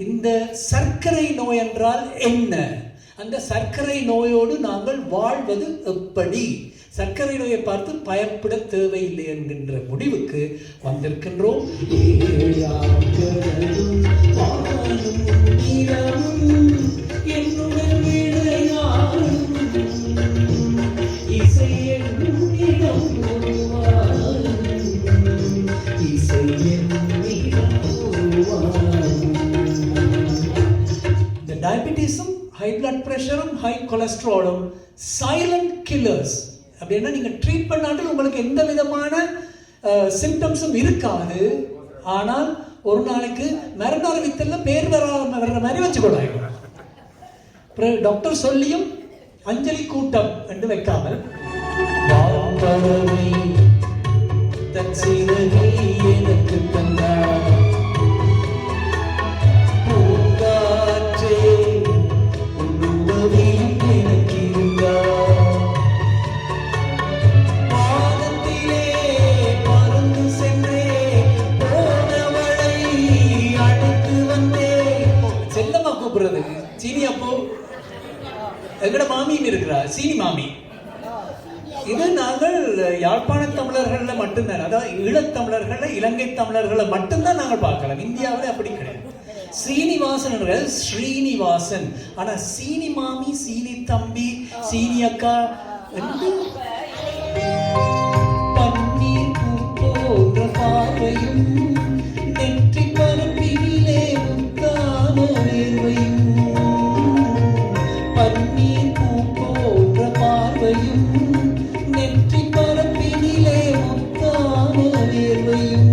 இந்த சர்க்கரை நோய் என்றால் என்ன? அந்த சர்க்கரை நோயோடு நாங்கள் வாழ்வது எப்படி? சர்க்கரை நோயை பார்த்து பயப்பட தேவையில்லை என்கின்ற முடிவுக்கு வந்திருக்கின்றோம். டயபிட்டிஸும் ஹை பிளட் ப்ரெஷரும் ஹை கொலஸ்ட்ராலும் சைலண்ட் கில்லர்ஸ். அப்படின்னா நீங்கள் ட்ரீட் பண்ணாலும் உங்களுக்கு எந்த விதமான சிம்டம்ஸும் இருக்காது. ஆனால் ஒரு நாளைக்கு மரண வித்தெல்லாம் பேர் வர்ற மாதிரி வச்சுக்கொள்ளாங்க. டாக்டர் சொல்லியும் அஞ்சலி கூட்டம் என்று வைக்காமல் எனக்கு தந்தார் சீனி. அப்போ எங்கட மாமியும் இருக்கிறா, சீனி மாமி. இது நாங்கள் யாழ்ப்பாண தமிழர்கள்ல மட்டும்தான், அதாவது ஈழத்தமிழர்கள் இலங்கை தமிழர்களை மட்டும்தான் நாங்கள் பார்க்கலாம். இந்தியாவில் அப்படி கிடையாது. ஸ்ரீனிவாசன் ஸ்ரீனிவாசன். ஆனா சீனி மாமி, சீனி தம்பி, சீனி அக்கா என்று பன்னீர் பூ போன்ற பார்வையும் நெற்றி பரப்பிலே முத்தான வேர்வையும் நெற்றி பரப்பினிலே முத்தான வேர்வையும்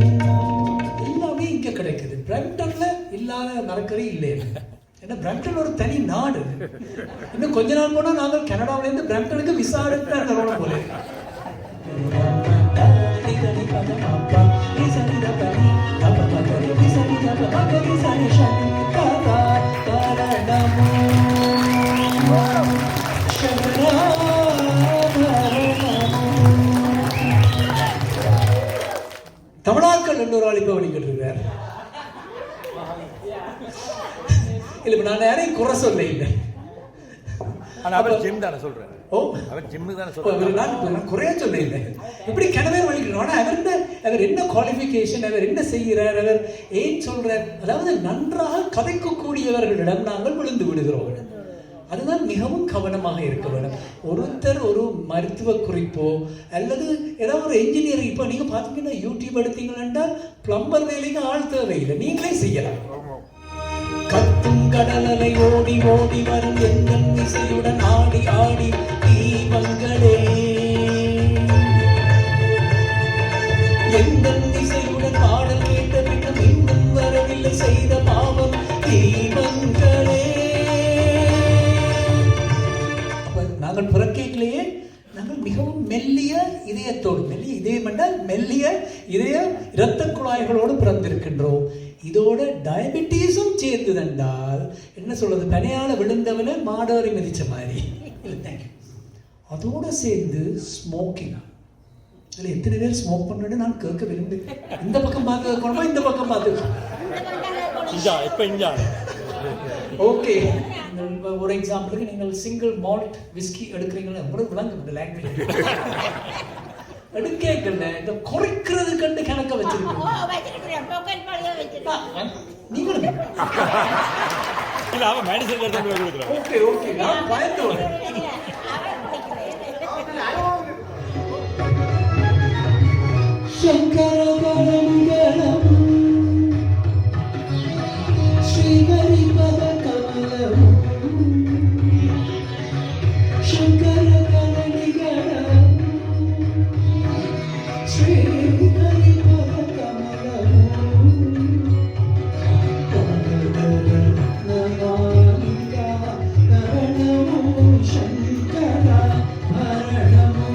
எல்லாமே இங்க கிடைக்குது. பிரம்டன்ல இல்லாத நடக்கவே இல்லை. ஏன்னா பிரம்டன் ஒரு தனி நாடு. இன்னும் கொஞ்ச நாள் போனா நாங்கள் கனடாவில இருந்து பிரம்டனுக்கு விசா எடுத்து போல. தமிழாக்கள் இன்னொரு ஆள் இப்ப வழிகிட்டு இருக்கார். இல்ல நான் யாரையும் குறை சொல்ல இல்லை. குறைய சொல்ல இல்லை. இப்படி கிணவே வழிக்கிறோம். அவர் என்ன குவாலிஃபிகேஷன், அவர் என்ன செய்கிறார், அவர் ஏன் சொல்றார், அதாவது நன்றாக கதைக்கக்கூடியவர்களிடம் நாங்கள் விழுந்து விடுகிறோம். அதுதான் மிகவும் கவனமாக இருக்க வேண்டும். ஒருத்தர் ஒரு மருத்துவ குறிப்போ அல்லது ஏதாவது ஒரு இன்ஜினியரிங், இப்போ நீங்க பாத்தீங்கன்னா யூடியூப் எடுத்தீங்கன்னா பிளம்பர் வேலைக்கு ஆள் தேவையில்லை, நீங்களே செய்யலாம். கத்தும் கடலலை ஓடி ஓடி வரும் எங்கள் இசையுடன் ஆடி ஆடி தீபங்களே, எங்கள் இசையுடன் பாடல் கேட்ட பின்னும் இன்னும் வரவில்லை செய்த பாவம் தீபங்களே. நாங்கள் பிறக்கையிலேயே நாங்கள் மிகவும் மெல்லிய இதயத்தோடு, மெல்லிய இதயம் என்றால் மெல்லிய இதய இரத்த குழாய்களோடு பிறந்திருக்கின்றோம். இதோட டயபிட்டிஸும் சேர்ந்து தந்தால் என்ன சொல்றது, பனையால விழுந்தவன மாடோரி மிதிச்ச மாதிரி. அதோட சேர்ந்து ஸ்மோக்கிங். அதில் எத்தனை பேர் ஸ்மோக் பண்ணுறேன்னு நான் கேட்க விரும்பு. இந்த பக்கம் பார்த்துக்கணுமா, இந்த பக்கம் பார்த்துக்கணும். ஓகே, ஒரு எக்ஸாம்பிளுக்கு நீங்கள் சிங்கிள் மால்ட் விஸ்கி எடுக்கிறீங்களா, உங்களுக்கு விளங்கும் இந்த லாங்குவேஜ். எடுக்கல இந்த குறைக்கிறது கண்டு கணக்க வச்சிருக்கீங்க நீங்களும். ஓகே ஓகே, நான் பயந்தோம். சங்கரகணம் ஸ்ரீஹரி பத கமலம் சங்கரகணம் ஸ்ரீஹரி பத கமலம் நமாமிகா கரணமோ சங்கர மரணமோ.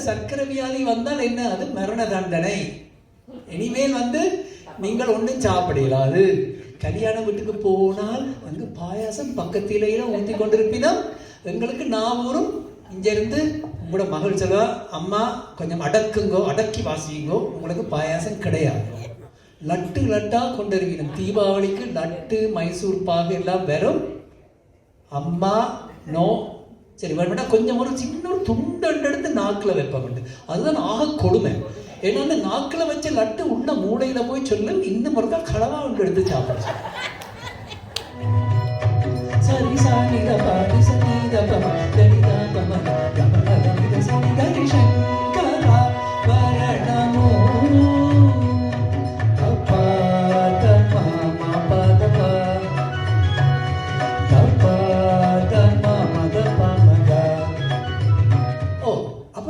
சர்க்கரை வியாதி வந்தால் என்ன, அது மரண தண்டனை. இனிமேல் நீங்கள் ஒன்றும் சாப்பிடலாது. கல்யாண வீட்டுக்கு போனால் அங்கு பாயாசம் பக்கத்திலேயே ஊற்றி கொண்டிருப்பினோம். எங்களுக்கு நாவூரும் இங்கிருந்து உங்களோட மகள் சொல்லுவா, அம்மா கொஞ்சம் அடக்குங்கோ, அடக்கி வாசிங்கோ, உங்களுக்கு பாயாசம் கிடையாது. லட்டு லட்டா கொண்டிருக்கணும். தீபாவளிக்கு லட்டு மைசூர் பாகு எல்லாம் வெறும் அம்மா நோ சரி வேணும்னா கொஞ்சம் ஒரு சின்ன ஒரு துண்டு எடுத்து நாக்கில் வைப்போம். அதுதான் ஆக கொடுமை. ஏன்னா அந்த நாக்கில் வச்ச லட்டு உள்ள மூளையில போய் சொல்லு, இன்னும் ஒருக்கா களவா ஒன்று எடுத்து சாப்பிடுச்சு. சரி சாரி பாடி சனீத பம தனிதா பம கமல கமித சனி கரி சங்கரா வரணமோ அப்பாத மாமா பதப தப்பாத மாமத பமக. ஓ, அப்ப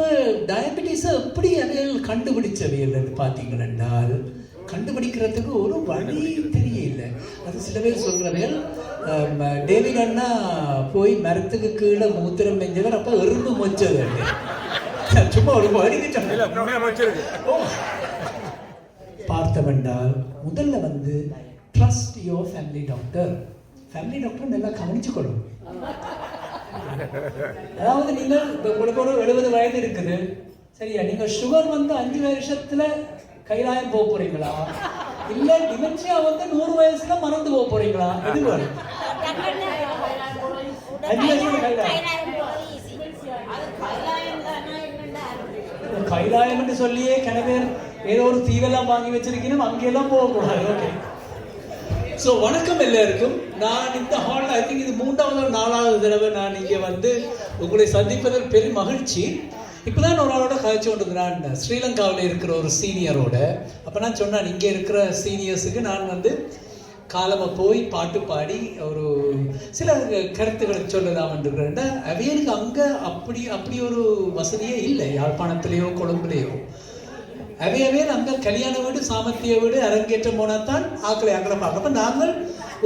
டயபெட்டிஸை எப்படி அவைகள் கண்டுபிடிச்சவைகள் பார்த்தீங்கன்னா, கண்டுபிடிக்கிறதுக்கு ஒரு வழி தெரியல. அது சில பேர் சொல்றவைகள், டேவிட் அண்ணா போய் மரத்துக்கு கீழே மூத்திரம் பெஞ்சவர், அப்ப எறும்பு மொச்சது சும்மா ஒரு பார்த்தவென்றால் முதல்ல வந்து trust your family doctor. Family doctor நல்லா கவனிச்சுக்கணும். அதாவது நீங்கள் உங்களுக்கு ஒரு 70 வயது இருக்குது, சரியா? நீங்க சுகர் வந்து 5 வருஷத்துல கைலாயம் போக போறீங்களா, இல்ல டிமென்ஷியா வந்து 100 வயசுல மறந்து போக போறீங்களா? எது வேணும்? 5 வருஷம் கைலாயம் என்று சொல்லியே கிணவேர் ஏதோ ஒரு தீவெல்லாம் வாங்கி வச்சிருக்கணும், அங்கெல்லாம் போகக்கூடாது. ஓகே, ஸோ வணக்கம் எல்லாருக்கும். நான் இந்த ஹாலில் ஐ திங்க் இது 3வது 4வது தடவை நான் இங்கே வந்து உங்களை சந்திப்பதில் பெரும் மகிழ்ச்சி. இப்போதான் ஒரு ஆளோட கழிச்சு கொண்டு நான் ஸ்ரீலங்காவில் இருக்கிற ஒரு சீனியரோட. அப்போ நான் சொன்னேன், இங்கே இருக்கிற சீனியர்ஸுக்கு நான் வந்து காலமாக போய் பாட்டு பாடி ஒரு சில கருத்துக்களை சொல்லலாம் என்றுக்கிறேன். அவையனுக்கு அங்கே அப்படி ஒரு வசதியே இல்லை, யாழ்ப்பாணத்திலேயோ கொழும்புலேயோ. அவையவேல் அங்கே கல்யாண வீடு, சாமர்த்திய வீடு, அரங்கேற்றம் போனால் தான் ஆக்களை அங்கே பார்க்க. அப்போ நாங்கள்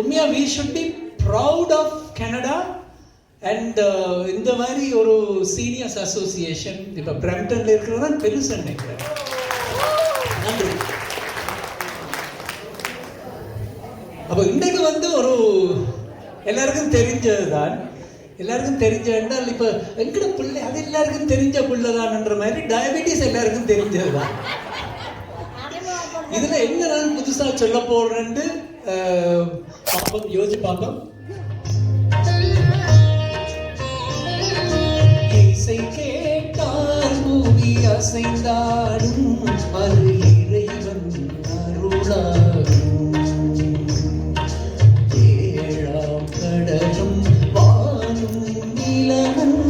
உண்மையாக we should be proud of Canada. And இந்த மாதிரி ஒரு சீனியர்ஸ் அசோசியேஷன் இப்போ பிரம்டன்ல இருக்கிறது தான் பெருசு நினைக்கிறேன். நன்றி. அப்போ இன்றைக்கு வந்து ஒரு எல்லாருக்கும் தெரிஞ்சது தான், எல்லாருக்கும் தெரிஞ்ச என்றால் இப்போ எங்கட பிள்ளை அது எல்லாருக்கும் தெரிஞ்ச பிள்ளைதான்ன்ற மாதிரி டயபெட்டிஸ் எல்லாருக்கும் தெரிஞ்சது தான். இதுல என்ன நான் புதுசா சொல்ல போறேன்னு பாப்போம், யோசிச்சு பார்ப்போம். இசை கேட்டால் பூமி அசைந்தாடும், அது இறைவன் அருளாகும். ஏழாம் கடலும் வானும் நிலமும்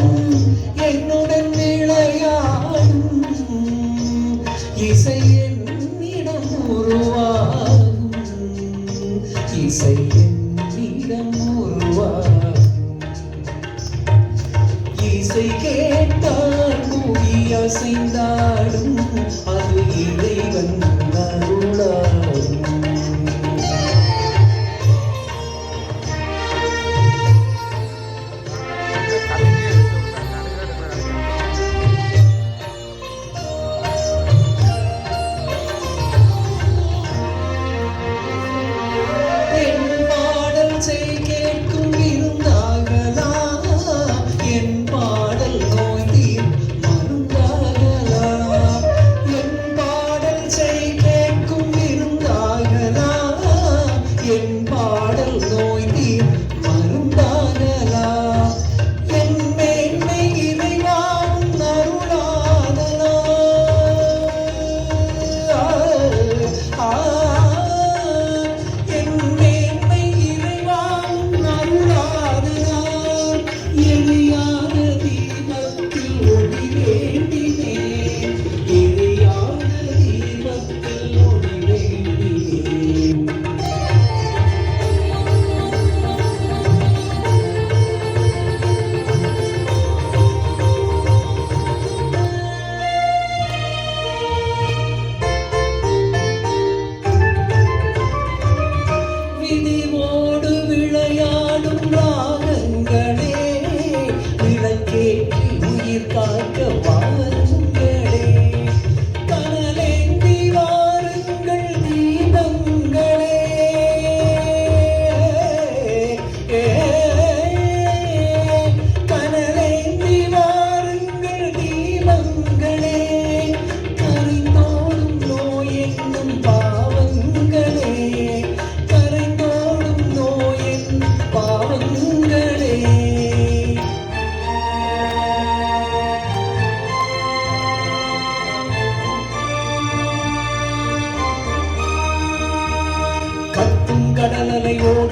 என்னுடன் விளையாடும், இசை என்னிடம் உருவாகும், இசை என்னிடம் உருவாகும். இசை கேட்டால் பூமி அசைந்தாடும், அது இறைவன் அருளாகும். கேட்கும்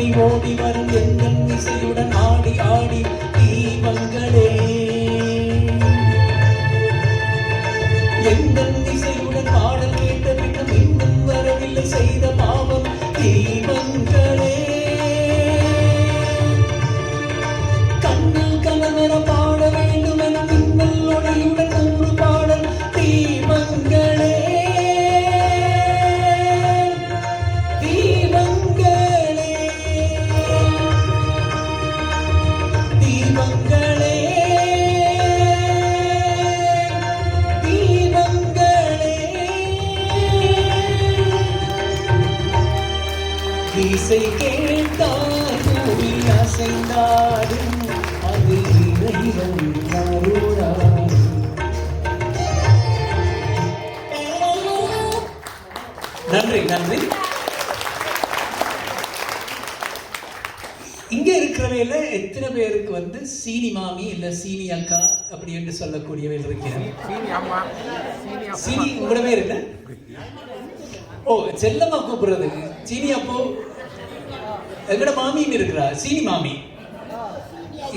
ஓடி ஓடி வரும் எங்கள் இசையுடன் ஆடி ஆடி தீபங்களே எங்கள் இசையுடன் பாடல் கேட்ட பின்னும் இன்னும் வரவில்லை செய்த பாவம் தீபங்களே கண்ணில் கலவர பாட வேண்டும் என மின்னல் ஒளியுடன் ஒரு பாடல் தீபங்களே தீபங்களே தீபங்களே தீபங்களே இசை கேட்டால் பூமி அசைந்தாடும் அது இறைவன் அருளால். நன்றி நன்றி. இங்க இருக்கிறவையில எத்தனை பேருக்கு வந்து சீனி மாமி இல்ல சீனி அக்கா அப்படி என்று சொல்லக்கூடியவைகள் இருக்கிறேன்? சீனி உங்களோட பேர் என்ன? ஓ, செல்லம்மா கூப்பிடுறது சீனி. அப்போ எங்கட மாமின்னு இருக்கிறா சீனி மாமி.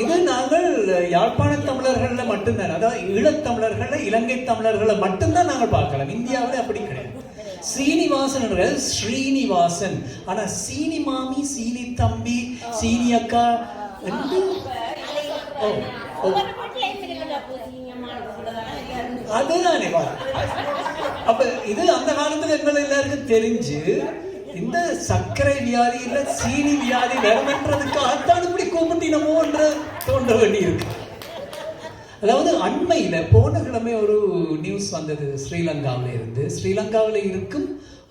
இது நாங்கள் யாழ்ப்பாண தமிழர்கள்ல மட்டும்தான், அதாவது ஈழத்தமிழர்கள இலங்கை தமிழர்களை மட்டும்தான் நாங்கள் பார்க்கலாம். இந்தியாவில் அப்படி கிடையாது. ஸ்ரீனிவாசன் ஸ்ரீனிவாசன். ஆனா சீனி மாமி, சீனி தம்பி, சீனி அக்கா அதுதானே. அப்ப இது அந்த காலத்துல எங்களை எல்லாருக்கும் தெரிஞ்சு இந்த சர்க்கரை வியாதி இல்ல சீனி வியாதி வரமென்றதுக்காகத்தான் இப்படி கூப்பிட்டினமோ என்று தோன்ற வேண்டி இருக்கு. அதாவது அண்மையில போன கிழமை ஒரு நியூஸ் வந்தது ஸ்ரீலங்காவில இருந்து. ஸ்ரீலங்காவில் இருக்கும்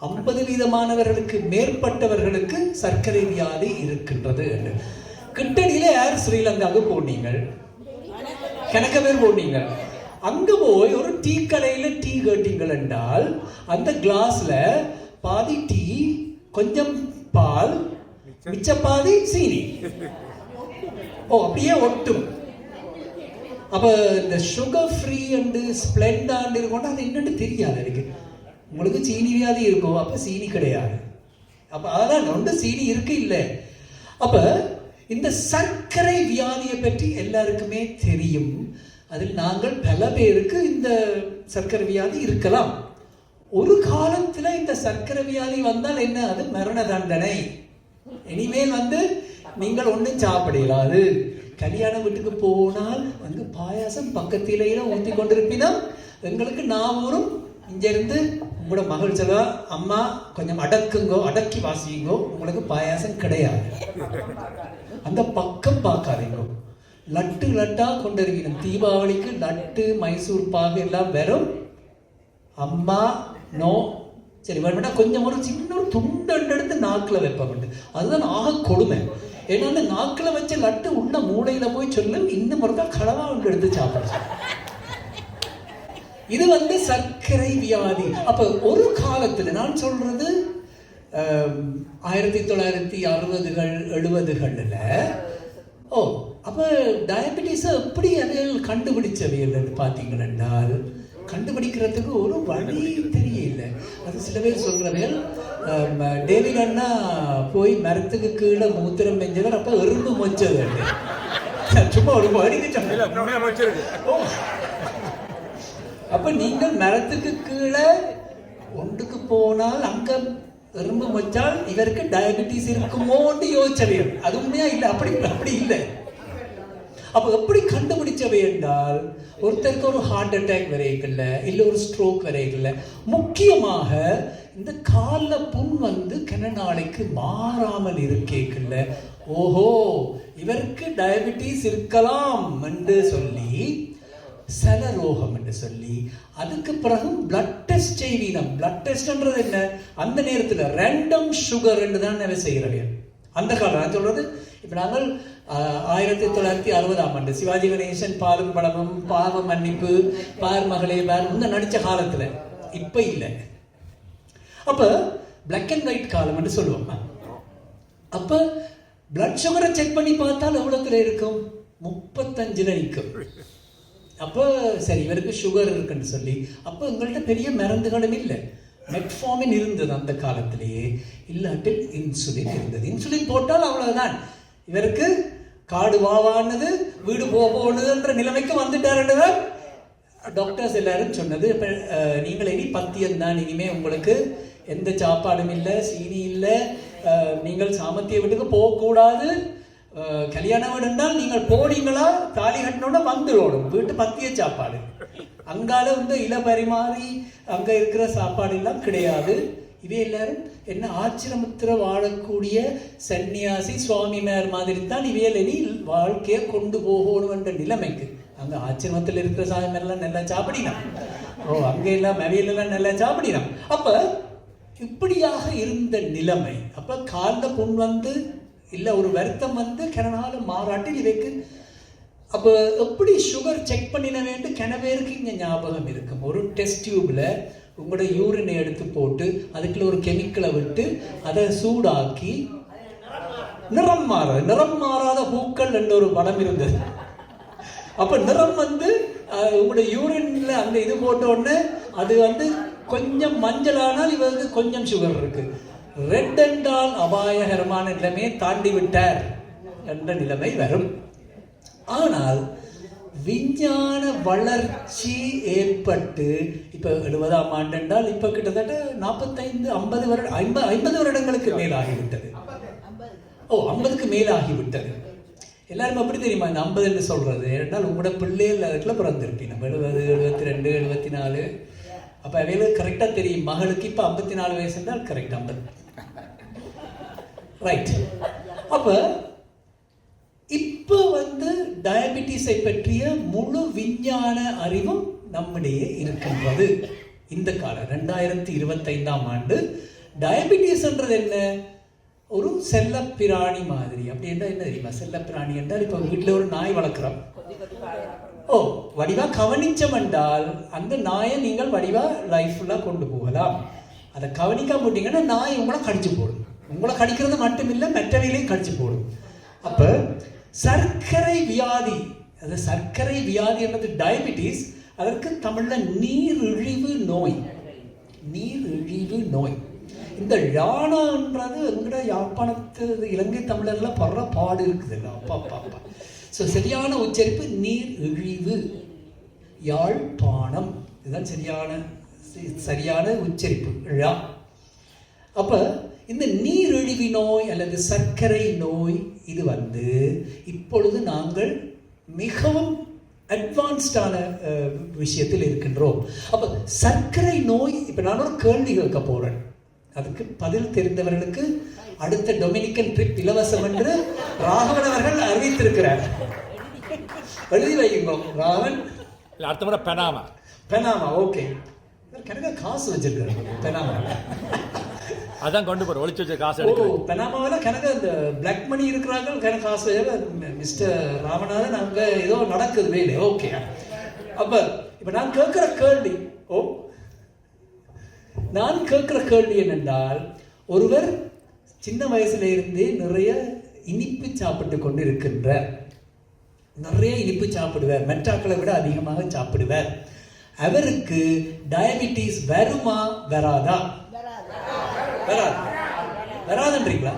50% மேற்பட்டவர்களுக்கு சர்க்கரை வியாதி இருக்கின்றது. கிட்டடியில யார் ஸ்ரீலங்காவுக்கு போனீங்க? கணக்க பேர் போனீங்க. அங்க போய் ஒரு டீ கடையில டீ கேட்டீங்கள் என்றால் அந்த கிளாஸ்ல பாதி டீ, கொஞ்சம் பால், மிச்ச பாதி சீனி. ஓ, அப்படியே ஒட்டும். அப்ப இந்த சுகர் ஃப்ரீ அண்டு ஸ்பிளெண்டாண்டு இருக்கோன்னா அது என்னன்னு தெரியாது எனக்கு. உங்களுக்கு சீனி வியாதி இருக்கும், அப்ப சீனி கிடையாது. அப்ப அதான் ஒன்று சீனி இருக்கு இல்லை. அப்ப இந்த சர்க்கரை வியாதியை பற்றி எல்லாருக்குமே தெரியும். அதில் நாங்கள் பல பேருக்கு இந்த சர்க்கரை வியாதி இருக்கலாம். ஒரு காலத்துல இந்த சர்க்கரை வியாதி வந்தால் என்ன, அது மரண தண்டனை. இனிமேல் வந்து நீங்கள் ஒன்றும் சாப்பிடலாது. கல்யாண வீட்டுக்கு போனால் அங்கு பாயாசம் பக்கத்திலேயே ஊற்றி கொண்டிருப்பினா எங்களுக்கு நாவூரும் இங்கிருந்து உங்களோட மகள் சொல்லுவா, அம்மா கொஞ்சம் அடக்குங்கோ, அடக்கி வாசிங்கோ, உங்களுக்கு பாயாசம் கிடையாது. அந்த பக்கம் பார்க்காதீங்க. லட்டு லட்டா கொண்டிருக்கணும். தீபாவளிக்கு லட்டு, மைசூர் பாகு எல்லாம் வெறும். அம்மா நோ, சரி வேணும்னா கொஞ்சம் ஒரு சின்ன ஒரு துண்டு எடுத்து நாக்கில் வைப்பேன். அதுதான் ஆக கொடுமை. ஏன்னா அந்த நாக்கில் வச்ச லட்டு உள்ள மூளையில போய் சொல்லும், இன்னும் ஒருக்கா களவா ஒன்று எடுத்து சாப்பிட. இது வந்து சர்க்கரை வியாதி. அப்ப ஒரு காலத்துல நான் சொல்றது 1960கள் 70கள்ல ஓ அப்ப டயபெட்டிஸ் எப்படி அதில் கண்டுபிடிச்சவையில் பார்த்தீங்கன்னா கண்டுபிடிக்கிறதுக்கு ஒரு வழி தெரியல. அது சில பேர் சொல்றவையில் டேவிட் அண்ணா போய் மரத்துக்கு கீழே மூத்திரம் பெஞ்சவர், அப்ப எறும்பு மொச்சது. சும்மா ஒரு வடிக்கு சொன்ன. அப்ப நீங்கள் மரத்துக்கு கீழே ஒன்றுக்கு போனால் அங்க எறும்பு மொச்சால் இவருக்கு டயபெட்டிஸ் இருக்குமோன்னு யோசிச்சவையல். அது உண்மையா இல்லை, அப்படி இல்லை. அப்ப எப்படி கண்டுபிடிச்சவை என்றால் ஒருத்தருக்கு ஒரு ஹார்ட் அட்டாக் வரைக்கல, இல்லை ஒரு ஸ்ட்ரோக் வரைக்கல, முக்கியமாக இந்த கால புண் வந்து கன நாளைக்கு மாறாமல் இருக்கேக்கல, ஓஹோ இவருக்கு டயபெட்டிஸ் இருக்கலாம் என்று சொல்லி சல ரோகம் என்று சொல்லி அதுக்கு பிறகு பிளட் டெஸ்ட் செய்வீனம். பிளட் டெஸ்ட்ன்றது என்ன, அந்த நேரத்தில் ரேண்டம் சுகர் என்று தான் நம்ம செய்கிறவே. அந்த காலம் நான் சொல்றது, இப்ப நாங்கள் 1960ஆம் ஆண்டு சிவாஜி கணேசன் பாலும் படமும் பாவ மன்னிப்பு பார் மகளே பார் இந்த நடிச்ச காலத்துல, இப்ப இல்லை. அப்ப பிளாக் அண்ட் ஒயிட் காலம் என்று சொல்லுவோம். அப்ப பிளட் சுகரை செக் பண்ணி பார்த்தால் எவ்வளவுல இருக்கும், 35ல நிற்கும். அப்போ சரி இவருக்கு சுகர் இருக்குன்னு சொல்லி, அப்போ எங்கள்கிட்ட பெரிய மருந்துகளும் இல்லை. மெட்ஃபார்மின் இருந்தது அந்த காலத்திலேயே, இல்லாட்டில் இன்சுலின் இருந்தது. இன்சுலின் போட்டால் அவ்வளவுதான், இவருக்கு காடு வாவானது வீடு போகுதுன்ற நிலைமைக்கு வந்துட்டாருன்றதான் டாக்டர்ஸ் எல்லாரும் சொன்னது. இப்போ நீங்கள் இனி பத்தியம்தான், இனிமே உங்களுக்கு எந்த சாப்பாடும் இல்லை, சீனி இல்லை, நீங்கள் சாமத்திய வீட்டுக்கு போகக்கூடாது, கல்யாணம் வீடுனால் நீங்கள் போனீங்களா தாலி கட்டினோட வந்துடணும், வீட்டு பத்திய சாப்பாடு. அங்கால வந்து இல பரிமாறி அங்கே இருக்கிற சாப்பாடு எல்லாம் கிடையாது. இவை எல்லாரும் என்ன ஆச்சிரமத்தில் வாழக்கூடிய சன்னியாசி சுவாமிமார் மாதிரி தான் இவையில் இனி வாழ்க்கையை கொண்டு போகணும் என்ற நிலைமைக்கு. அங்கே ஆச்சிரமத்தில் இருக்கிற சாமிமாரெல்லாம் நல்லா சாப்பிடினான், அங்கே எல்லாம் அவையிலெல்லாம் நல்லா சாப்பிடினான். அப்போ இப்படியாக இருந்த நிலைமை. அப்போ காலில் புண் வந்து இல்லை ஒரு வருத்தம் வந்து கிணனால மாறாட்டில் இவைக்கு. அப்போ எப்படி சுகர் செக் பண்ணின வேண்டும் கிணவேருக்கு இங்கே ஞாபகம் இருக்கும். ஒரு டெஸ்ட் டியூப்ல உங்களோட யூரினை எடுத்து போட்டு அதுக்குள்ள ஒரு கெமிக்கலை விட்டு அதை சூடாக்கி நிறம் மாறாத பூக்கள் என்ற ஒரு படம் இருந்தது. அப்ப நிறம் வந்து உங்களோட யூரின்ல அந்த இது போட்ட உடனே அது வந்து கொஞ்சம் மஞ்சளானால் இவருக்கு கொஞ்சம் சுகர் இருக்கு, ரெட் என்றால் அபாயகரமான நிலைமையை தாண்டி விட்டார் என்ற நிலைமை வரும். ஆனால் விஞ்ஞான வளர்ச்சி ஏற்பட்டு இப்ப 70ஆம் ஆண்டு என்றால் இப்ப கிட்டத்தட்ட 50 வருடங்களுக்கு மேலாகிவிட்டது. 50க்கு மேலாகிவிட்டது. எல்லாரும் எப்படி தெரியுமா இந்த 50 என்று சொல்றது? என்றால் உங்களோட பிள்ளைகள் அதுக்குள்ள பிறந்திருப்பீங்க 70, 72, 74. அப்ப அவைகளுக்கு கரெக்டா தெரியும். மகளுக்கு இப்ப 54 வயசு என்றால் கரெக்ட் 50, ரைட். அப்ப இப்ப வந்து டயபிட்டிஸை பற்றிய முழு விஞ்ஞான அறிவும் நம்மிடையே இருக்கின்றது. இந்த காலம் 2025ஆம் ஆண்டு டயபிட்டிஸ்ன்றது என்ன? ஒரு செல்லப்பிராணி மாதிரி. அப்படி என்ன தெரியுமா செல்லப்பிராணி என்றால்? இப்ப வீட்டுல ஒரு நாய் வளர்க்கிறோம், வடிவா கவனிச்சம் என்றால் அந்த நாயை நீங்கள் வடிவா லைஃப்ல கொண்டு போகலாம். அதை கவனிக்காம போட்டீங்கன்னா நாய் உங்களை கடிச்சு போடும். உங்களை கடிக்கிறது மட்டும் இல்லை, மற்றவையிலையும் கடிச்சு போடும். அப்ப சர்க்கரை வியாதி, அது சர்க்கரை வியாதி என்பது டயபிட்டிஸ். அதற்கு தமிழ்ல நீரிழிவு நோய். நீரிழிவு நோய். இந்த யானான்றது எங்கட யாழ்ப்பாணத்து இலங்கை தமிழர்ல படுற பாடு இருக்குது. அப்பா அப்பா அப்பா. ஸோ சரியான உச்சரிப்பு நீரிழிவு, யாழ்ப்பாணம், இதுதான் சரியான உச்சரிப்பு. அப்ப இந்த நீரிழிவு நோய் அல்லது சர்க்கரை நோய் இது வந்து இப்பொழுது நாங்கள் மிகவும் அட்வான்ஸ்டான விஷயத்தில் இருக்கின்றோம். அப்ப சர்க்கரை நோய், இப்ப நான் ஒரு கேள்வி கேட்க போறேன், அதுக்கு பதில் தெரிந்தவர்களுக்கு அடுத்த டொமினிக்கன் ட்ரிப் இலவசம் என்று ராகவன் அவர்கள் அறிவித்திருக்கிறார். எழுதி வைங்க ராகவன். அடுத்த முறை பெனாமா. ஓகே, கணக்க காசு வச்சிருக்காரு பெனாமா. அதான் கொண்டு போற ஒளிச்சு வச்ச காசு எடுக்கிறேன். பெனாமாவில் கணக்கு அந்த பிளாக் மணி இருக்கிறாங்க, கணக்கு காசு மிஸ்டர் ராமநாதன் அங்க ஏதோ நடக்குது வேலை. ஓகே. அப்ப இப்ப நான் கேட்கிற கேள்வி என்னென்றால், ஒருவர் சின்ன வயசுல இருந்தே நிறைய இனிப்பு சாப்பிட்டு கொண்டு இருக்கின்றார். நிறைய இனிப்பு சாப்பிடுவார், மெட்டாக்களை விட அதிகமாக சாப்பிடுவார். அவருக்கு டயபிட்டிஸ் வருமா வராதா? வராதுன்றீங்களா?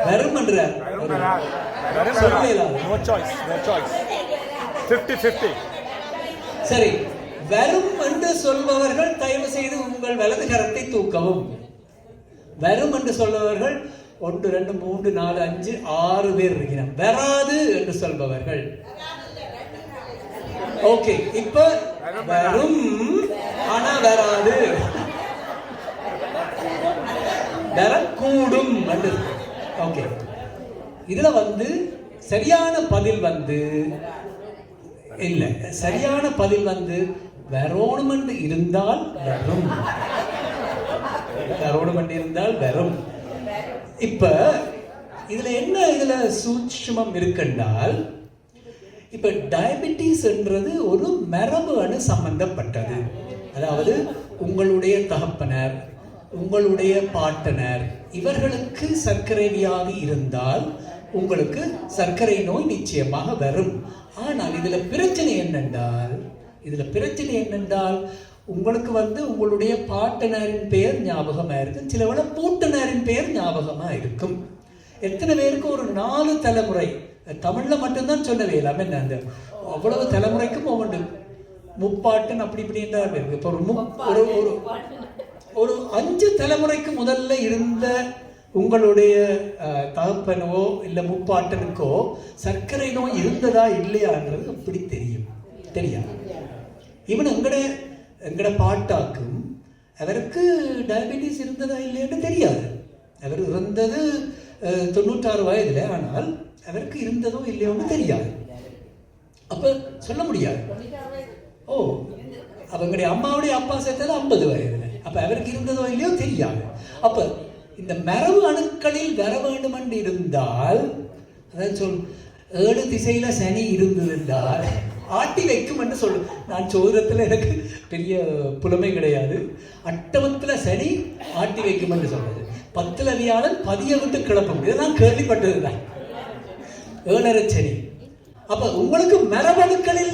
வரும் என்றார். சரி, வரும் என்று சொல்பவர்கள் தயவு செய்து உங்கள் வலது கரத்தை தூக்கவும். வரும் என்று சொல்பவர்கள் 1, 2, 3, 4, 5, 6 பேர் இருக்கிறார். வராது என்று சொல்பவர்கள் ஓகே. இப்ப வரும் ஆனா வராது, வரக்கூடும். ஓகே, இதுல வந்து சரியான பதில் வந்து இல்ல. சரியான பதில் வந்து வரணும் இருந்தால் வரும், வரணும் இருந்தால் வரும். இப்ப இதுல சூட்சுமம் இருக்குன்றால், இப்ப டயபிட்டிஸ் என்றது ஒரு மரபு அணு சம்பந்தப்பட்டது. அதாவது உங்களுடைய தகப்பனர், உங்களுடைய பாட்டனர் இவர்களுக்கு சர்க்கரை வியாதி இருந்தால் உங்களுக்கு சர்க்கரை நோய் நிச்சயமாக வரும். ஆனால் இதுல பிரச்சனை என்னென்றால் உங்களுக்கு வந்து உங்களுடைய பாட்டனாரின் பெயர் ஞாபகமாக இருக்கும், சில வேளை பூட்டனாரின் பெயர் ஞாபகமாக இருக்கும். எத்தனை பேருக்கு ஒரு 4 தலைமுறை தமிழில் மட்டும்தான் சொல்லவே இல்லாமல் என்ன அந்த அவ்வளவு தலைமுறைக்கும் ஒவ்வொன்று முப்பாட்டன் அப்படி இப்படின்னு தான் இருக்கு. இப்போ ஒரு 5 தலைமுறைக்கு முதல்ல இருந்த உங்களுடைய தகப்பனோ இல்லை முப்பாட்டனுக்கோ சர்க்கரை நோய் இருந்ததா இல்லையான்றது அப்படி தெரியாது. இவன் எங்கட பாட்டாக்கும் அவருக்கு டயபெட்டிஸ் இருந்ததா இல்லையான்னு தெரியாது. அவர் இறந்தது 96 வயதுல, ஆனால் அவருக்கு இருந்ததோ இல்லையோன்னு தெரியாது. அப்ப சொல்ல முடியாது. அவங்களுடைய அம்மாவுடைய அப்பா சேர்த்தது 50 வயதுல, அப்ப அவருக்கு இருந்ததோ இல்லையோ தெரியாது. அப்ப இந்த மரபு அணுக்களில் வர வேண்டும் என்று இருந்தால், அதான் 7 திசையில சனி இருந்தது என்றால் ஆட்டி வைக்கும் என்று சொல்லு. நான் சோதரத்தில் எனக்கு பெரிய புலமை கிடையாது. அட்டமத்துல சனி ஆட்டி வைக்கும் என்று சொல்றது, 10ல் வியாழன் பதிய விட்டு கிளப்பும், இதெல்லாம் கேள்விப்பட்டதுதான் 7.5 சனி. அப்ப உங்களுக்கு மரபணுக்களில்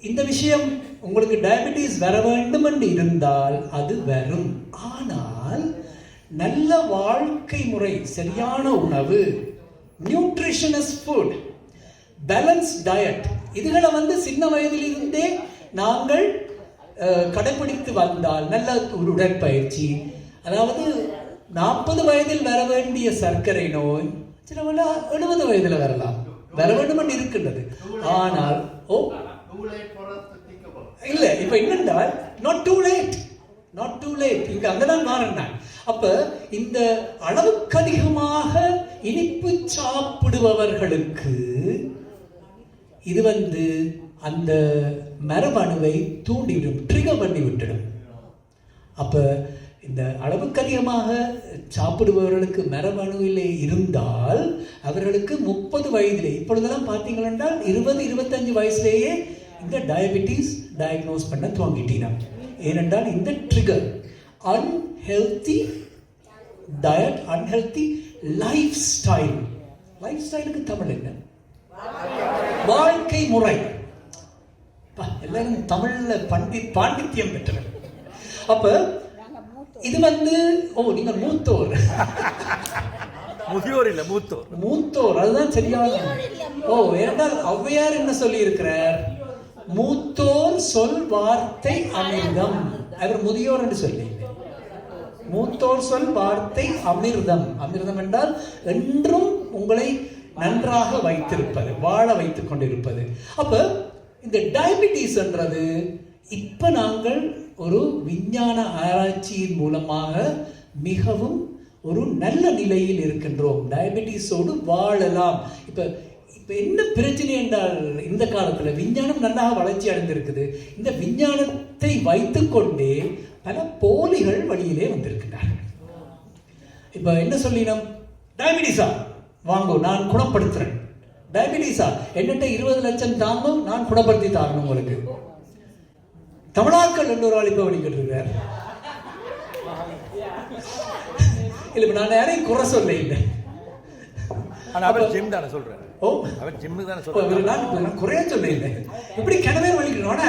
இந்த விஷயம் உங்களுக்கு டயபெட்டிஸ் வர வேண்டும் என்று இருந்தால் அது வரும். ஆனால் நல்ல வாழ்க்கை முறை, சரியான உணவு, நியூட்ரிஷனஸ் ஃபுட், பேலன்ஸ் டயட், இதுகளை வந்து சின்ன வயதிலிருந்தே நாங்கள் கடைபிடித்து வந்தால், நல்ல உடற்பயிற்சி, அதாவது 40 வயதில் வர வேண்டிய சர்க்கரை நோய் சில 70 வயதில் வரலாம், வர வேண்டும் என்று இருக்கின்றது. ஆனால் இல்ல, இப்ப என்னென்றால் நாட் டூ லேட் இங்க அங்கதான் மாறினான். அப்ப இந்த அளவுக்கு அதிகமாக இனிப்பு சாப்பிடுபவர்களுக்கு இது வந்து அந்த மரபணுவை தூண்டிவிடும், ட்ரிகர் பண்ணி விட்டுடும். அப்ப இந்த அளவுக்கு அதிகமாக சாப்பிடுபவர்களுக்கு மரபணுவிலே இருந்தால் அவர்களுக்கு 30 வயதிலே, இப்பொழுதெல்லாம் பார்த்தீங்கன்னா 20-25 வயசுலேயே இந்த டயபெட்டிஸ் டயக்னோஸ் பண்ண துவங்கிட்டீங்க. ஏனென்றால் இந்த trigger unhealthy diet, unhealthy life ஸ்டைலுக்கு தமிழ் என்ன? வாழ்க்கை முறை. எல்லாரும் தமிழ்ல பாண்டித்யம் பெற்றவர். அப்ப இது வந்து நீங்க மூத்தோர், முதியோர் இல்ல மூத்தோர், அதுதான் சரியான. ஏனென்றால் ஔவையார் என்ன சொல்லி இருக்கிறார்? மூத்தோர் சொல் வார்த்தை அமிர்தம். அவர் முதியோர் என்று சொல்லி, மூத்தோர் சொல் வார்த்தை அமிர்தம். அமிர்தம் என்றால் என்றும் உங்களை நன்றாக வைத்திருப்பது, வாழ வைத்துக் கொண்டிருப்பது. அப்ப இந்த டயபெட்டிஸ் என்றது இப்ப நாங்கள் ஒரு விஞ்ஞான ஆராய்ச்சியின் மூலமாக மிகவும் ஒரு நல்ல நிலையில் இருக்கின்றோம். டயபெட்டிஸோடு வாழலாம். இப்ப என்ன பிரச்சனை என்றால், இந்த காலத்துல விஞ்ஞானம் நன்றாக வளர்ச்சி அடைந்திருக்குது. இந்த விஞ்ஞானத்தை வைத்துக்கொண்டே பல போலிகள் வழியிலே வந்திருக்கிறார்கள். இப்ப என்ன சொல்லினோம்? டயபெட்டிஸா வாங்கோ, நான் குணப்படுத்துறேன். டயபெட்டிஸா என்னட்ட 20 லட்சம் தாங்கும், நான் குணப்படுத்தி தாரணும் உங்களுக்கு. தமிழாக்கள் இன்னொரு ஆள் இப்ப வழிகிட்டு இருக்கார். இல்ல, இப்ப நான் யாரையும் குறை சொல்ல இல்லை. குறைய சொல்ல இல்லை. இப்படி கிணவே வழிகிறோம்.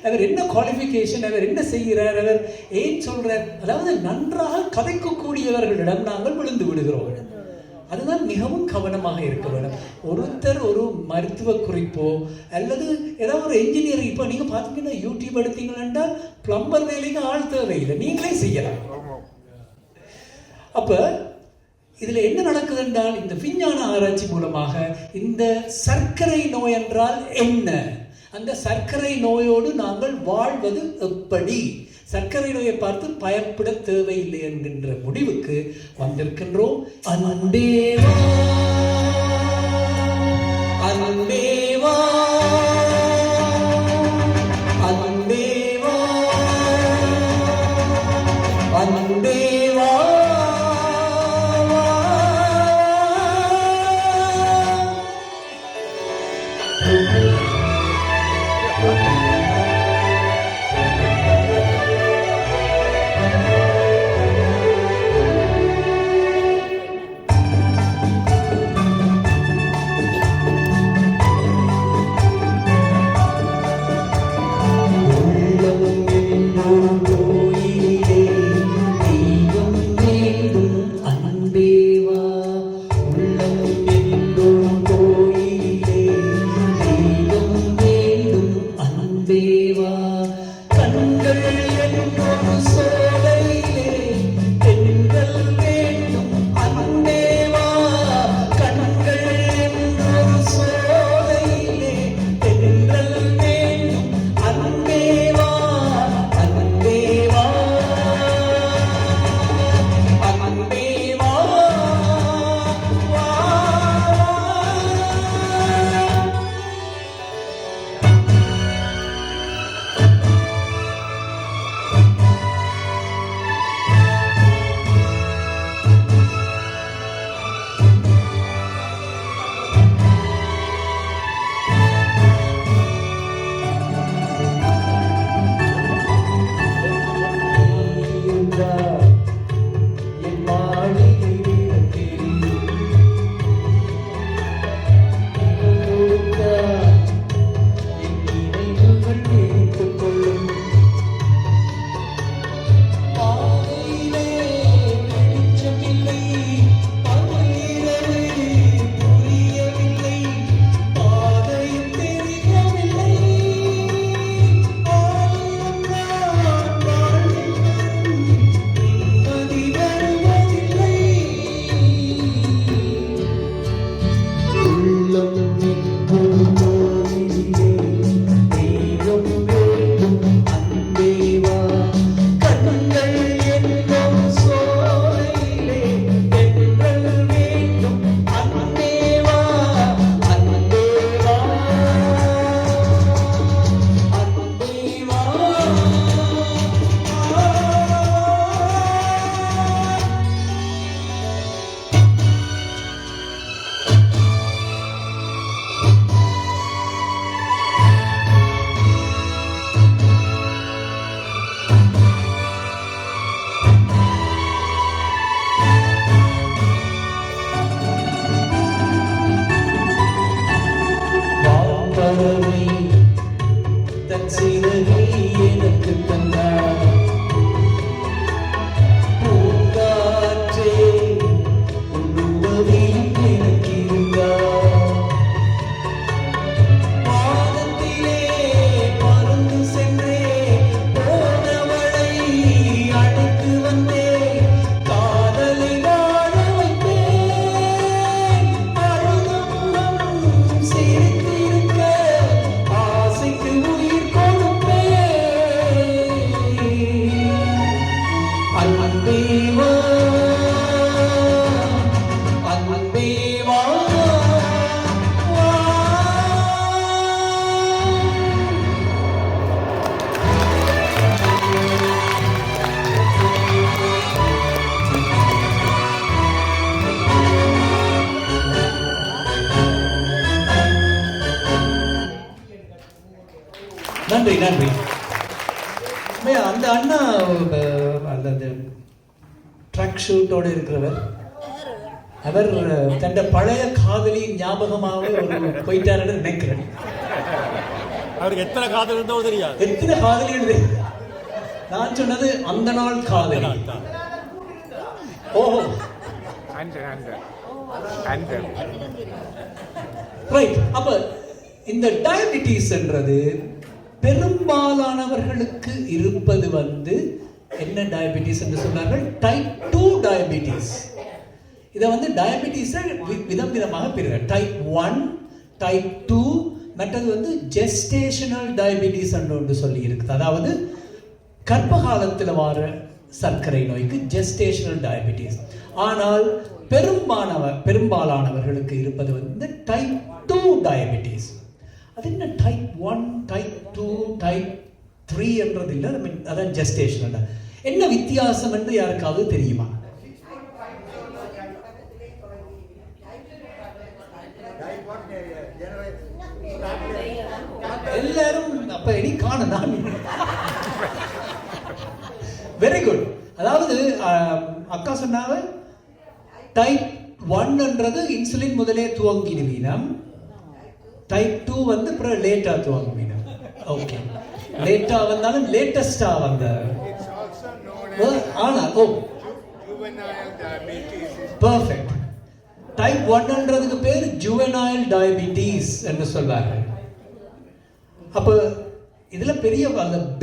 அவர் என்ன குவாலிஃபிகேஷன், அவர் என்ன செய்கிறார், அவர் ஏன் சொல்றார், அதாவது நன்றாக கதைக்கக்கூடியவர்களிடம் நாங்கள் விழுந்து விடுகிறோம். அதுதான் மிகவும் கவனமாக இருக்க வேண்டும். ஒருத்தர் ஒரு மருத்துவ குறிப்போ அல்லது ஏதாவது ஒரு என்ஜினியரிங், இப்போ நீங்க பாத்தீங்கன்னா யூடியூப் எடுத்தீங்கன்னா பிளம்பர் வேலைக்கு ஆள் தேவையில்லை, நீங்களே செய்யலாம். அப்ப இதுல என்ன நடக்குது என்றால், இந்த விஞ்ஞான ஆராய்ச்சி மூலமாக இந்த சர்க்கரை நோய் என்றால் என்ன, அந்த சர்க்கரை நோயோடு நாங்கள் வாழ்வது எப்படி, சர்க்கரை நோயை பார்த்து பயப்பட தேவையில்லை என்கின்ற முடிவுக்கு வந்திருக்கின்றோம். அன்பேவா அன்பேவா அன்பேவா அன்பேவா பறவை தன் சிறகை எனக்கு தந்தார். பூங்காற்றே உன்னுதவியும் எனக்கு இருந்தார். வானத்திலே பறந்து சென்றே போனவளை அழைத்து வந்தே காதலை வாழ வைத்தேன். அழுதமுகம் சிரித்திருக்க ஆசைக்கு உயிர் கொடுப்பேன். அன்பே வா, அன்பே வா, வா. நன்றி நன்றி. அந்த அண்ணா அந்த ட்ரக் ஷூட்டோடு இருக்கிறவர், அவர் தன் பழைய காதலியின் ஞாபகமாக ஒரு போயிட்டாருன்னு நினைக்கிறேன். அவருக்கு எத்தனை காதல் இருந்தோ தெரியாது. எத்தனை காதலி? நான் சொன்னது அந்த நாள் காதலி. ஓஹோ, ரைட். அப்ப இந்த டயபிட்டிஸ் என்றது பெரும்பாலானவர்களுக்கு இருப்பது என்ன டயபிட்டிஸ் என்று சொன்னார்கள்? Type 2 diabetes. இதை டயபிட்டிஸை விதம் விதமாக பிரிவு. டைப் 1, டைப் 2, மற்றது ஜெஸ்டேஷனல் டயபிட்டிஸ் என்று சொல்லி இருக்குது. அதாவது கர்ப்பகாலத்தில் வர சர்க்கரை நோய்க்கு ஜெஸ்டேஷனல் டயபிட்டிஸ். ஆனால் பெரும்பாலானவர்களுக்கு இருப்பது டைப் 2 டயபிட்டிஸ். அது என்ன டைப் 1, டைப் 2, டைப் 3 என்றது இல்லை. அதான் ஜெஸ்டேஷனல். என்ன வித்தியாசம் என்று யாருக்காவது தெரியுமா? எல்லாரும் அப்ப இனி காண நான் வெரி குட். அதாவது அக்கா சொன்னாங்க டைப் 1 என்றது இன்சுலின் முதலே துவங்கிடுவீனம். டைப் 2 அப்புறம் லேட்டா துவங்குவீனம். ஓகே, லேட்டா வந்தாலும் லேட்டஸ்டா வந்த ஆனா பெர்ஃபெக்ட். டைப் 1ன்றதுக்கு பேர் ஜுவெனைல் டயபிட்டிஸ் என்று சொல்வார்கள். அப்ப இதுல பெரிய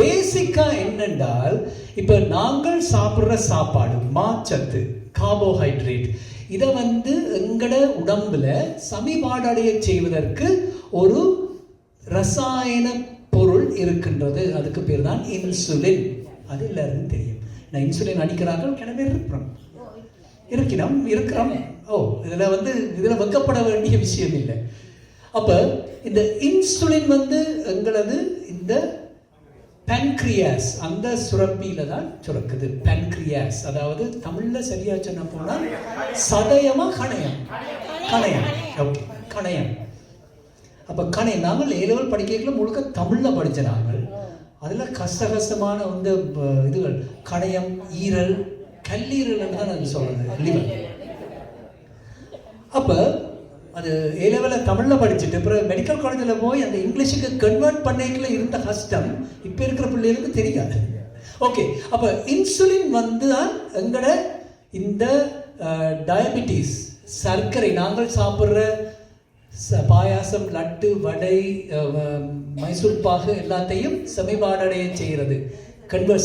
பேசிக்கா என்னென்றால், இப்ப நாங்கள் சாப்பிடுற சாப்பாடு மாச்சத்து, கார்போஹைட்ரேட், இதை எங்கட உடம்புல சமிபாடடைய செய்வதற்கு ஒரு ரசாயன பொருள் இருக்கின்றது. அதுக்கு பேர் தான் இன்சுலின். அது எல்லாருக்கும் தெரியும். நான் இன்சுலின் அடிக்கிறார்கள் கிண பேர் இருக்கிறோம். ஓ, இதுல வைக்கப்பட வேண்டிய விஷயம் இல்லை. அப்ப இந்த இன்சுலின் எங்களது இந்த pancreas அந்த சுரப்பியில தான் சுரக்குது. pancreas அதாவது தமிழ்ல சரியா சொன்ன போனா சதயமா கணையம். ஓகே, கணையம். அப்ப கணையம் நாங்கள் A-level படிக்கல முழுக்க தமிழ்ல படிச்ச நாங்கள். அதுல கஷ்டமான இதுகள் கணையம், ஈரல், கல்லீரல் தான் அது சொல்றது, லிவர். அப்ப அது A-level தமிழ்ல படிச்சுட்டு அப்புறம் மெடிக்கல் காலேஜில் போய் அந்த இங்கிலீஷுக்கு கன்வெர்ட் பண்ணிக்கல இருந்த கஷ்டம் இப்ப இருக்கிற பிள்ளைகளுக்கு தெரியாது. ஓகே, அப்ப இன்சுலின் தான் எங்கட இந்த டயபிட்டிஸ், சர்க்கரை, நாங்கள் சாப்பிட்ற பாயாசம், லட்டு, வடை, மைசூர் பாகு எல்லாத்தையும் சமிபாடடைய செய்கிறது.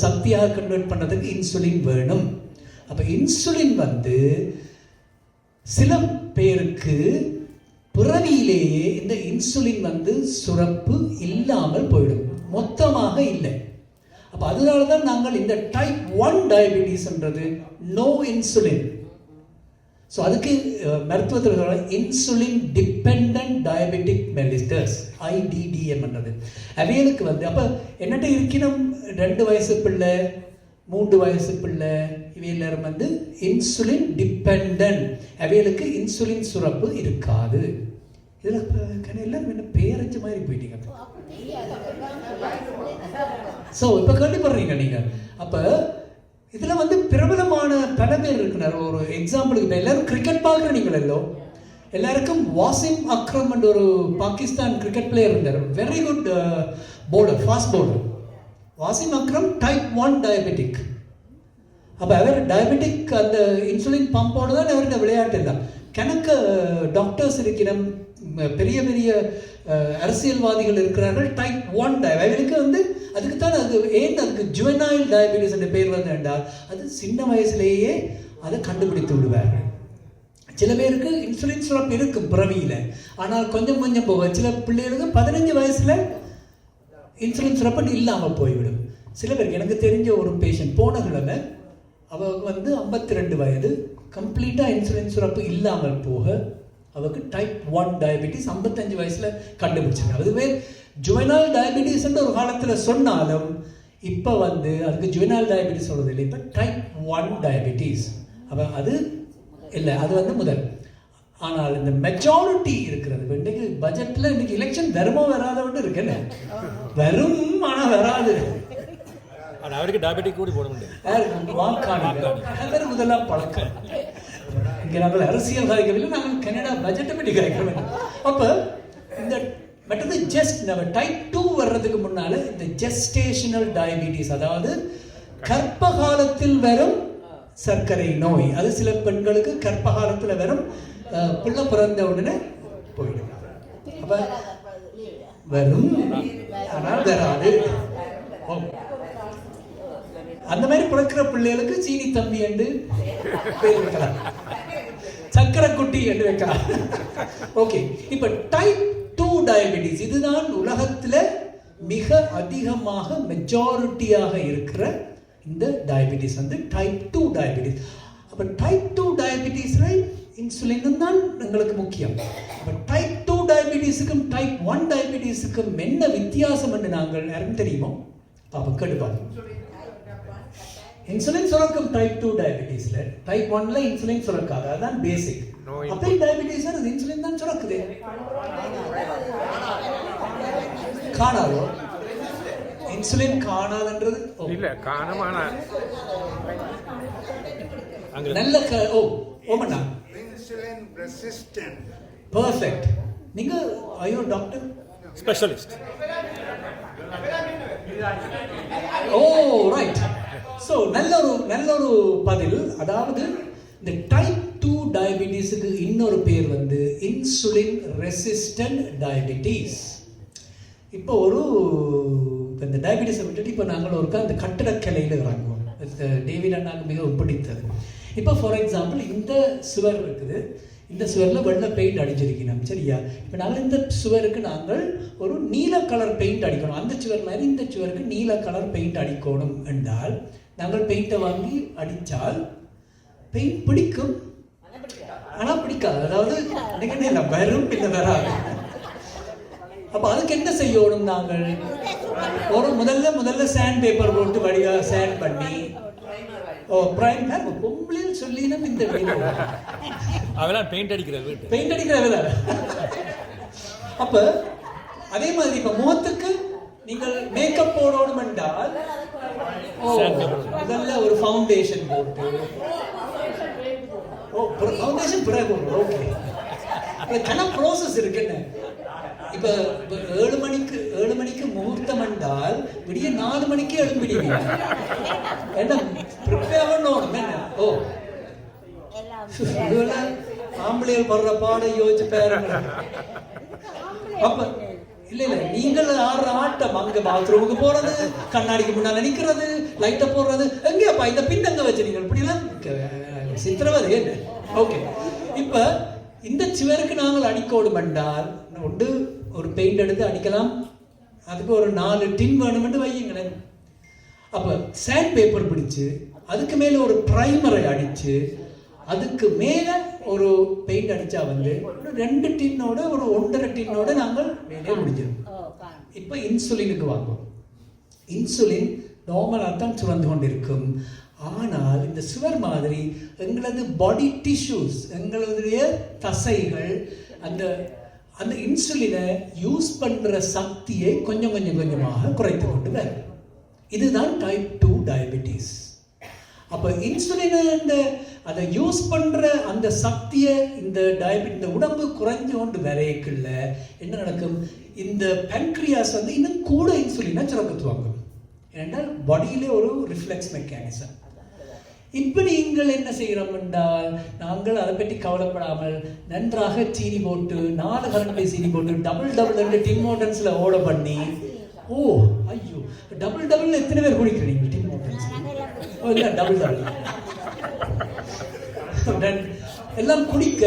சக்தியாக கன்வெர்ட் பண்றதுக்கு இன்சுலின் வேணும். அப்ப இன்சுலின் சில பேருக்கு பிறவியிலேயே இந்த இன்சுலின் சுரப்பு இல்லாமல் போயிடும், மொத்தமாக இல்லை. அப்ப அதனாலதான் நாங்கள் இந்த டைப் 1 டயபிட்டிஸ்ன்றது நோ இன்சுலின். ஸோ அதுக்கு மருத்துவத்தில் insulin dependent diabetic mellitus, IDDM என்றது. அவைகளுக்கு அப்போ என்னட்ட இருக்கணும் 2 வயசு பிள்ளை, 3 வயசு பிள்ளை, இவை எல்லாரும் இன்சுலின் டிபெண்டன்ட். அவைகளுக்கு இன்சுலின் சுரப்பு இருக்காது. இதில் எல்லாரும் என்ன பேரஞ்ச மாதிரி போயிட்டீங்க. ஸோ இப்போ கேள்விப்படுறீங்க நீங்கள். அப்போ இதில் பிரபலமான பல பேர் இருக்கிறார். ஒரு எக்ஸாம்பிளுக்கு இப்போ எல்லாரும் கிரிக்கெட் பார்க்குற நீங்கள் எல்லோ எல்லாருக்கும் வாசிம் அக்ரம் என்ற ஒரு பாகிஸ்தான் கிரிக்கெட் பிளேயர் இருந்தார், very good bowler, fast bowler. Wasim Akram type 1 diabetic. அப்போ அவர் டயபெட்டிக் அந்த இன்சுலின் பம்போடு தான் அவருடைய விளையாட்டு இல்லை. கணக்க டாக்டர்ஸ் இருக்கிற பெரிய பெரிய அரசியல்வாதிகள் இருக்கிறார்கள் டைப் 1 அவருக்கு வந்து அதுக்கு தான் அது ஏன் அதுக்கு ஜுவனைல் டயபெட்டிஸ் என்ற பேர் வந்து என்றால் அது சின்ன வயசுலேயே அதை கண்டுபிடித்து விடுவார்கள். சில பேருக்கு இன்சுலின் சுரப்பு இருக்கும் பிறவியில், ஆனால் கொஞ்சம் கொஞ்சம் போக சில பிள்ளைகளுக்கு 15 வயசில் இன்சுலின் சுரப்பு இல்லாமல் போய்விடும். சில பேருக்கு எனக்கு தெரிஞ்ச ஒரு பேஷண்ட் போன கிழமை அவருக்கு வந்து 52 வயது, கம்ப்ளீட்டாக இன்சுலின் சுரப்பு இல்லாமல் போக அவருக்கு டைப் 1 டயபெட்டிஸ் 55 வயசில் கண்டுபிடிச்சிருக்காங்க. அதுவே ஜுவனைல் டயபெட்டிஸ் ஒரு காலத்தில் சொன்னாலும் இப்போ வந்து அதுக்கு ஜுவனைல் டயபெட்டிஸ் சொல்கிறது இல்லை, இப்போ டைப் 1 டயபெட்டிஸ். அப்போ அது இல்லை, அது வந்து முதல். ஆனால் இந்த மெஜாரிட்டி இருக்கிறது. இப்போ இன்றைக்கு பட்ஜெட்டில் இன்றைக்கி எலெக்ஷன் வருமோ வராதவன்ட்டு இருக்குல்ல, வரும் ஆனால் வராது. அவருக்கு டயபெட்டிக் கூட போட முடியாது, முதலாம் பழக்கம். இங்கே நாங்கள் அரசியல் காய்க்கவில்லை, நாங்கள் கனடா பட்ஜெட்டை பற்றி காய்க்க வேண்டும். அப்போ இந்த மற்றது ஜஸ்ட் நம்ம டைப் 2 வர்றதுக்கு முன்னால் இந்த ஜெஸ்டேஷனல் டயபிட்டிஸ், அதாவது கர்ப்ப காலத்தில் வரும் சர்க்கரை நோய், அது சில பெண்களுக்கு கர்ப்ப காலத்தில் வரும், பிள்ளை பிறந்த உடனே போயிடும். அப்போ வரும் ஆனால் வராது. அந்த மாதிரி பிறக்கிற பிள்ளைகளுக்கு சீனி தம்பி என்று பேர் வைக்கலாம், சக்கரை குட்டி என்று வைக்கலாம். ஓகே, இப்போ டைப் 2 டயபெட்டிஸ் இதுதான் உலகத்தில் மிக அதிகமாக மெஜாரிட்டியாக இருக்கிற இந்த டயபெட்டிஸ் வந்து டைப் 2 டயபெட்டிஸ். அப்போ டைப் 2 டயபெட்டிஸில் இன்சுலின் தான் எங்களுக்கு முக்கியம். அப்போ டைப் 2 டயபெட்டிஸுக்கும் டைப் 1 டயபெட்டிஸுக்கும் என்ன வித்தியாசம் என்று நாங்கள் யாரும் தெரியுமோ பாப்பா கேட்டுப்பாங்க. இன்சுலின் சுரக்கும் டைப் 2 டயபெட்டிஸ்ல, டைப் 1ல இன்சுலின் சுரக்காது, அதுதான் பேசிக். அப்போ டயபெட்டிஸ் அது இன்சுலின் தான் சுரக்குது, காணாதோ இன்சுலின் காணாதுன்றது இல்ல, காணமான நல்ல ஓமண்ணா இன்சுலின் ரெசிஸ்டன்ட். பெர்ஃபெக்ட். நீங்க ஐயோ டாக்டர் ஸ்பெஷலிஸ்ட். ஓ ரைட். ஸோ நல்ல ஒரு பதில். அதாவது இந்த டைப் 2 டயபெட்டிஸுக்கு இன்னொரு பேர் வந்து இன்சுலின் ரெசிஸ்டன்ட் டயபெட்டிஸ். இப்போ இந்த டயபெட்டிஸை விட்டுட்டு இப்போ நாங்கள் ஒருக்கா இந்த கட்டிடக்கலையில் இறங்குவோம். டேவிட் அண்ணாக்கு மிகவும் பிடித்தது. இப்போ ஃபார் எக்ஸாம்பிள் இந்த சுவர் இருக்குது, இந்த சுவரில் வெள்ளை பெயிண்ட் அடிச்சிருக்கணும், சரியா? இப்போ நாங்கள் இந்த சுவருக்கு நாங்கள் ஒரு நீல கலர் பெயிண்ட் அடிக்கணும். அந்த சுவர் மாதிரி இந்த சுவருக்கு நீல கலர் பெயிண்ட் அடிக்கணும் என்றால் நாங்கள் பெயிண்டை வாங்கி அடித்தால் பெயிண்ட் பிடிக்கும், ஆனால் பிடிக்காது. அதாவது எனக்கு இல்லை, வரும் இல்லை வராது. அப்போ அதுக்கு என்ன செய்யணும்? நாங்கள் ஒரு முதல்ல சாண்ட் பேப்பர் போட்டு வடிவாக சாண்ட் பண்ணி பிரைம் பொம்பளையில் சொல்லினோம். இந்த அவெல்லாம் பெயிண்ட் அடிக்கிறது அப்ப அதே மாதிரி இப்ப முகத்துக்கு நீங்கள் மேக்கப் போடணும் என்றால் முதல்ல ஒரு ஃபவுண்டேஷன் போட்டு ஃபவுண்டேஷன் பிறகு போடணும். ஓகே, கன ப்ராசஸ் இருக்குன்னு. இப்ப 7 மணிக்கு முகூர்த்தம் என்றால் விடிய 4 மணிக்கு எழும்பிடுவீங்க. என்ன ப்ரிப்பேர் பண்ணணும் என்ன? ஓ ஆம்பளைகள் படுற பாட யோசிச்சு பாருங்க. அப்ப இல்ல நீங்கள் ஆடுற ஆட்டம், அங்க பாத்ரூமுக்கு போறது, கண்ணாடிக்கு முன்னால நிக்கிறது, லைட்டை போடுறது, எங்கேப்பா இந்த பின்னங்க வச்சு நீங்கள் இப்படிலாம் சித்திரவதை என்ன? ஓகே, இப்ப இந்த சுவருக்கு நாங்கள் அடிக்கோடும் என்றால் ஒன்று ஒரு பெயிண்ட் எடுத்து அடிக்கலாம், அதுக்கு ஒரு 4 டின் வேணுமென்று வையுங்களேன். அப்போ சாண்ட் பேப்பர் பிடிச்சு அதுக்கு மேலே ஒரு ப்ரைமரை அடித்து அதுக்கு மேலே ஒரு பெயிண்ட் அடித்தா வந்து 2 டின்னோட ஒரு 1.5 டின்னோட நாங்கள் வேலையை முடிஞ்சிடும். இப்போ இன்சுலினுக்கு வாங்குவோம். இன்சுலின் நார்மலாக தான் சுரந்து கொண்டிருக்கும். ஆனால் இந்த சுவர் மாதிரி எங்களது பாடி டிஷ்யூஸ், எங்களுடைய தசைகள் அந்த இன்சுலினை யூஸ் பண்ணுற சக்தியை கொஞ்சமாக குறைத்து கொண்டு வரும். இதுதான் டைப் 2 டயபெட்டிஸ். அப்போ இன்சுலின் அதை யூஸ் பண்ற அந்த சக்தியை இந்த உடம்பு குறைஞ்சு கொண்டு வரையக்குள்ள என்ன நடக்கும், இந்த pancreas வந்து இன்னும் கூட இன்சுலினை சுரக்கத்துவாங்க. ஏனென்றால் பாடியிலே ஒரு ரிஃப்ளெக்ஸ் மெக்கானிசம். இப்போ நீங்கள் என்ன செய்கிறோம் என்றால், நாங்கள் அதை பற்றி கவலைப்படாமல் நன்றாக சீனி போட்டு 4 கரண்டி சீனி போட்டு டபுள் டிம் ஹோட்டல்ஸ்ல ஓட பண்ணி, ஓ ஐயோ டபுள் எத்தனை பேர் குடிக்கிறீங்க டிம் ஹோட்டல்ஸ்? ஓ இல்லை டபுள் எல்லாம் குடிக்க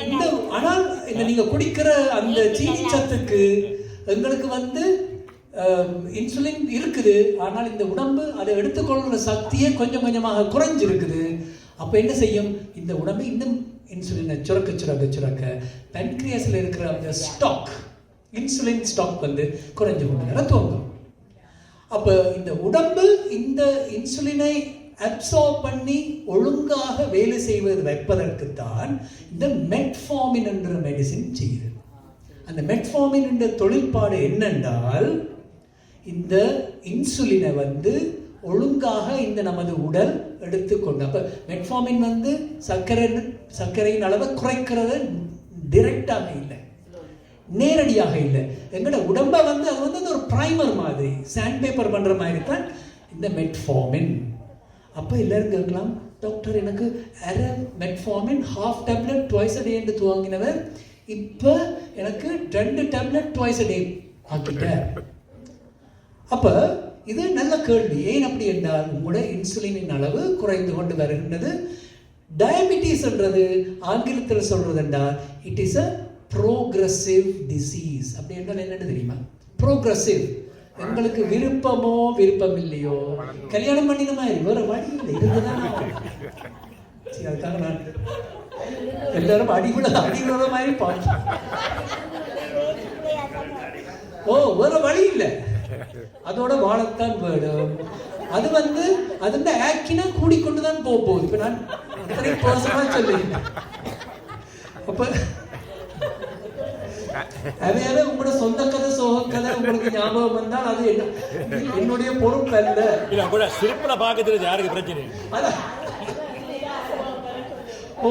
இந்த, ஆனால் இந்த நீங்க குடிக்கிற அந்த சீனி சத்துக்கு எங்களுக்கு வந்து இன்சுலின் இருக்குது, ஆனால் இந்த உடம்பு அதை எடுத்துக்கொள்கிற சக்தியே கொஞ்சம் கொஞ்சமாக குறைஞ்சிருக்குது. அப்போ என்ன செய்யும், இந்த உடம்பு இன்னும் இன்சுலினை சுரக்க பென்க்ரியாஸில் இருக்கிற அந்த ஸ்டாக், இன்சுலின் ஸ்டாக் வந்து குறைஞ்சு கொண்டு துவங்கும். அப்போ இந்த உடம்பு இந்த இன்சுலினை அப்சார்ப் பண்ணி ஒழுங்காக வேலை செய்வது வைப்பதற்குத்தான் இந்த மெட்ஃபார்மின் என்ற மெடிசின் செய்யுது. அந்த மெட்ஃபார்மின் என்ற தொழிற்பாடு என்னென்றால், இந்த இன்சுலினை வந்து ஒழுங்காக இந்த நமது உடல் எடுத்துக்கொண்டு, அப்போ மெட்ஃபார்மின் வந்து சர்க்கரையின் அளவை குறைக்கிறது டிரெக்டாக இல்லை, நேரடியாக இல்லை. எங்களோட உடம்பை வந்து அது வந்து ஒரு ப்ரைமர் மாதிரி, சாண்ட் பேப்பர் பண்ணுற மாதிரி தான் இந்த மெட்ஃபார்மின். அப்போ எல்லாரும் கேட்கலாம், டாக்டர் எனக்கு மெட்ஃபார்மின் 1/2 டேப்லெட் ட்வைஸ் அ டே என்று துவங்கினவர் இப்போ எனக்கு 2 டேப்லெட் ட்வைஸ் அ டே ஆக்கிட்டார். அப்போ இது நல்ல கேள்வி. ஏன் அப்படி என்றால், உங்களோட இன்சுலினின் அளவு குறைந்து கொண்டு வருகின்றது. டயபிட்டிஸ்ன்றது ஆங்கிலத்தில் சொல்றது என்றால் it is a progressive disease. அப்படி என்றால் என்னன்னு தெரியுமா? ப்ரோக்ரஸிவ், எங்களுக்கு விருப்பமோ விருப்பம் இல்லையோ கல்யாணம் பண்ணின மாதிரி வேற வழி இல்லை, இருந்துதான். அதுக்காக நான் எல்லாரும் அடிவிழ மாதிரி பாக்கி, ஓ வேற வழி இல்லை, அதோட வாழத்தான் வேணும். அது வந்து அதுல ஆக்கினா கூடிக்கொண்டுதான் போகுது. இப்ப நான் அத்தனை பர்சனலா சொல்லுங்க. அப்ப அவையாவே உங்களோட சொந்த கதை சோக கதை உங்களுக்கு ஞாபகம் வந்தால் அது என்னுடைய பொறுப்பு அல்ல. இல்ல கூட சிறப்புல பாக்குறது யாருக்கு பிரச்சனை? ஓ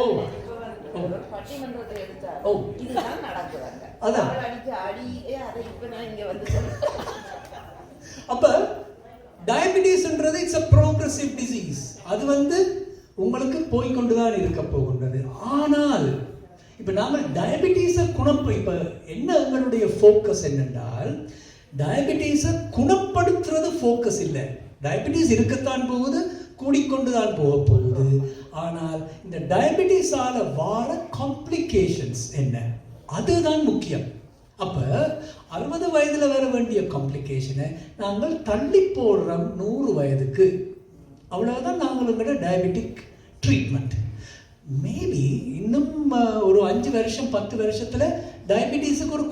பட்டிமன்றத்தை எடுத்தா ஓ இதுதான் நடக்குறாங்க. அதான் அதை இப்ப நான் இங்க வந்து அப்ப டயபிட்டிஸ்ன்றது இட்ஸ் a progressive disease. அது வந்து உங்களுக்கு போய்கொண்டுதான் இருக்க போகின்றது. ஆனால் இப்ப நாங்கள் டயபிட்டிஸை இப்ப என்ன எங்களுடைய ஃபோக்கஸ் என்னென்றால், டயபிட்டிஸை குணப்படுத்துறது ஃபோக்கஸ் இல்லை. டயபிட்டிஸ் இருக்கத்தான் போகுது, கூடிக்கொண்டுதான் போகுது. ஆனால் இந்த டயபிட்டிஸால வார காம்ப்ளிகேஷன்ஸ் என்ன, அதுதான் முக்கியம். அப்ப 60 வயதுல வர வேண்டிய காம்ப்ளிகேஷனை நாங்கள் தள்ளி போடுறோம் 100 வயதுக்கு. அவ்வளவுதான் நாங்களுங்கிற டயபெட்டிக் ட்ரீட்மெண்ட். மேபி இன்னும் ஒரு 5 வருஷம் 10 வருஷத்துல டயபிட்டிஸுக்கு ஒரு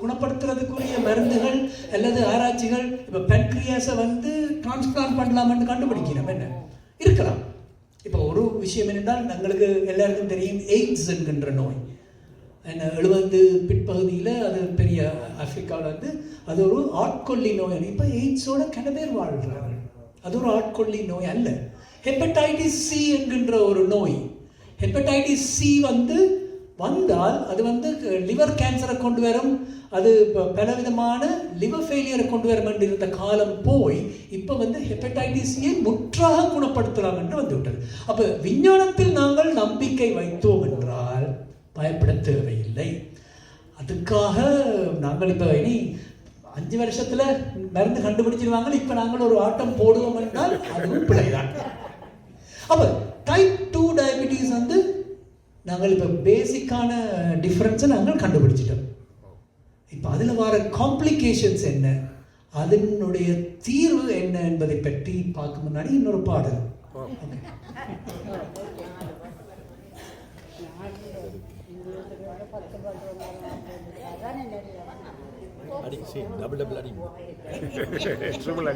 குணப்படுத்துறதுக்குரிய மருந்துகள் அல்லது ஆராய்ச்சிகள், இப்ப பென்க்ரியாஸை வந்து டிரான்ஸ்பிளான்ட் பண்ணலாம்னு கண்டுபிடிக்கிறோம். என்ன இருக்கலாம். இப்போ ஒரு விஷயம் என்னென்றால், எங்களுக்கு எல்லாருக்கும் தெரியும் எய்ட்ஸ் என்கின்ற நோய். 70 பிற்பகுதியில் அது பெரிய ஆப்பிரிக்காவில் வந்து அது ஒரு ஆட்கொல்லி நோய். இப்போ எய்ட்ஸோட கன பேர் வாழ்கிறார்கள். அது ஒரு ஆட்கொல்லி நோய் அல்ல. ஹெப்படைட்டிஸ் சி என்கின்ற ஒரு நோய். ஹெப்படைட்டிஸ் சி வந்தால் அது லிவர் கேன்சரை கொண்டு வரும், அது பலவிதமான லிவர் ஃபெயிலியரை கொண்டு வரும் என்று இருந்த காலம் போய் இப்போ ஹெப்படைட்டிஸ் சியை முற்றாக குணப்படுத்தலாம் என்று வந்துவிட்டது. அப்போ விஞ்ஞானத்தில் நாங்கள் நம்பிக்கை வைத்தோம் என்றால் பயப்பட தேவையில்லை. அதுக்காக நாங்கள் இப்போ இனி 5 வருஷத்துல மருந்து கண்டுபிடிச்சிருவாங்க, இப்போ நாங்கள் ஒரு ஆட்டம் போடுவோம் என்றால் அதுவும் பிழைதான். அப்போ டைப் 2 டயபிட்டிஸ் நாங்கள் இப்போ பேசிக்கான டிஃப்ரென்ஸை நாங்கள் கண்டுபிடிச்சிட்டோம். இப்போ அதில் வர காம்ப்ளிகேஷன்ஸ் என்ன, அதனுடைய தீர்வு என்ன என்பதை பற்றி பார்க்க முன்னாடி இன்னொரு பாடல். டபுள் அடி ட்ரிபிள்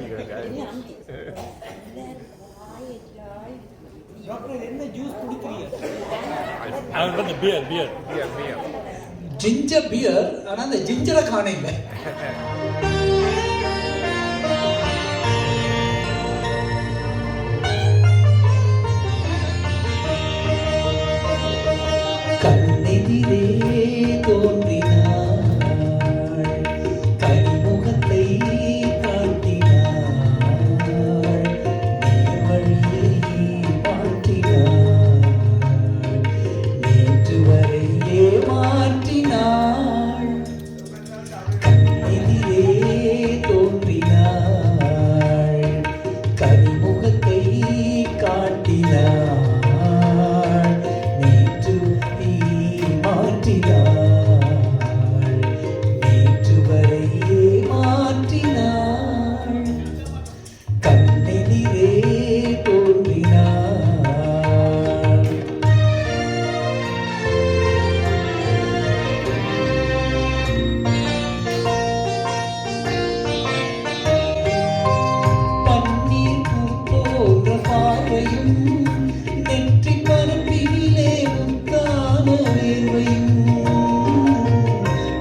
டாக்டர் என்ன ஜூஸ் குடிக்கிறீங்க? அவன் பியர் ஜிஞ்சர் பியர். ஆனா அந்த ஜிஞ்சரை காண இல்லை.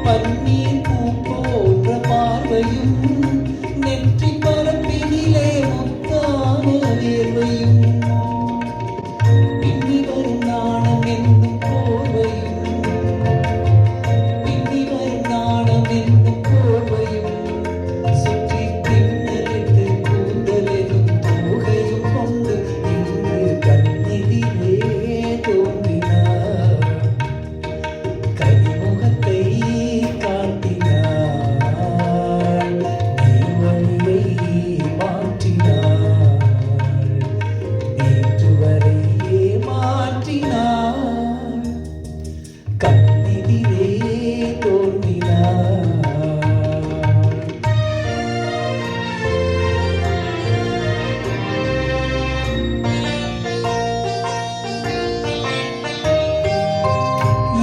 பன்னீர் பூ போன்ற பார்வையும் நெற்றி பரப்பினிலே முத்தான வேர்வையும் பின்னி வரும் நாணம் என்னும் போர்வையும் பின்னி வரும் நாணம் என்னும் போர்வையும் சுற்றி பின்னலிட்டு கூந்தலும் தோகையும் கொண்டு இன்று கண்ணெதிரே தோன்றினார் கனிமுகத்தை காட்டினார் நீர்வழியை மாற்றினார் நேற்று வரையே மாற்றினார் கண்ணெதிரே தோன்றினார்.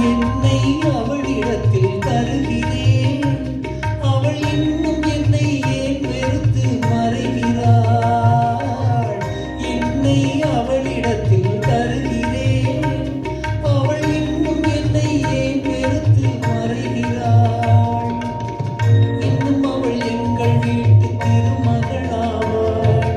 என்னை அவளிடத்தில் தருகிறேன், அவள் இன்னும் என்னை ஏன் வெறுத்து மறைகிறாள். என்னை அவளிடத்தில் தருகிறேன், அவள் இன்னும் என்னை ஏன் வெறுத்து மறைகிறாள். இன்னும் அவள் எங்கள் வீட்டு திருமகளாவாள்,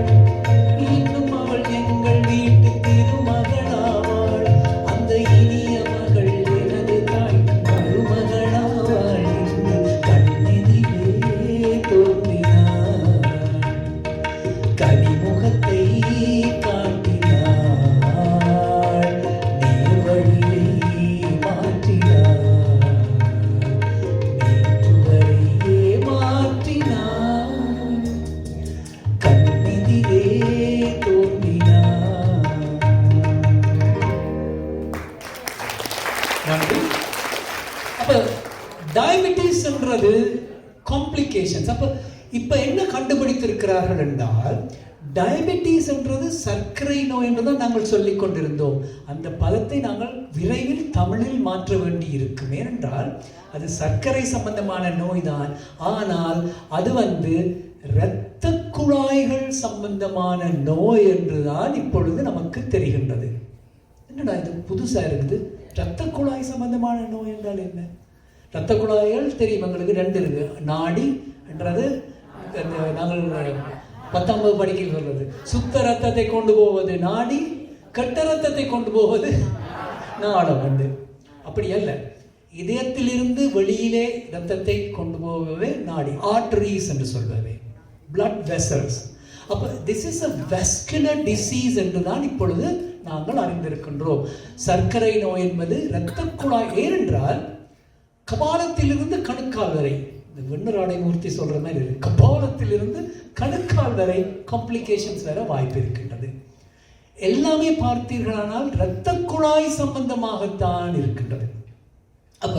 இன்னும் அவள் எங்கள் வீட்டு திருமகளாவாள். அந்த இனிய மகள் எனது தாய் மருமகளாவாள் என்று கண்ணெதிரே தோன்றினார் கனிமுகத்தை காட்டினாள் நேர்வழியை மாற்றினார் நேற்று வரையே மாற்றினார் கண்ணெதிரே தோன்றினார். நன்றி. அப்ப டயபெட்டிஸ்ன்றது காம்ப்ளிகேஷன்ஸ். அப்ப இப்ப என்ன கண்டுபிடித்திருக்கிறார்கள் என்றால் டயபெட்டிஸ்ன்றது சர்க்கரை நோய் என்றுதான் நாங்கள் சொல்லிக் கொண்டிருந்தோம். அந்த பதத்தை நாங்கள் விரைவில் தமிழில் மாற்ற வேண்டி இருக்கும். ஏனென்றால் அது சர்க்கரை சம்பந்தமான நோய் தான், ஆனால் அது இரத்த குழாய்கள் சம்பந்தமான நோய் என்றுதான் இப்பொழுது நமக்கு தெரிகின்றது. என்னடா இது புதுசா இருக்குது, இரத்த குழாய் சம்பந்தமான நோய் என்றால் என்ன? இரத்த குழாய்கள் தெரியும் எங்களுக்கு, ரெண்டு இருக்கு. நாடி என்றது நாங்கள் 10வது படிக்கையில் சொல்றது, சுத்த ரத்தத்தை கொண்டு போவது நாடி, கெட்ட ரத்தத்தை கொண்டு போவது நாடம். அப்படி அல்ல, இதயத்திலிருந்து வெளியிலே ரத்தத்தை கொண்டு போகவே நாடி, ஆர்டரிஸ் என்று சொல்வது, பிளட் வெசல்ஸ். அப்ப this is a vascular disease என்று தான் இப்பொழுது நாங்கள் அறிந்திருக்கின்றோம். சர்க்கரை நோய் என்பது இரத்த குழாய். ஏனென்றால் கபாலத்திலிருந்து கணுக்கால் வரை, இந்த வெண்ணராடை மூர்த்தி சொல்ற மாதிரி இருக்கு, கபாலத்திலிருந்து கணுக்கால் வரை காம்ப்ளிகேஷன்ஸ் வர வாய்ப்பு இருக்கின்றது. எல்லாமே பார்த்தீர்களானால் இரத்த குழாய் சம்பந்தமாகத்தான் இருக்கின்றது. அப்ப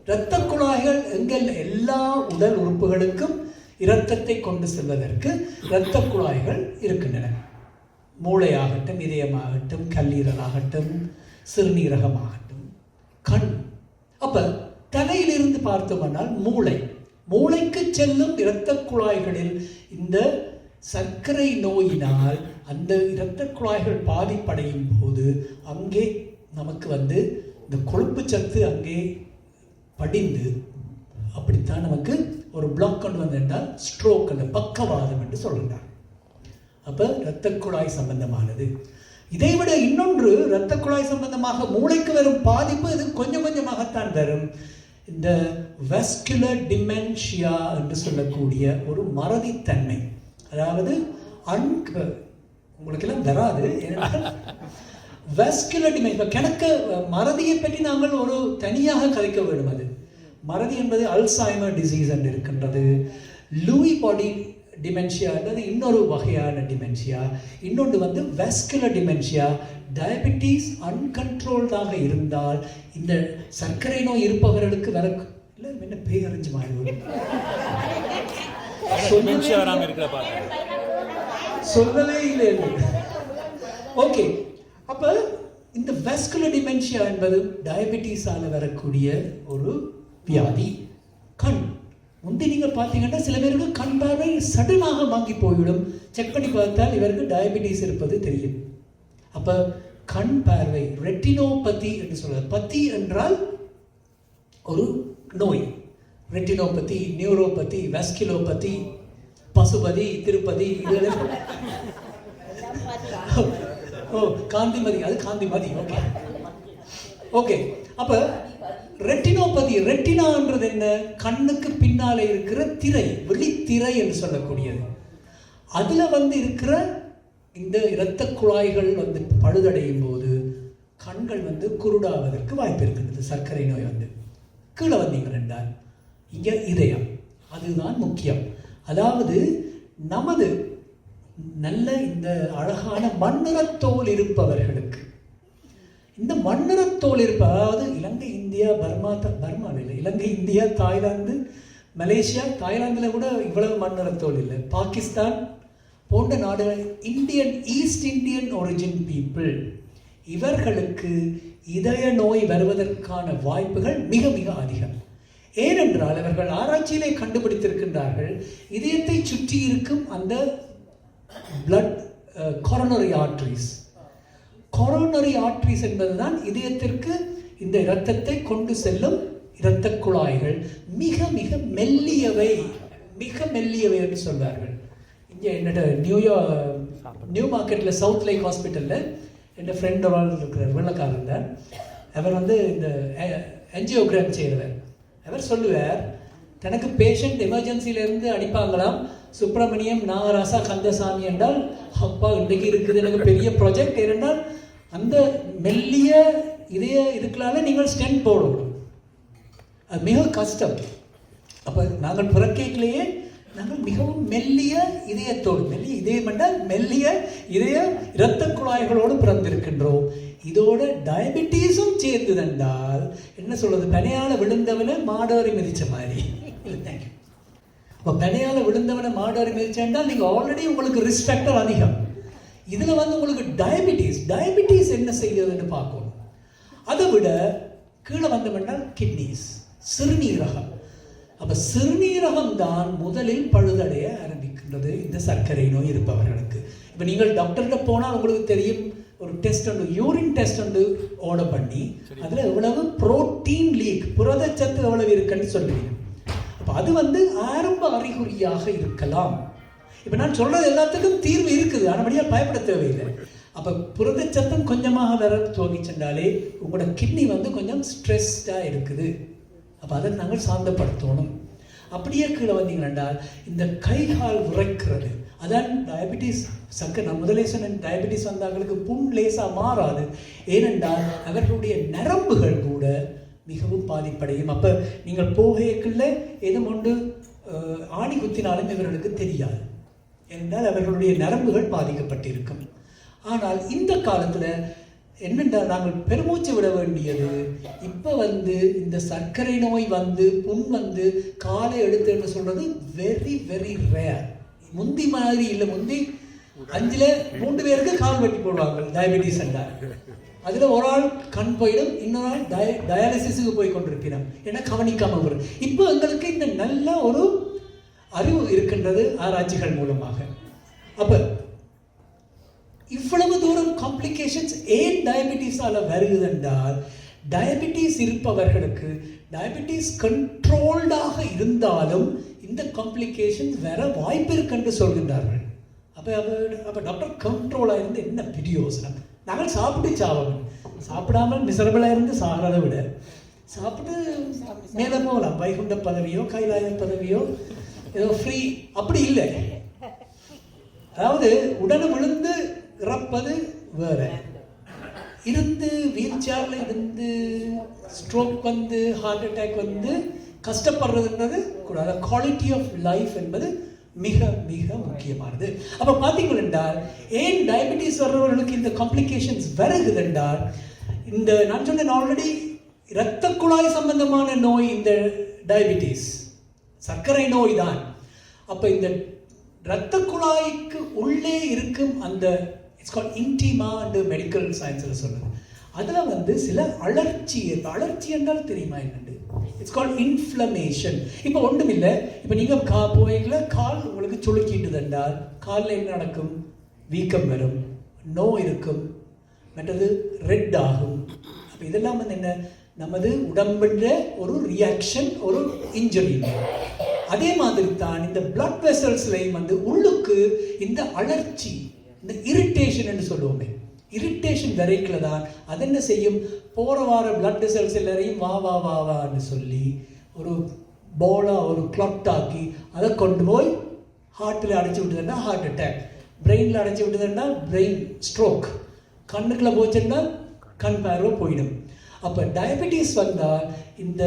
இரத்த குழாய்கள் எங்கள் எல்லா உடல் உறுப்புகளுக்கும் இரத்தத்தை கொண்டு செல்வதற்கு இரத்த குழாய்கள் இருக்கின்றன. மூளையாகட்டும், இதயமாகட்டும், கல்லீரலாகட்டும், சிறுநீரகமாகட்டும், கண். அப்ப தலையிலிருந்து பார்த்தோம்னால் மூளைக்கு செல்லும் இரத்த குழாய்களில் இந்த சர்க்கரை நோயினால் அந்த இரத்த குழாய்கள் பாதிப்படையும் போது அங்கே நமக்கு இந்த கொழுப்பு சத்து அங்கே படிந்து, அப்படித்தான் நமக்கு ஒரு பிளாக் கொண்டு வந்தால் ஸ்ட்ரோக், அந்த பக்கவாதம் என்று சொல்கிறார். அப்ப இரத்த குழாய் சம்பந்தமானது. இதைவிட இன்னொன்று, இரத்த குழாய் சம்பந்தமாக மூளைக்கு வரும் பாதிப்பு இது கொஞ்சம் கொஞ்சமாகத்தான் வரும். இந்த வாஸ்குலர் டிமென்ஷியா என்று சொல்லக்கூடிய ஒரு மறதித்தன்மை, அதாவது உங்களுக்கு எல்லாம் வராது. வாஸ்குலர் டிமென்ஷியா கணக்க மறதியை பற்றி நாங்கள் ஒரு தனியாக கதைக்க வேண்டும். அது மறதி என்பது அல்சைமர் டிசீஸ் என்று இருக்கின்றது. லூயி பாடி டிமென்ஷியா என்பது இன்னொரு வகையான டிமென்ஷியா. இன்னொன்று வாஸ்குலர் டிமென்ஷியா. டயபெட்டிஸ் அன்கண்ட்ரோல்டாக இருந்தால் இந்த சர்க்கரை நோய் இருப்பவர்களுக்கு இல்லை என்ன பேரஞ்சு மாதிரி சொல்லவே இல்லை. ஓகே, அப்ப இந்த வாஸ்குலர் டிமென்ஷியா என்பது டயபெட்டிஸால வரக்கூடிய ஒரு வியாதி. கண் நீங்கள் பார்த்தீங்கன்னா சில பேருக்கு கண் பார்வை சடனாக வாங்கி போய்விடும். செக் பண்ணி பார்த்தால் இவருக்கு டயபெட்டிஸ் இருப்பது தெரியும். அப்ப கண் பார்வை ரெட்டினோபதி என்று சொல்றது. பதி என்றால் ஒரு நோய். Retinopathy, neuropathy, vasculopathy, Pasupathi, Tirupati, இதெல்லாம் காந்திமதி, அது காந்திமதி. Okay okay. அப்ப ரெட்டினோபதி, ரெட்டினான்றது என்ன? கண்ணுக்கு பின்னாலே இருக்கிற திரை, வெளித்திரை என்று சொல்லக்கூடியது. அதுல இருக்கிற இந்த இரத்த குழாய்கள் பழுதடையும் போது கண்கள் குருடாவதற்கு வாய்ப்பு இருக்கின்றது. சர்க்கரை நோய் கீழே வந்தீங்க என்றால் இங்க இதயம், அதுதான் முக்கியம். அதாவது நமது நல்ல இந்த அழகான மண்ணிறத்தோல் இருப்பவர்களுக்கு, இந்த மண்ணிறத்தோல் அதாவது இலங்கை, இந்தியா, பர்மாவில் இலங்கை, இந்தியா, தாய்லாந்து, மலேசியா, தாய்லாந்தில் கூட இவ்வளவு மண்ணிறத்தோல் இல்லை. பாகிஸ்தான் போன்ற நாடுகள், Indian, east Indian origin people, இவர்களுக்கு இதய நோய் வருவதற்கான வாய்ப்புகள் மிக மிக அதிகம். ஏனென்றால் அவர்கள் ஆராய்ச்சியிலே கண்டுபிடித்திருக்கின்றார்கள், இதயத்தை சுற்றி இருக்கும் அந்த blood coronary arteries, coronary arteries என்பதுதான் இதயத்திற்கு இந்த இரத்தத்தை கொண்டு செல்லும் இரத்த குழாய்கள். மிக மிக மெல்லியவை, மிக மெல்லியவை என்று சொல்வார்கள். இங்கே என்னோட நியூ மார்க்கெட்டில் சவுத் லேக் ஹாஸ்பிட்டலில் என் ஃப்ரெண்ட் ஒரு ஆள் இருக்கிறார், வெள்ளக்காரர் தான். அவர் இந்த என்ஜியோகிராம் செய்கிறவர். அவர் சொல்லுவார், தனக்கு பேஷண்ட் எமர்ஜென்சியிலேருந்து அடிப்பாங்களாம், சுப்பிரமணியம், நாகராசா, கந்தசாமி என்றால் அப்பா இன்றைக்கு இருக்குது எனக்கு பெரிய ப்ராஜெக்ட். ஏனென்றால் அந்த மெல்லிய இதய இதுக்களால் நீங்கள் ஸ்டென்ட் போடணும், அது மிக கஷ்டம். அப்போ நாங்கள் பிறக்கையிலேயே நாங்கள் மிகவும் மெல்லிய இதயத்தோடு, மெல்லிய இதயம் என்றால் மெல்லிய இதய இரத்த குழாய்களோடு பிறந்திருக்கின்றோம். இதோட டயபிட்டீஸும் சேர்த்துதென்றால் என்ன சொல்றது, பனையால விழுந்தவனை மாடோரி மிதிச்ச மாதிரி. தேங்க்யூ. இப்போ பனையால விழுந்தவனை மாடோரி மிதிச்சென்றால் நீங்கள் ஆல்ரெடி உங்களுக்கு ரிஸ்க் ஃபேக்டர் அதிகம். இதில் உங்களுக்கு டயபிட்டீஸ் என்ன செய்யுதுன்னு பார்க்கணும். அதை விட கீழே வந்தவென்றால் கிட்னிஸ், சிறுநீரகம். அப்போ சிறுநீரகம் தான் முதலில் பழுதடைய ஆரம்பிக்கின்றது இந்த சர்க்கரை நோய் இருப்பவர்களுக்கு. இப்போ நீங்கள் டாக்டர்கிட்ட போனால் உங்களுக்கு தெரியும், ஒரு டெஸ்ட் யூரின் டெஸ்ட் ஆர்டர் பண்ணி அதில் எவ்வளவு புரோட்டீன் லீக், புரதச்சத்து எவ்வளவு இருக்குன்னு சொல்லுவீங்க. அப்போ அது ஆரம்ப அறிகுறியாக இருக்கலாம். இப்போ நான் சொல்றது எல்லாத்துக்கும் தீர்வு இருக்குது, ஆனபடியாக பயப்பட தேவையில்லை. அப்போ புரதச்சத்தம் கொஞ்சமாக வர துவங்கிச்சென்றாலே உங்களோட கிட்னி கொஞ்சம் ஸ்ட்ரெஸ்டாக இருக்குது. அப்போ அதை நாங்கள் சாந்தப்படுத்தணும். அப்படியே கீழே வந்தீங்கன்னா இந்த கை கால் உரைக்கிறது, அதான் டயபிட்டிஸ். நான் முதலே சொன்ன டயபிட்டிஸ் வந்தவர்களுக்கு புண் லேசாக மாறாது. ஏனென்றால் அவர்களுடைய நரம்புகள் கூட மிகவும் பாதிப்படையும். அப்போ நீங்கள் போகைக்குள்ள எதுவும் ஒன்று ஆணி குத்தினாலும் இவர்களுக்கு தெரியாது, ஏனென்றால் அவர்களுடைய நரம்புகள் பாதிக்கப்பட்டிருக்கும். ஆனால் இந்த காலத்தில் என்னென்றால் நாங்கள் பெருமூச்சு விட வேண்டியது, இப்போ இந்த சர்க்கரை நோய் புண் காலை எடுத்துன்னு சொல்றது வெரி வெரி ரேர். முந்தி மாதிரி இல்லை, முந்தி 5ல் 3 பேருக்கு கால் வெட்டி போடுவாங்க டயபிட்டிஸ் என்றால். அதில் ஒரு ஆள் கண் போயிடும், இன்னொரு ஆள் டயாலிசிஸுக்கு போய் கொண்டிருக்கிறோம், ஏன்னா கவனிக்காம வரும். இப்போ எங்களுக்கு இந்த நல்ல ஒரு அறிவு இருக்கின்றது ஆராய்ச்சிகள் மூலமாக. அப்போ இவ்வளவு தூரம் காம்ப்ளிகேஷன்ஸ் ஏன் டயபிட்டிஸால வருகிறது என்றால், டயபிட்டிஸ் இருப்பவர்களுக்கு டயபிட்டிஸ் கண்ட்ரோல்டாக இருந்தாலும் இந்த காம்ப்ளிகேஷன்ஸ் வர வாய்ப்பு இருக்குன்னு சொல்கின்றார்கள். அப்போ டாக்டர் கண்ட்ரோலாக இருந்து என்ன பிரயோசனம்? நாங்கள் சாப்பிட்டு சாவணும், சாப்பிடாமல் மிசரபிளாக இருந்து சாகிறத விட சாப்பிட்டு மேலே போகலாம். வைகுண்ட பதவியோ கைலாய பதவியோ ஏதோ ஃப்ரீ, அப்படி இல்லை. அதாவது உடனே விழுந்து இறப்பது வேற, இருந்து வீல் சேர்ல இருந்து ஸ்ட்ரோக் ஹார்ட் அட்டாக் கஷ்டப்படுறதுன்றது கூட. குவாலிட்டி ஆஃப் லைஃப் என்பது மிக மிக முக்கியமானது. அப்போ பார்த்தீங்கள் என்றால் ஏன் டயபிட்டிஸ் வர்றவர்களுக்கு இந்த காம்ப்ளிகேஷன்ஸ் வருகிறது என்றால், இந்த நான் சொன்னேன் ஆல்ரெடி, இரத்த குழாய் சம்பந்தமான நோய் இந்த டயபிட்டிஸ், சர்க்கரை நோய் தான். அப்போ இந்த இரத்த குழாய்க்கு உள்ளே இருக்கும் அந்த it's called intima and medical சயின்ஸில் சொல்லுது. அதில் சில அலர்ச்சி என்றால் தெரியுமா என்னண்டு? It's called inflammation. இப்போ ஒன்றும் இல்லை, இப்போ நீங்கள் போவீங்கள கால் உங்களுக்கு சுளுக்கிட்டு என்றால் காலில் என்ன நடக்கும்? வீக்கம் வரும், நோய் இருக்கும், மற்றது ரெட் ஆகும். அப்போ இதெல்லாம் என்ன? நமது உடம்புல ஒரு ரியாக்ஷன், ஒரு இன்ஜுரி. அதே மாதிரி தான் இந்த பிளட் வெசல்ஸ்லையும் வந்து உள்ளுக்கு இந்த அலர்ச்சி, இந்த இரிட்டேஷன் என்று சொல்லுவோமே, இரிட்டேஷன் வரைக்கல தான் அது என்ன செய்யும், போற வார பிளட் வெசல்ஸ் எல்லாரையும் வா வா வா வான்னு சொல்லி ஒரு போலா, ஒரு கிளாட் ஆக்கி அதை கொண்டு போய் ஹார்ட்டில் அடைச்சி விட்டுதுன்னா ஹார்ட் அட்டாக், பிரெயினில் அடைச்சி விட்டுதுன்னா பிரெயின் ஸ்ட்ரோக், கண்ணுக்குள்ள போச்சுன்னா கண் பார்வை போயிடும். அப்போ டயபெட்டிஸ் வந்தால் இந்த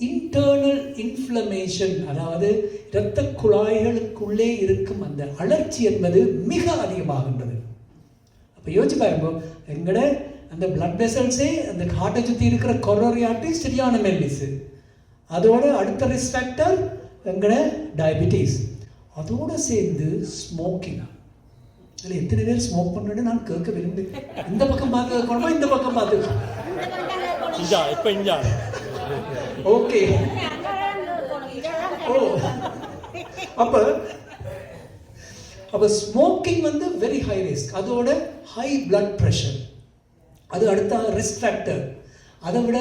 இன்டர்னல் இன்ஃப்ளமேஷன், அதாவது இரத்த குழாய்களுக்குள்ளே இருக்கும் அந்த அலர்ச்சி என்பது மிக அதிகமாகின்றது. அப்போ யோசிச்சு பாருங்க, எங்கட அந்த பிளட் வெசல்ஸே அந்த ஹார்ட்டை சுற்றி இருக்கிற கொரோனரி ஆர்டரி சரியான மெல்லிஸு, அதோட அடுத்த ரிஸ்க் ஃபேக்டர் எங்கட டயபெட்டிஸ், அதோடு சேர்ந்து ஸ்மோக்கிங். இதில் எத்தனை பேர் ஸ்மோக் பண்ணுன்னு நான் கேட்க விரும்பு. இந்த பக்கம் பார்த்துக்கணுமா இந்த பக்கம் பார்த்துக்கணும்? ஓகே. ஓ, அப்போ ஸ்மோக்கிங் வந்து வெரி ஹை ரிஸ்க், அதோட ஹை பிளட் ப்ரெஷர், அது அடுத்த ரிஸ்க் ஃபேக்டர். அதை விட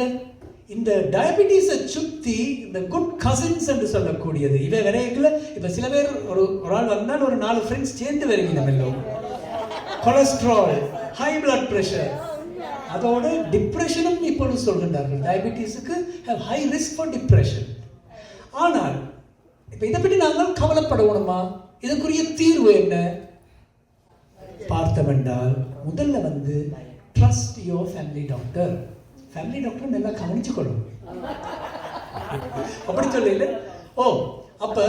இந்த டயபெட்டிஸை சுற்றி இந்த குட் கசின்ஸ் என்று சொல்லக்கூடியது இவை விரைவில். இப்போ சில பேர் ஒரு ஆள் வந்தால் ஒரு 4 ஃப்ரெண்ட்ஸ் சேர்ந்து வருவீங்க. நம்ம எல்லோரும் கொலஸ்ட்ரால், ஹை பிளட் ப்ரெஷர், அதோட டிப்ரெஷனும் இப்பொழுது சொல்கின்றார்கள். டயபெட்டிஸுக்கு have high risk for depression. ஆனால் இப்போ இதை பற்றி நாங்கள் கவலைப்படணுமா? இதுக்குரிய தீர்வு என்ன பார்த்தவென்றால், முதல்ல வந்து trust your family doctor. Family doctor நல்லா கவனிச்சுக்கொள்ளும். அப்படி சொல்லல. ஓ, அப்போ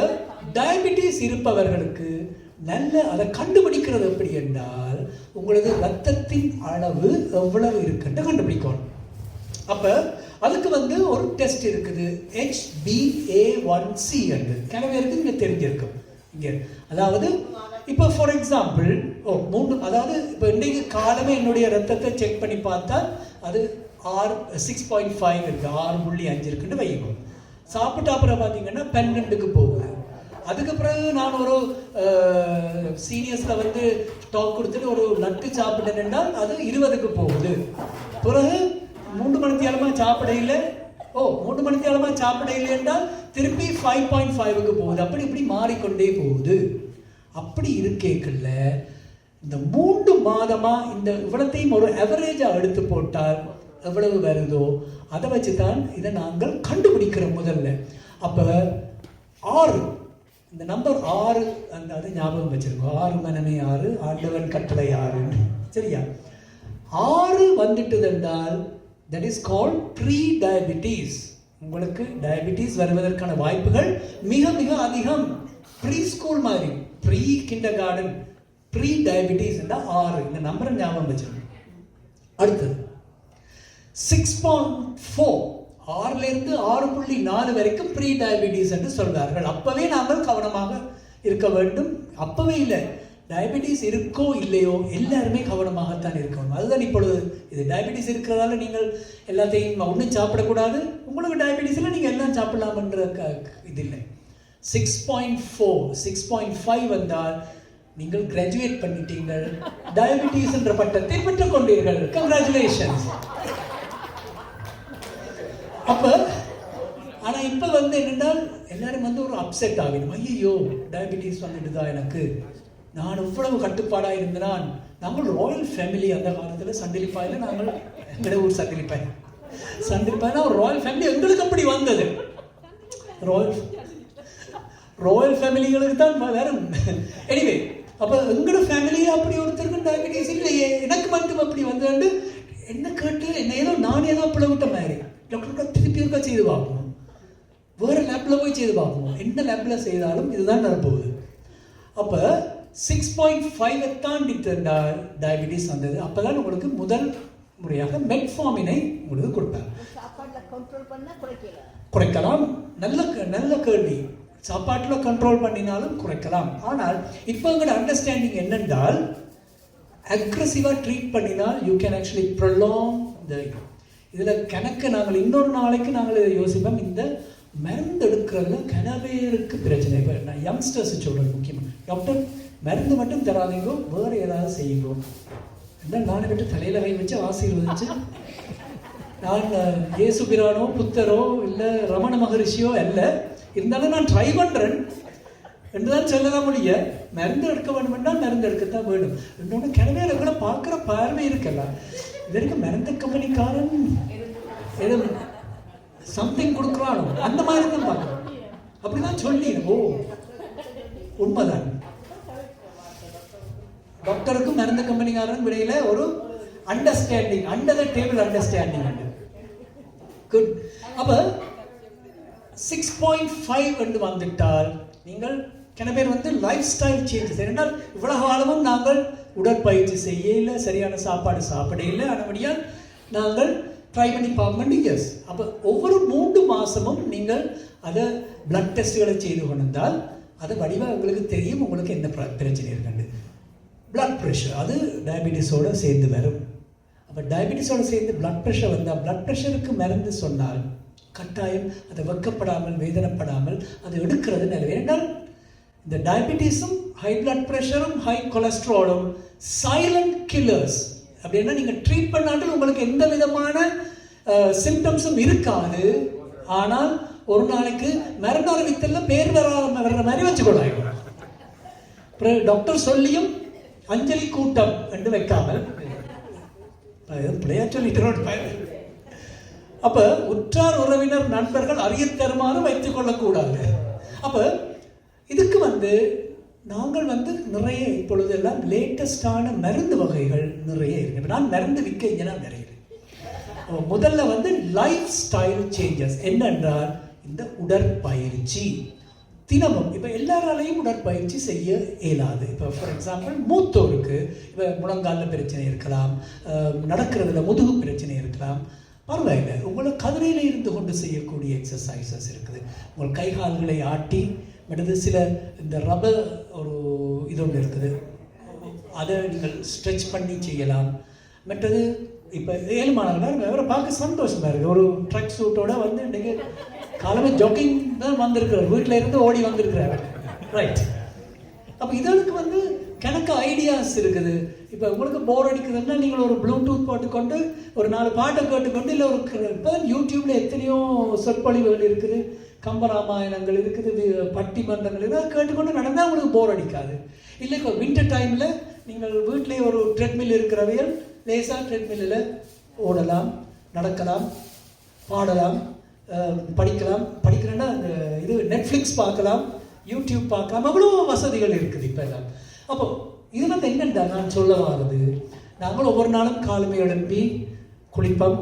டயபெட்டிஸ் இருப்பவர்களுக்கு நல்ல அதை கண்டுபிடிக்கிறது எப்படி என்றால், உங்களது ரத்தத்தின் அளவு எவ்வளவு இருக்குன்னு கண்டுபிடிக்கணும். அப்போ அதுக்கு வந்து ஒரு டெஸ்ட் இருக்குது, HbA1c என்று. கிணவேருக்கு இங்கே தெரிஞ்சிருக்கும். இங்கே அதாவது இப்போ ஃபார் எக்ஸாம்பிள், அதாவது இப்போ இன்றைக்கு காலமே என்னுடைய ரத்தத்தை செக் பண்ணி பார்த்தா அது 6.5 இருக்கு, 6.5 இருக்குன்னு வைக்கும். சாப்பிட்ட அப்புறம் பார்த்தீங்கன்னா 12க்கு போகுது. அதுக்கு பிறகு நான் ஒரு சீரியஸில் வந்து டாக் கொடுத்துட்டு ஒரு நட்டு சாப்பிட்டேன்னா அது 20க்கு போகுது. பிறகு 3 மணித்தியாலமாக சாப்பிட இல்லை, 3 மணித்தியாலமாக சாப்பிட இல்லை என்றால் திருப்பி 5.5க்கு போகுது. அப்படி இப்படி மாறிக்கொண்டே போகுது. அப்படி இருக்கேக்கல்ல இந்த 3 மாதமா இந்த இவ்வளத்தையும் ஒரு அவரேஜாக எடுத்து போட்டால் எவ்வளவு வருதோ அதை வச்சு தான் இதை நாங்கள் கண்டுபிடிக்கிறோம் முதல்ல. அப்போ 6, இந்த நம்பர் 6 அந்த அது ஞாபகம் வச்சிருக்கோம். 6 மனமே 6, ஆண்டவன் கட்டளை 6. சரியா? 6 வந்துட்டு என்றால் that is called pre diabetes. உங்களுக்கு டயபிட்டிஸ் வருவதற்கான வாய்ப்புகள் மிக மிக அதிகம். ப்ரீ ஸ்கூல் மாதிரி, pre kindergarten, pre diabetes என்றால் 6. இந்த நம்பரை ஞாபகம் வச்சிருக்கோம். அடுத்தது 6.4, 6லிருந்து 6.4 வரைக்கும் ப்ரீ டயபிட்டிஸ் என்று சொல்வார்கள். அப்பவே நாங்கள் கவனமாக இருக்க வேண்டும். அப்பவே இல்லை, டயபிட்டிஸ் இருக்கோ இல்லையோ எல்லாருமே கவனமாகத்தான் இருக்கணும். அதுதான் இப்பொழுது இது டயபிட்டிஸ் இருக்கிறதால நீங்கள் எல்லாத்தையும் ஒன்றும் சாப்பிடக்கூடாது, உங்களுக்கு டயபிட்டிஸில் நீங்கள் எல்லாம் சாப்பிடலாம்ன்ற இது இல்லை. 6.4, 6.5 வந்தால் நீங்கள் கிராஜுவேட் பண்ணிட்டீங்கள், டயபிட்டிஸ் என்ற பட்டத்தை பெற்றுக் கொண்டீர்கள். கங்க்ராச்சுலேஷன்ஸ். அப்போ ஆனால் இப்போ வந்து என்னென்னால் எல்லாரும் வந்து ஒரு அப்செட் ஆகிடும். ஐயோ டயபிட்டிஸ் வந்துட்டு தான் எனக்கு, நான் இவ்வளவு கட்டுப்பாடாக இருந்தேன். நாங்கள் ராயல் ஃபேமிலி. அந்த காலத்தில் சண்டிலிப்பாயில் நாங்கள் எங்கட ஊர் சண்டிலிப்பாய்னா ஒரு ராயல் ஃபேமிலி. எங்களுக்கு அப்படி வந்தது. ராயல் ஃபேமிலிகளுக்கு தான் வரும். எனிவே, அப்போ எங்களோட ஃபேமிலியே அப்படி ஒருத்தருக்கு டயபிட்டிஸ் இல்லையே, எனக்கு மட்டும் அப்படி வந்து என்ன கேட்டு என்ன ஏதோ நான் ஏதோ பிளவிட்ட மாதிரி டாக்டர் திருப்பி இருக்கா செய்து பார்ப்போம், வேறு லேப்பில் போய் செய்து பார்ப்போம். என்ன லேப்பில் செய்தாலும் இதுதான் நடப்போகுது. அப்போ 6.5 தாண்டித்தால் டயபிட்டிஸ் வந்தது. அப்போ தான் உங்களுக்கு முதல் முறையாக மெட்ஃபார்மினை உங்களுக்கு கொடுப்பாங்க. குறைக்கலாம். நல்ல கேள்வி. சாப்பாட்டில் கண்ட்ரோல் பண்ணினாலும் குறைக்கலாம். ஆனால் இப்போ எங்களோட அண்டர்ஸ்டாண்டிங் என்னென்றால், அக்ரெசிவாக ட்ரீட் பண்ணினால் யூ கேன் ஆக்சுவலி ப்ரொலாங் த இதில் கணக்கு. நாங்கள் இன்னொரு நாளைக்கு நாங்கள் இதை யோசிப்போம். இந்த மருந்து எடுக்கிறதுல கனவேருக்கு பிரச்சனை. இப்போ நான் யங்ஸ்டர்ஸ் சொல்கிறேன் முக்கியமாக, டாக்டர் மருந்து மட்டும் தராதீங்கோ, வேறு ஏதாவது செய்யுங்கோ. என்ன நானே விட்டு தலையில் கை வச்சு ஆசீர்வதிச்சு நான் இயேசு பிரானோ புத்தரோ இல்லை ரமண மகரிஷியோ அல்ல, இருந்தாலும் நான் ட்ரை பண்ணுறேன் என்றுதான் சொல்லலாம் முடிய. மருந்து எடுக்க வேண்டும் என்றால் மருந்து எடுக்கத்தான் வேணும். இன்னொன்று கிணவே கூட பார்க்குற பார்வை இருக்கலாம். இதற்கு மருந்து கம்பெனிக்காரன் ஏதோ சம்திங் கொடுக்குறானோ அந்த மாதிரி தான் பார்க்குறோம். அப்படிதான் சொல்லி ஓ உண்மைதான். டாக்டருக்கும் மருந்து கம்பெனிக்காரன் இடையில ஒரு understanding, under the table understanding உண்டு. குட். அப்ப 6.5 என்று வந்துட்டால் நீங்கள் சில பேர் வந்து லைஃப் ஸ்டைல் சேஞ்சஸ். ஏனென்றால் இவ்வளவு காலமும் நாங்கள் உடற்பயிற்சி செய்ய இல்லை, சரியான சாப்பாடு சாப்பிட இல்லை, அதுபடியால் நாங்கள் ட்ரை பண்ணி பார்க்க எஸ். அப்போ ஒவ்வொரு 3 மாதமும் நீங்கள் அதை பிளட் டெஸ்ட்டுகளை செய்து கொண்டால் அது வடிவாக உங்களுக்கு தெரியும் உங்களுக்கு என்ன பிரச்சனை இருக்குன்னு. பிளட் ப்ரெஷர் அது டயபிட்டிஸோடு சேர்ந்து வரும். அப்போ டயபிட்டிஸோடு சேர்ந்து பிளட் ப்ரெஷர் வந்தால் பிளட் ப்ரெஷருக்கு மருந்து சொன்னால் கட்டாயம் அதை வெக்கப்படாமல் வேதனைப்படாமல் அதை எடுக்கிறது நல்லது. ஏனென்றால் இந்த டயபிட்டிஸும் ஹை பிளட் ப்ரெஷரும் ஹை கொலஸ்ட்ராலும் சைலண்ட் கில்லர்ஸ். அப்படின்னா நீங்கள் ட்ரீட் பண்ணாலும் உங்களுக்கு எந்த விதமான சிம்டம்ஸும் இருக்காது. ஆனால் ஒரு நாளைக்கு மறுநாள் வித்தெல்லாம் பேர் வர்ற மாதிரி வச்சுக்கொள்ளாங்க. டாக்டர் சொல்லியும் அஞ்சலி கூட்டம் என்று வைக்காமல் பிள்ளையா சொல்லிட்டு அப்ப உற்றார் உறவினர் நண்பர்கள் அறிய தருமாறு வைத்துக் கொள்ளக்கூடாது. அப்ப இதுக்கு வந்து நாங்கள் வந்து நிறைய இப்பொழுது எல்லாம் லேட்டஸ்டான மருந்து வகைகள் நிறைய இருக்கு. நான் மருந்து விற்க இங்கே நிறைய. முதல்ல வந்து லைஃப் ஸ்டைல் சேஞ்சஸ் என்னென்றால் இந்த உடற்பயிற்சி தினமும். இப்போ எல்லாராலையும் உடற்பயிற்சி செய்ய இயலாது. இப்போ ஃபார் எக்ஸாம்பிள் மூத்தோருக்கு இப்போ முழங்காலில் பிரச்சனை இருக்கலாம், நடக்கிறதுல முதுகு பிரச்சனை இருக்கலாம், பரவாயில்லை. உங்களை கதிரையில் இருந்து கொண்டு செய்யக்கூடிய எக்ஸசைசஸ் இருக்குது. உங்கள் கை கால்களை ஆட்டி மற்றது சில இந்த ரப்பர் ஒரு இது ஒன்று இருக்குது, அதை நீங்கள் ஸ்ட்ரெச் பண்ணி செய்யலாம். மற்றது இப்போ 7 மாணவர்கள் அவரை பார்க்க சந்தோஷமாக இருக்குது. ஒரு ட்ரக் சூட்டோட வந்து இன்றைக்கி காலமே ஜாக்கிங் தான் வந்திருக்கிறார், வீட்டில் இருந்து ஓடி வந்திருக்கிறார். ரைட். அப்போ இதற்கு வந்து கணக்கு ஐடியாஸ் இருக்குது. இப்போ உங்களுக்கு போர் அடிக்குதுன்னா நீங்கள் ஒரு ப்ளூடூத் போட்டுக்கொண்டு ஒரு 4 பாட்டை கேட்டுக்கொண்டு இல்லை ஒரு இப்போ யூடியூப்பில் எத்தனையோ சொற்பொழிவுகள் இருக்குது, கம்பராமாயணங்கள் இருக்குது, பட்டிமன்றங்கள் இருக்குது, அதை கேட்டுக்கொண்டு நடந்தால் உங்களுக்கு போர் அடிக்காது. இல்லை இப்போ வின்டர் டைமில் நீங்கள் வீட்டிலே ஒரு ட்ரெட்மில் இருக்கிறவைகள் லேசாக ட்ரெட்மில்லில் ஓடலாம், நடக்கலாம், பாடலாம், படிக்கலாம். படிக்கிறேன்னா இது நெட்ஃப்ளிக்ஸ் பார்க்கலாம், யூடியூப் பார்க்கலாம், அவ்வளோ வசதிகள் இருக்குது இப்போ எல்லாம். அப்போ இது வந்து என்னென்னா நான் சொல்ல வர்றது, நாங்கள் ஒவ்வொரு நாளும் காலமே எழுப்பி குளிப்போம்,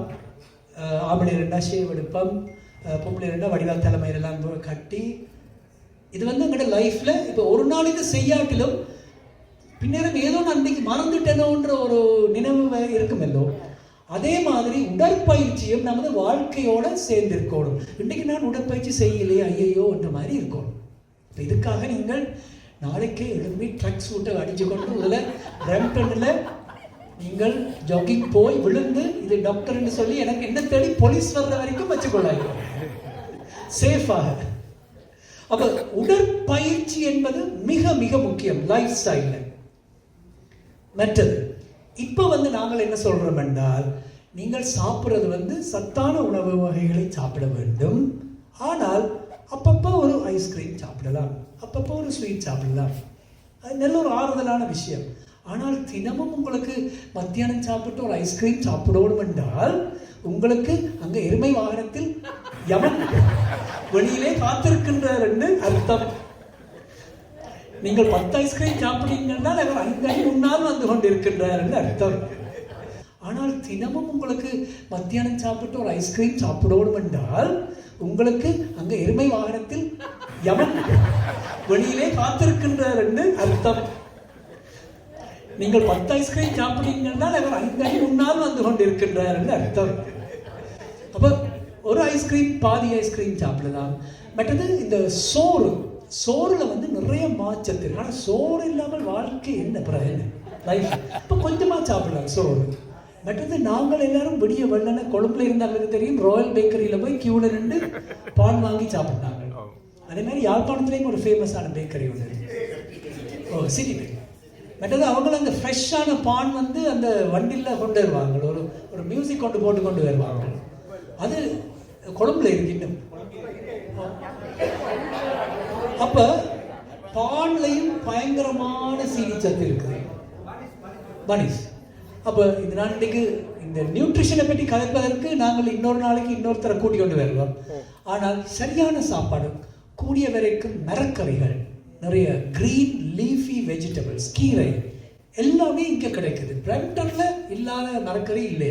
ஆம்பளை 2 ஷேவ் எடுப்போம், பொம்பளை 2 வடிவா தலைமையிலெல்லாம் கட்டி. இது வந்து எங்களோட லைஃப்பில் இப்போ ஒரு நாள் இது செய்யாட்டிலும் பின்னரும் ஏதோ நான் அன்றைக்கு மறந்துட்டேனோன்ற ஒரு நினைவு இருக்குமல்லோ, அதே மாதிரி உடற்பயிற்சியும் நமது வாழ்க்கையோட சேர்ந்திருக்கணும். இன்றைக்கு நான் உடற்பயிற்சி செய்யலையே ஐயையோ என்ற மாதிரி இருக்கணும். இப்போ இதுக்காக நீங்கள் நாளைக்கே எழுப்பி ட்ரக் சூட்டை அடிச்சு கொண்டு இதில் பிரம்டனில் நீங்கள் ஜாகிங் போய் விழுந்து இது டாக்டர்னு சொல்லி எனக்கு என்ன தேடி போலீஸ் வர்ற வரைக்கும் வச்சுக்கொள்ளாங்க சேஃபாக. அப்போ உடற்பயிற்சி என்பது மிக மிக முக்கியம் லைஃப் ஸ்டைலில். மற்றது இப்போ வந்து நாங்கள் என்ன சொல்கிறோம் என்றால், நீங்கள் சாப்பிட்றது வந்து சத்தான உணவு வகைகளை சாப்பிட வேண்டும். ஆனால் அப்பப்போ ஒரு ஐஸ்கிரீம் சாப்பிடலாம், அப்பப்போ ஒரு ஸ்வீட் சாப்பிடலாம், அது நல்ல ஒரு ஆறுதலான விஷயம். ஆனால் தினமும் உங்களுக்கு மத்தியானம் சாப்பிட்டு ஒரு ஐஸ்கிரீம் சாப்பிடணும் என்றால் உங்களுக்கு அங்கே எருமை வாகனத்தில் யமன் வெளியிலே காத்திருக்கின்றார் என்று அர்த்தம். நீங்கள் 10 ஐஸ்கிரீம் சாப்பிட்டீங்கன்னா அவர் 5 அடி முன்னால் வந்து கொண்டிருக்கின்றார் என்று அர்த்தம். ஆனால் தினமும் உங்களுக்கு மத்தியானம் சாப்பிட்டு ஒரு ஐஸ்கிரீம் சாப்பிடணும் என்றால் உங்களுக்கு அங்கே எருமை வாகனத்தில் யமன் வெளியிலே காத்திருக்கின்றார் என்று அர்த்தம். நீங்கள் 10 ஐஸ்கிரீம் சாப்பிட்டீங்கன்னா அவர் 5 அடி முன்னால் வந்து கொண்டிருக்கின்றார் என்று அர்த்தம். அப்போ ஒரு ஐஸ்கிரீம் பாதி ஐஸ்கிரீம் சாப்பிடலாம். மற்றது இந்த சோறுல வந்து நிறைய மாச்சத்து இருக்கு. ஆனால் சோறு இல்லாமல் வாழ்க்கை என்ன பிறகு லைஃப். இப்போ கொஞ்சமாக சாப்பிடலாம் சோறு. மற்றது நாங்கள் எல்லாரும் விடிய வெள்ளன கொழும்புல இருந்தாங்களுக்கு தெரியும், ராயல் பேக்கரியில் போய் கியூவில் நின்று பான் வாங்கி சாப்பிட்டாங்க. அதே மாதிரி யாழ்ப்பாணத்துலேயும் ஒரு ஃபேமஸான பேக்கரி ஒன்று இருக்கு, சிட்டி பேக்கரி. மற்றது அவங்களும் அந்த ஃப்ரெஷ்ஷான பான் வந்து அந்த வண்டியில் கொண்டு வருவாங்க, ஒரு மியூசிக் கொண்டு வருவாங்க. அது கொழும்புல இருக்கு இன்னும். அப்ப பால்லையும் பயங்கரமான சீனி சத்து இருக்குது, பனிஸ். அப்ப இது நான் இன்னைக்கு இந்த நியூட்ரிஷனை பற்றி கதைப்பதற்கு நாங்கள் இன்னொரு நாளைக்கு இன்னொருத்தரை கூட்டி கொண்டு வருவோம். ஆனால் சரியான சாப்பாடு, கூடிய வரைக்கும் மரக்கறிகள், நிறைய கிரீன் லீஃபி வெஜிடபிள்ஸ், கீரை எல்லாமே இங்க கிடைக்குது. பிரம்டன்ல இல்லாத மரக்கறி இல்லை.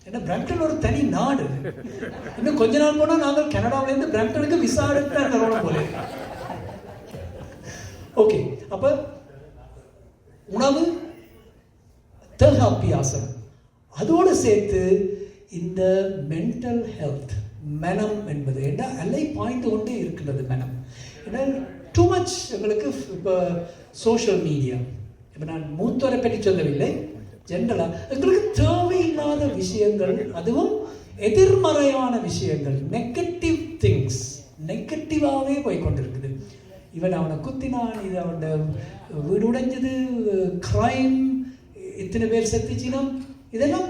ஏன்னா பிரம்டன் ஒரு தனி நாடு. இன்னும் கொஞ்ச நாள் போனா நாங்கள் கனடாவில இருந்து பிரம்டனுக்கு விசா எடுத்து போல. ஓகே, அப்ப உணவு, தேகாபியாசம், அதோடு சேர்த்து இந்த மென்டல் ஹெல்த், மனம் என்பது என்ன அலை பாய்ந்து கொண்டே இருக்கின்றது மனம். ஏன்னா டூ மச் எங்களுக்கு இப்போ சோஷியல் மீடியா, இப்போ நான் மூத்தோரை பற்றி சொல்லவில்லை, ஜென்ரலா எங்களுக்கு தேவையில்லாத விஷயங்கள், அதுவும் எதிர்மறையான விஷயங்கள், நெகட்டிவ் திங்ஸ், நெகட்டிவாகவே போய் கொண்டிருக்குது. இவன் அவனை குத்தினான், இது அவனோட வீடு உடைஞ்சது, கிரைம், இத்தனை பேர் செத்துச்சினம், இதெல்லாம்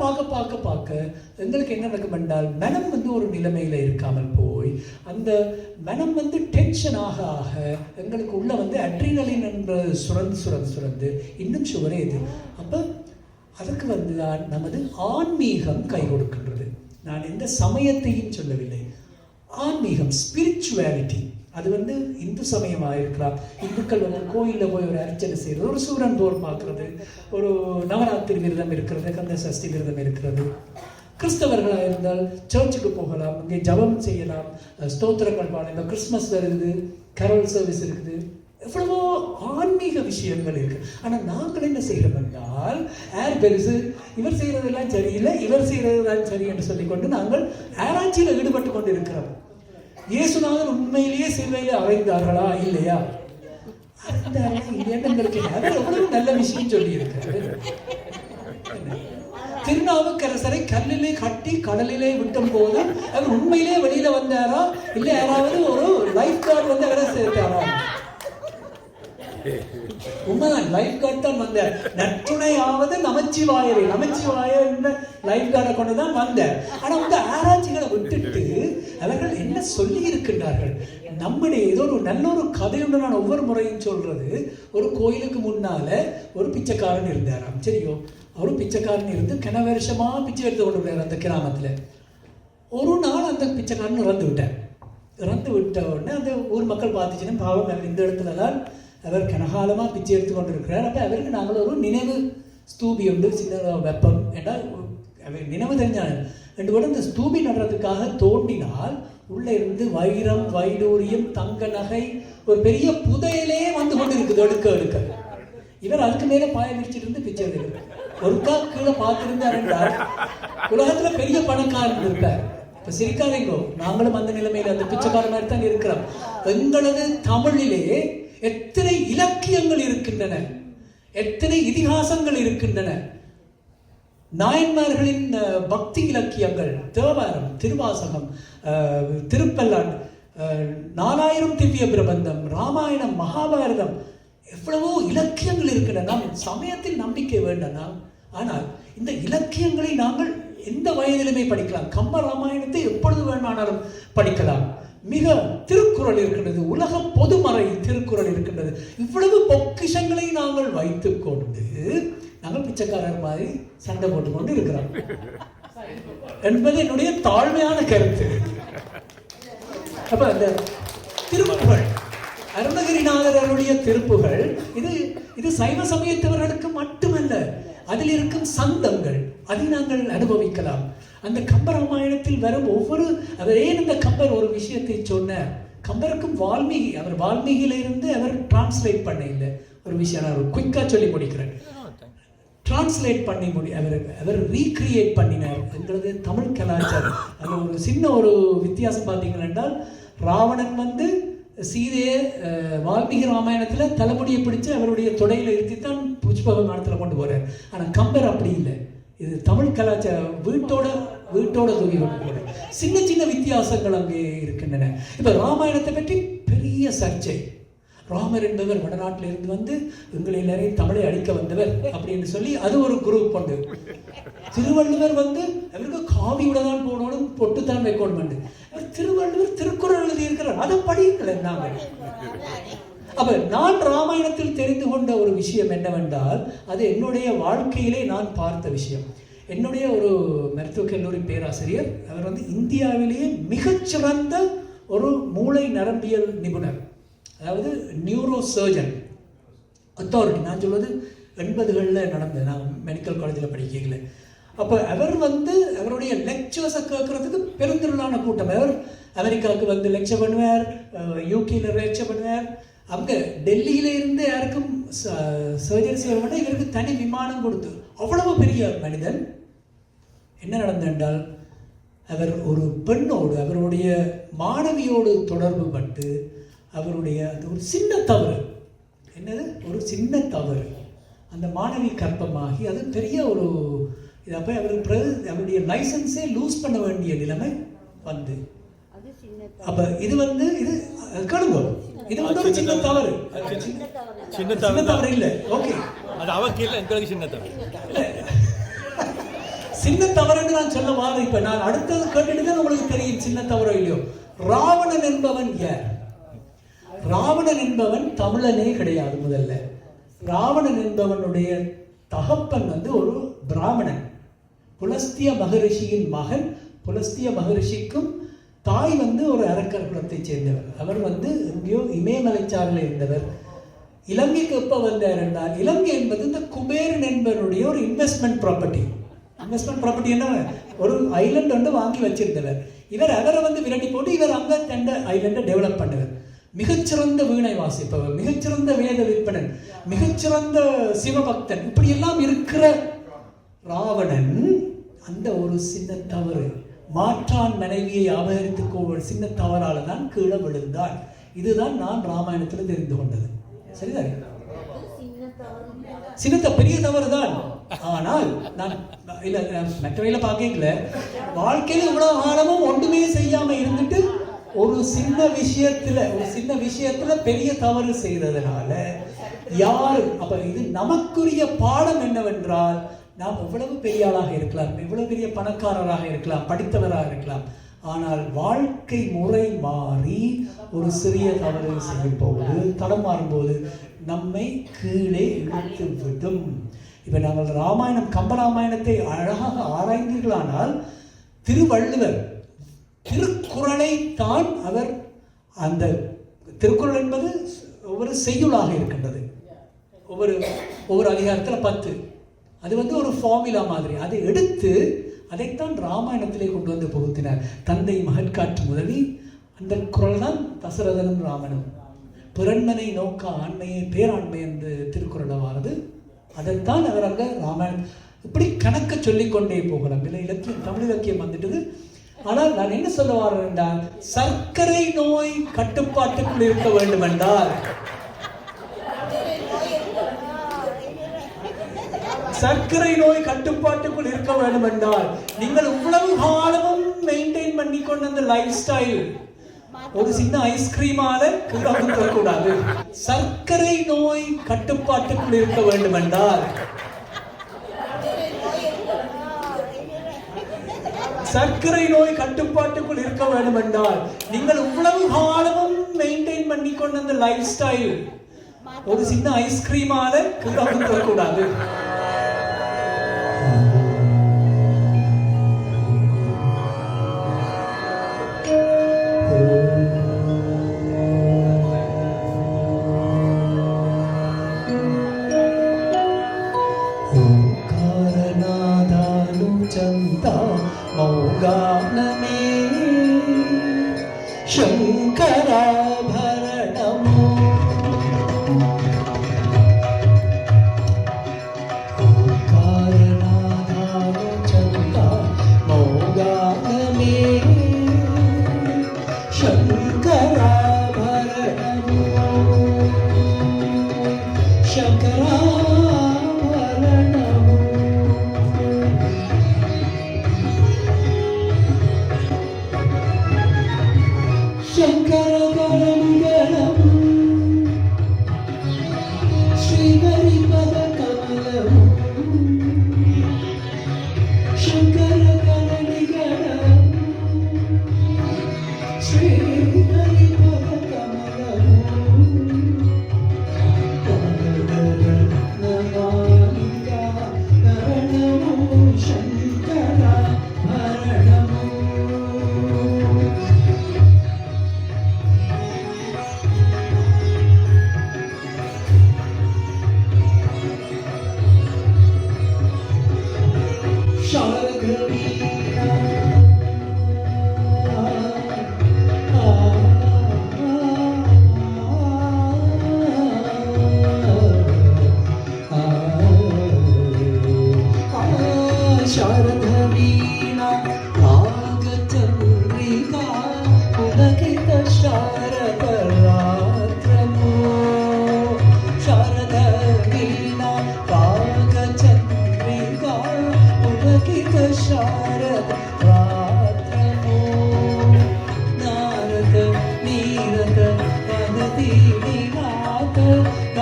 பார்க்க எங்களுக்கு என்ன நடக்கும் என்றால் மனம் ஒரு நிலைமையில இருக்காமல் போய் அந்த மனம் டென்ஷன் ஆக எங்களுக்கு உள்ள அட்ரினலின் என்ற சுரந்து இன்னும் சுவரே இது. அப்ப அதுக்கு தான் நமது ஆன்மீகம் கை கொடுக்கின்றது. நான் எந்த சமயத்தையும் சொல்லவில்லை, ஆன்மீகம், ஸ்பிரிச்சுவாலிட்டி. அது இந்து சமயமாக இருக்கலாம். இந்துக்கள் கோயிலில் போய் ஒரு அர்ச்சனை செய்கிறது, ஒரு சூரன் போர் பார்க்கறது, ஒரு நவராத்திரி விரதம் இருக்கிறது, கந்த சஷ்டி விரதம் இருக்கிறது. கிறிஸ்தவர்களாக இருந்தால் சர்ச்சுக்கு போகலாம், இங்கே ஜபம் செய்யலாம், ஸ்தோத்திரங்கள் பாடலாம். இந்த கிறிஸ்மஸ் வருது, கரோல் சர்வீஸ் இருக்குது, எவ்வளவோ ஆன்மீக விஷயங்கள் இருக்கு. ஆனால் நாங்கள் என்ன செய்கிறோம் என்றால், ஏர் பெருசு, இவர் செய்கிறதெல்லாம் சரியில்லை, இவர் செய்கிறதெல்லாம் சரி என்று சொல்லிக்கொண்டு நாங்கள் ஆராய்ச்சியில் ஈடுபட்டு கொண்டு இருக்கிறோம். இயேசுநாதர் உண்மையிலேயே சிலுவையில் அறைந்தார்களா இல்லையா? எங்களுக்கு எவ்வளவு நல்ல விஷயம் சொல்லி இருக்காரு. திருநாவுக்கரசரை கல்லிலே கட்டி கடலிலே விட்டும் போது அவர் உண்மையிலே வெளியில வந்தாரா இல்ல யாராவது ஒரு லைஃப் கார்டு அவரை சேர்த்தாரா? உண்மைதான், லைஃப் கார்டு தான் வந்தார். நற்றுணையாவது நமச்சிவாயரை, நமச்சிவாய என்ற லைஃப் கார்டை கொண்டுதான் வந்தார். ஆனா ஆராய்ச்சிகளை விட்டுட்டு அவர்கள் என்ன சொல்லி இருக்கின்றார்கள்? நம்முடைய ஏதோ ஒரு நல்ல ஒரு கதை ஒன்று நான் ஒவ்வொரு முறையும் சொல்றது. ஒரு கோயிலுக்கு முன்னால ஒரு பிச்சைக்காரன் இருந்தாராம். சரியோ, அவரு பிச்சைக்காரன் இருந்து கன வருஷமா பிச்சை எடுத்து கொண்டு போறார் அந்த கிராமத்துல. ஒரு நாள் அந்த பிச்சைக்காரன் இறந்து விட்டார். இறந்து விட்ட உடனே அந்த ஊர் மக்கள் பார்த்துச்சுன்னா, பாவம் இந்த இடத்துல தான் அவர் கனகாலமா பிச்சை எடுத்து கொண்டு இருக்கிறார். அப்ப அவருக்கு நாங்கள் ஒரு நினைவு ஸ்தூபி உண்டு, சின்ன வெப்பம் என்றால் நினைவு தெரிஞ்சாங்க. ரெண்டு கூட இந்த ஸ்தூபி நடுறதுக்காக தோண்டினால் உள்ள இருந்து வைரம், வைடூரியம், தங்க நகை, ஒரு பெரிய புதையலே வந்து கொண்டு இருக்குது எடுக்க. இவர் அதுக்கு மேல பாய விரிச்சிட்டு இருந்து பிச்சை எடுக்கிறார். ஒருக்கா கீழே பார்த்திருந்தார் என்றால் உலகத்துல பெரிய பணக்காரன் இருப்பார். இப்ப சிரிக்காதீங்கோ, நாங்களும் அந்த நிலைமையில அந்த பிச்சைக்கார மாதிரி தான் இருக்கிறோம். எங்களது தமிழிலே எத்தனை இலக்கியங்கள் இருக்கின்றன, எத்தனை இதிகாசங்கள் இருக்கின்றன. நாயன்மார்களின் பக்தி இலக்கியங்கள், தேவாரம், திருவாசகம், திருப்பல்லான், 4000 திவ்ய பிரபந்தம், ராமாயணம், மகாபாரதம், எவ்வளவோ இலக்கியங்கள் இருக்கின்றன. நாம் சமயத்தில் நம்பிக்கை வேண்டாம். ஆனால் இந்த இலக்கியங்களை நாங்கள் எந்த வயதிலுமே படிக்கலாம். கம்ப ராமாயணத்தை எப்பொழுது வேணுமானாலும் படிக்கலாம். மிக திருக்குறள் இருக்கின்றது, உலக பொதுமறை திருக்குறள் இருக்கின்றது. இவ்வளவு பொக்கிஷங்களை நாங்கள் வைத்துக் கொண்டு நாங்கள் பிச்சைக்காரர் மாதிரி சண்டை போட்டுக்கொண்டு இருக்கிறோம் என்பது என்னுடைய தாழ்மையான கருத்து. அப்ப அந்த திருப்புகள், அருணகிரிநாதருடைய திருப்புகள், இது சைவ சமயத்தவர்களுக்கு மட்டுமல்ல, அதில் இருக்கும் சந்தங்கள், அதை நாங்கள் அனுபவிக்கலாம். அந்த கம்பராமாயணத்தில் வரும் ஒவ்வொரு, அவர் ஏன் இந்த கம்பர் ஒரு விஷயத்தை சொன்னார்? கம்பருக்கும் வால்மீகி, அவர் வால்மீகியிலிருந்து அவர் டிரான்ஸ்லேட் பண்ண இல்லை ஒரு விஷயம், நான் குயிக்கா சொல்லி முடிக்கிறேன். டிரான்ஸ்லேட் பண்ணி அவர் ரீக்ரியேட் பண்ணினார் என்கிறது தமிழ் கலாச்சாரம். அது ஒரு சின்ன ஒரு வித்தியாசம் பார்த்தீங்கன்னா என்றால், ராவணன் சீதையை வால்மீகி ராமாயணத்துல தலைமுடியை பிடிச்சு அவருடைய தொடையில இருத்தித்தான் புஷ்ப விமானத்துல கொண்டு போறார். ஆனா கம்பர் அப்படி இல்லை. இது தமிழ் கலாச்சாரம், வீட்டோட தூக்கி கொண்டு போறார். சின்ன சின்ன வித்தியாசங்கள் அங்கே இருக்கின்றன. இப்ப ராமாயணத்தை பற்றி பெரிய சர்ச்சை. ராமர் என்பவர் வடநாட்டில் இருந்து வந்து எங்களை எல்லாரையும் தமிழை அழிக்க வந்தவர் அப்படின்னு சொல்லி அது ஒரு குரூப் உண்டு. திருவள்ளுவர் வந்து அவருக்கு காவியோட தான் போகணும், பொட்டுத்தான் வைக்கணும். திருவள்ளுவர் திருக்குறள் எழுதியிருக்கிறார், அதை படிக்கல நாங்கள். அப்ப நான் ராமாயணத்தில் தெரிந்து கொண்ட ஒரு விஷயம் என்னவென்றால், அது என்னுடைய வாழ்க்கையிலே நான் பார்த்த விஷயம். என்னுடைய ஒரு மருத்துவக் கல்லூரி பேராசிரியர், அவர் வந்து இந்தியாவிலேயே மிகச்சிறந்த ஒரு மூளை நரம்பியல் நிபுணர், அதாவது நியூரோ சர்ஜன் அத்தாரிட்டி. நான் சொல்வது 80களில் நடந்தது, நான் மெடிக்கல் காலேஜில் படிக்கல. அப்போ அவர் வந்து அவருடைய லெக்சர்ஸை கேட்கறதுக்கு பெருந்திரளான கூட்டம். அவர் அமெரிக்காவுக்கு வந்து லெக்சர் பண்ணுவார், யூகேல லெக்சர் பண்ணுவார். அங்கே டெல்லியில இருந்து யாருக்கும் சர்ஜரி செய்ய வேண்டாம், இவருக்கு தனி விமானம் கொடுத்து. அவ்வளவு பெரிய மனிதன். என்ன நடந்தென்றால், அவர் ஒரு பெண்ணோடு, அவருடைய மாணவியோடு தொடர்பு பட்டு அவருடைய அந்த ஒரு சின்ன தவறு, என்னது ஒரு சின்ன தவறு, அந்த மாணவி கர்ப்பமாகி அது பெரிய ஒரு இது. அப்போ அவருடைய லைசன்ஸே லூஸ் பண்ண வேண்டிய நிலைமை வந்து. அப்ப இது வந்து இது கேளுங்க, இது வந்து ஒரு சின்ன தவறு. சின்ன தவறு இல்ல, ஓகே, அது அவருக்கு இல்ல, எங்களுக்கு சின்ன தவறு. சின்ன தவறுன்னு நான் சொல்ல வாங்க. இப்ப நான் அடுத்தது கேட்டுட்டு தான் உங்களுக்கு தெரியும் சின்ன தவறோ இல்லையோ. ராவணன் என்பவன் யார்? ராவணன் என்பவன் தமிழனே கிடையாது. முதல்ல ராவணன் என்பவனுடைய தகப்பன் வந்து ஒரு பிராமணன், புலஸ்திய மகரிஷியின் மகன். புலஸ்திய மகரிஷிக்கும் தாய் வந்து ஒரு அரக்கர் குலத்தை சேர்ந்தவர். அவர் வந்து எங்கேயோ இமயமலைச்சாரில் இருந்தவர். இலங்கைக்கு எப்போ வந்தார் என்றால், இலங்கை என்பது இந்த குபேரன் என்பவருடைய ஒரு இன்வெஸ்ட்மெண்ட் ப்ராப்பர்ட்டி. இன்வெஸ்ட்மெண்ட் ப்ராப்பர்ட்டி என்ன, ஒரு ஐலண்ட் வந்து வாங்கி வச்சிருந்தவர். அவரை வந்து விரட்டி போட்டு இவர் அங்கே தண்ட ஐலண்டை டெவலப் பண்ணவர். மிகச்சிறந்த வீணை வாசிப்பவர், மிகச்சிறந்த வேத விற்பனன், மிகச்சிறந்த சிவபக்தன், இப்படி எல்லாம் இருக்கிற ராவணன் அந்த ஒரு சின்ன தவறு, மாற்றான் மனைவியை அபகரித்துக்கோ ஒரு சின்ன தவறால தான் கீழே விழுந்தாள். இதுதான் நான் ராமாயணத்தில் தெரிந்து கொண்டது. சரிதான், சின்ன பெரிய தவறு தான். ஆனால் நான் இல்ல மற்றவையில பார்க்கல, வாழ்க்கையில இவ்வளவு காலமும் ஒன்றுமே செய்யாம இருந்துட்டு ஒரு சின்ன விஷயத்துல பெரிய தவறு செய்ததுனால யாரு. அப்ப இது நமக்குரிய பாடம் என்னவென்றால், நாம் எவ்வளவு பெரிய ஆளாக இருக்கலாம், எவ்வளவு பெரிய பணக்காரராக இருக்கலாம், படித்தவராக இருக்கலாம், ஆனால் வாழ்க்கை முறை மாறி ஒரு சிறிய தவறு செய்யும் போது, தடமாறும் போது நம்மை கீழே இழுத்து விடும். இப்ப நாங்கள் ராமாயணம், கம்பராமாயணத்தை அழகாக ஆராய்ந்தீர்களானால், திருவள்ளுவர் திருக்குறளை தான் அவர், அந்த திருக்குறள் என்பது ஒவ்வொரு செய்யுளாக இருக்கின்றது, ஒவ்வொரு அதிகாரத்தில் 10, அது வந்து ஒரு ஃபார்முலா மாதிரி. அதை எடுத்து அதைத்தான் ராமாயணத்திலே கொண்டு வந்து புகுத்தினார். தந்தை மகட்காற்று முதலி, அந்த குறள் தான் தசரதனும் ராமனும். பிறன்மனை நோக்க ஆண்மையை பேராண்மை என்று திருக்குறளானது, அதைத்தான் அவர் அங்கே ராமாயணம். இப்படி கணக்க சொல்லிக்கொண்டே போகலாம். இல்லை இலக்கியம், தமிழ் இலக்கியம் வந்துட்டது. ஆனால் நான் என்ன சொல்ல வரேன் என்றால், சர்க்கரை நோய் கட்டுப்பாட்டுக்குள் இருக்க வேண்டும் என்றால், சர்க்கரை நோய் கட்டுப்பாட்டுக்குள் இருக்க வேண்டும் என்றால், நீங்கள் இவ்வளவு காலமும் மெயின்டைன் பண்ணி கொண்ட அந்த லைஃப் ஸ்டைல் ஒரு சின்ன ஐஸ்கிரீமால கூடாது. சர்க்கரை நோய் கட்டுப்பாட்டுக்குள் இருக்க வேண்டும் என்றால், சர்க்கரை நோய் கட்டுப்பாட்டுக்குள் இருக்க வேண்டும் என்றால், நீங்கள் இவ்வளவு காலமும் மெயின்டைன் பண்ணி கொண்ட அந்த லைஃப் ஸ்டைல் ஒரு சின்ன ஐஸ்கிரீமால கூடாது. மௌகானமே சங்கராபரணமோ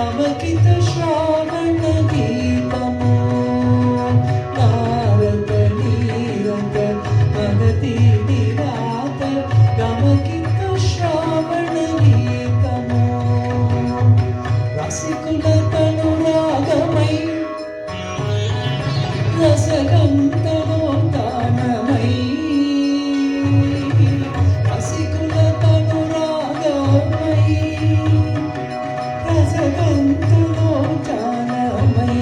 गमकित श्रावण गीतमो नारद नीरद भगति निरात गमकित श्रावण गीतमो रसिकुल तनुरागमय रसगंधनो दानमय रसिकुल तनुरागमय रसगंधनो दानमय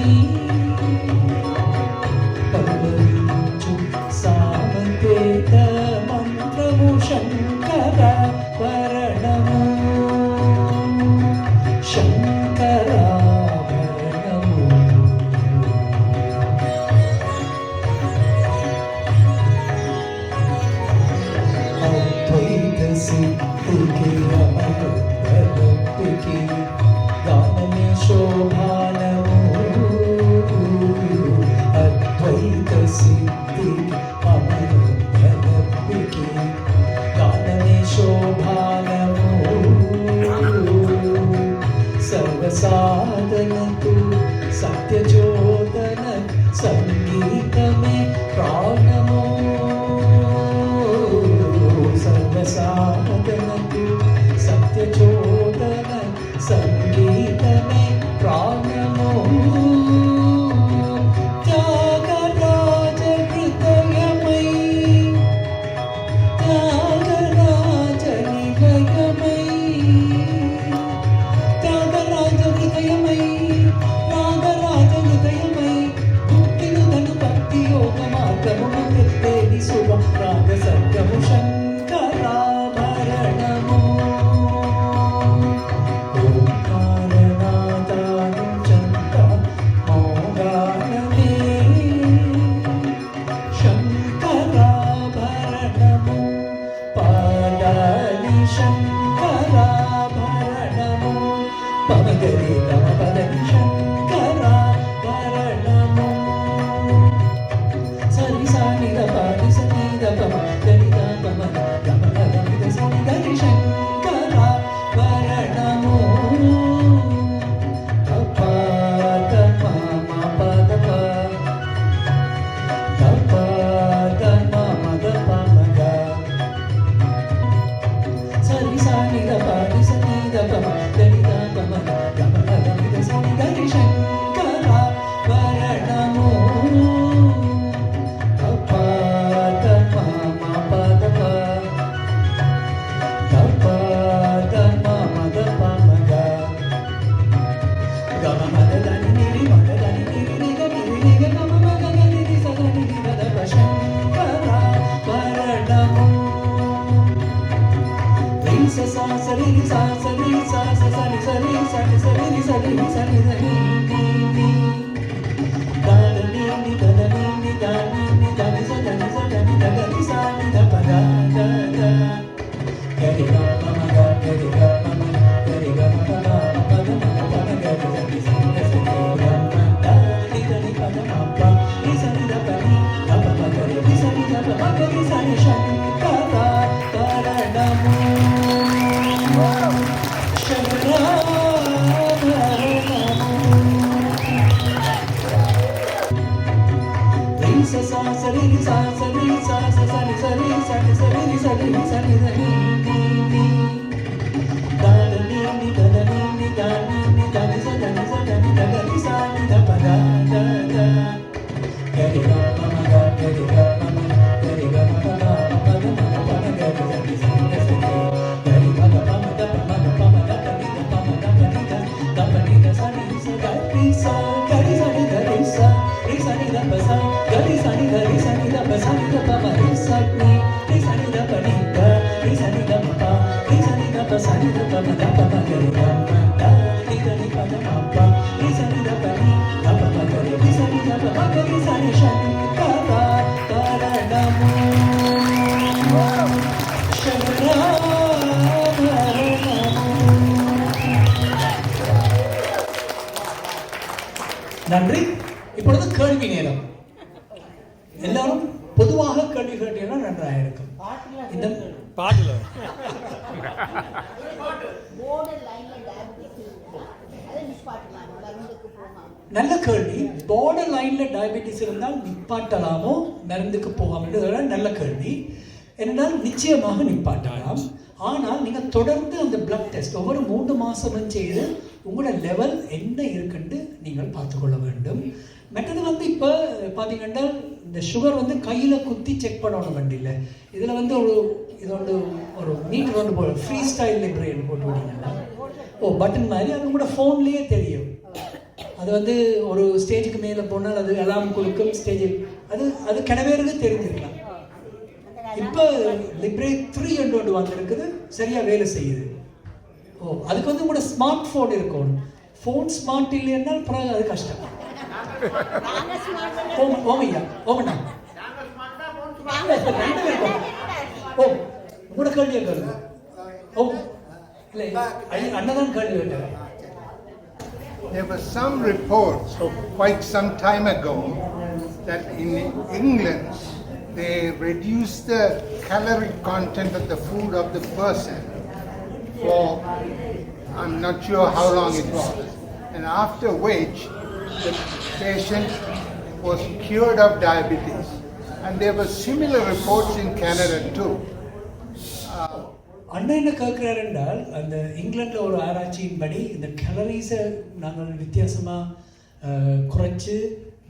पल्लविंचु सामवेद मंत्रमु शंकर वर्णमो शंकराभरणमो अद्वैत सिद्धिके अमृतलब्धिके गानमे शोभानमो अद्वैत सिद्धिके अमृतलब्धिके गानमे शोभानमो सर्वसाधन तु सत्यचोदन संगीत में प्राणमो सर्वसाधन तु सत्यचोदन संगीत में प्राणमो त्यागराज हृदयमयी त्यागराज निलयमयी त्यागराज हृदयमयी नागराज हृदयमयी मुक्तिनुदनु भक्ति योग मार्गము ముక్తి శుభ రాగ సత్యము శంకరాభరణము ఓంకారనాదాను చంత మోగానమే శంకరాభరణము పాదాని శంకరాభరణము పమగరి తమ పదని శంకరాభరణము సరి సాని ద పాని సని ద పమ గరి ద పమ గమ గమి ద సని గరి శంకరాభరణము అపాద మమ పద ప అపాద మమ ద పమ గ సరి సాని ద పాని సని ద పమ గరి ద పమ గమ గమి ద సని గరి శంకరాభరణము అపాద మమ పద ప అపాద మమ ద పమ గ గమ మద దని నిరి మద దని నిరి నిగ గమ మగ గని ని సద ని ని ద ప శంకరాభరణము రి స స స రి రి స స రి స స స ని స రి స ని స రి రి స రి రి స ని ద ని ని ని ద ద ని ని ద ద ని ని ద ని ని ద ని స ద ని స ద ని ద గ రి స ని ద ప ద ద ద గరి గ మ మ గ గరి గ మ మ గరి గ మ ప ద మ ప ద మ గ ప ద గరి ద ని స ని ద స ని ద మ ద ని ద ని ప ద మ ప ని స ని ద ప ని ద ప మ గరి ని స ని ద ప మ గరి స ని శంకరాభరణము శంకరాభరణము రి స స స రి రి స స రి స స స ని స రి స ని స రి రి స రి రి స ని ద ని ని ని ద ద ని ని ద ద ని ని ద ని ని ద ని స ద ని స ద ని ద గ రి స ని ద ప ద ద ద గరి గ మ మ గ గరి గ మ మ గరి గ మ ప ద మ ప ద మ గ ప ద గ రి ద ని స ని ద స ని గరి మ గ ప మ ద ప మ గ ప మ ద ప ని ద ప మ ద ప ని ద ద ప ని ద స ని స గ రి స గరి స ని ద రి స రి స ని ద ప స గరి స ని ద రి స ని ద ప స ని ద ప మ రి స ని రి స ని ద ప ని ద రి స ని ద మ ప రి స ని ద ప స ని ద ప మ ద ప మ గరి గ మ ద ని ద ని ప ద మ ప రి స ని ద ప ని ద ప మ గరి రి స ని ద ప మ గరి స ని శంకరాభరణము நன்றி. இப்பொழுது கேள்வி நேரம். எல்லாரும் பொதுவாக கேள்வி கேட்டீங்கன்னா நன்றாக இருக்கும். இந்த பாட்டுல போர்டு லைன்ல டேப் நல்ல கேள்வி. பார்டர் லைன்ல டயபெட்டிஸ் இருந்தால் நிப்பாட்டலாமோ மருந்துக்கு போகாமல்? நல்ல கேள்வி. என்றால் நிச்சயமாக நிப்பாட்டலாம். ஆனால் நீங்க தொடர்ந்து அந்த பிளட் டெஸ்ட் ஒவ்வொரு 3 மாசமும் செய்து உங்களோட லெவல் என்ன இருக்குன்னு நீங்கள் பார்த்துக்கொள்ள வேண்டும். மற்றது வந்து இப்போ பார்த்தீங்கன்னா இந்த சுகர் வந்து கையில் குத்தி செக் பண்ணணும் வண்டியில். இதில் வந்து ஒரு மீட்டர் ஒன்று போட ஃப்ரீ ஸ்டைல் லிப்ரேன் போட்டு விட்டீங்கன்னா பட்டன் மாதிரி அது கூட ஃபோன்லேயே தெரியும். அது வந்து ஒரு ஸ்டேஜுக்கு மேலே போனால் அது அலாம் கொடுக்கும் ஸ்டேஜ். அது கிணவேருக்கு தெரிஞ்சிருக்கலாம். இப்போ லிப்ரே 3 என்று ஒன்று வந்திருக்குது, சரியாக வேலை செய்யுது. அதுக்கு வந்து கூட ஸ்மார்ட் ஃபோன் இருக்கணும். ஃபோன் ஸ்மார்ட் இல்லைன்னா அப்புறம் அது கஷ்டம். ஓமையா ஓமண்ணா உங்களோட கேள்வியை கேளுங்க. இல்லை அண்ணதான் கேள்வி கேட்டார். There were some reports quite some time ago that in England they reduced the caloric content of the food of the person for I'm not sure how long it was, and after which the patient was cured of diabetes. And there were similar reports in Canada too. அண்ணா என்ன கேட்குறாரு என்றால், அந்த இங்கிலாண்டில் ஒரு ஆராய்ச்சியின்படி இந்த கேலரிஸை நாங்கள் வித்தியாசமாக குறைச்சி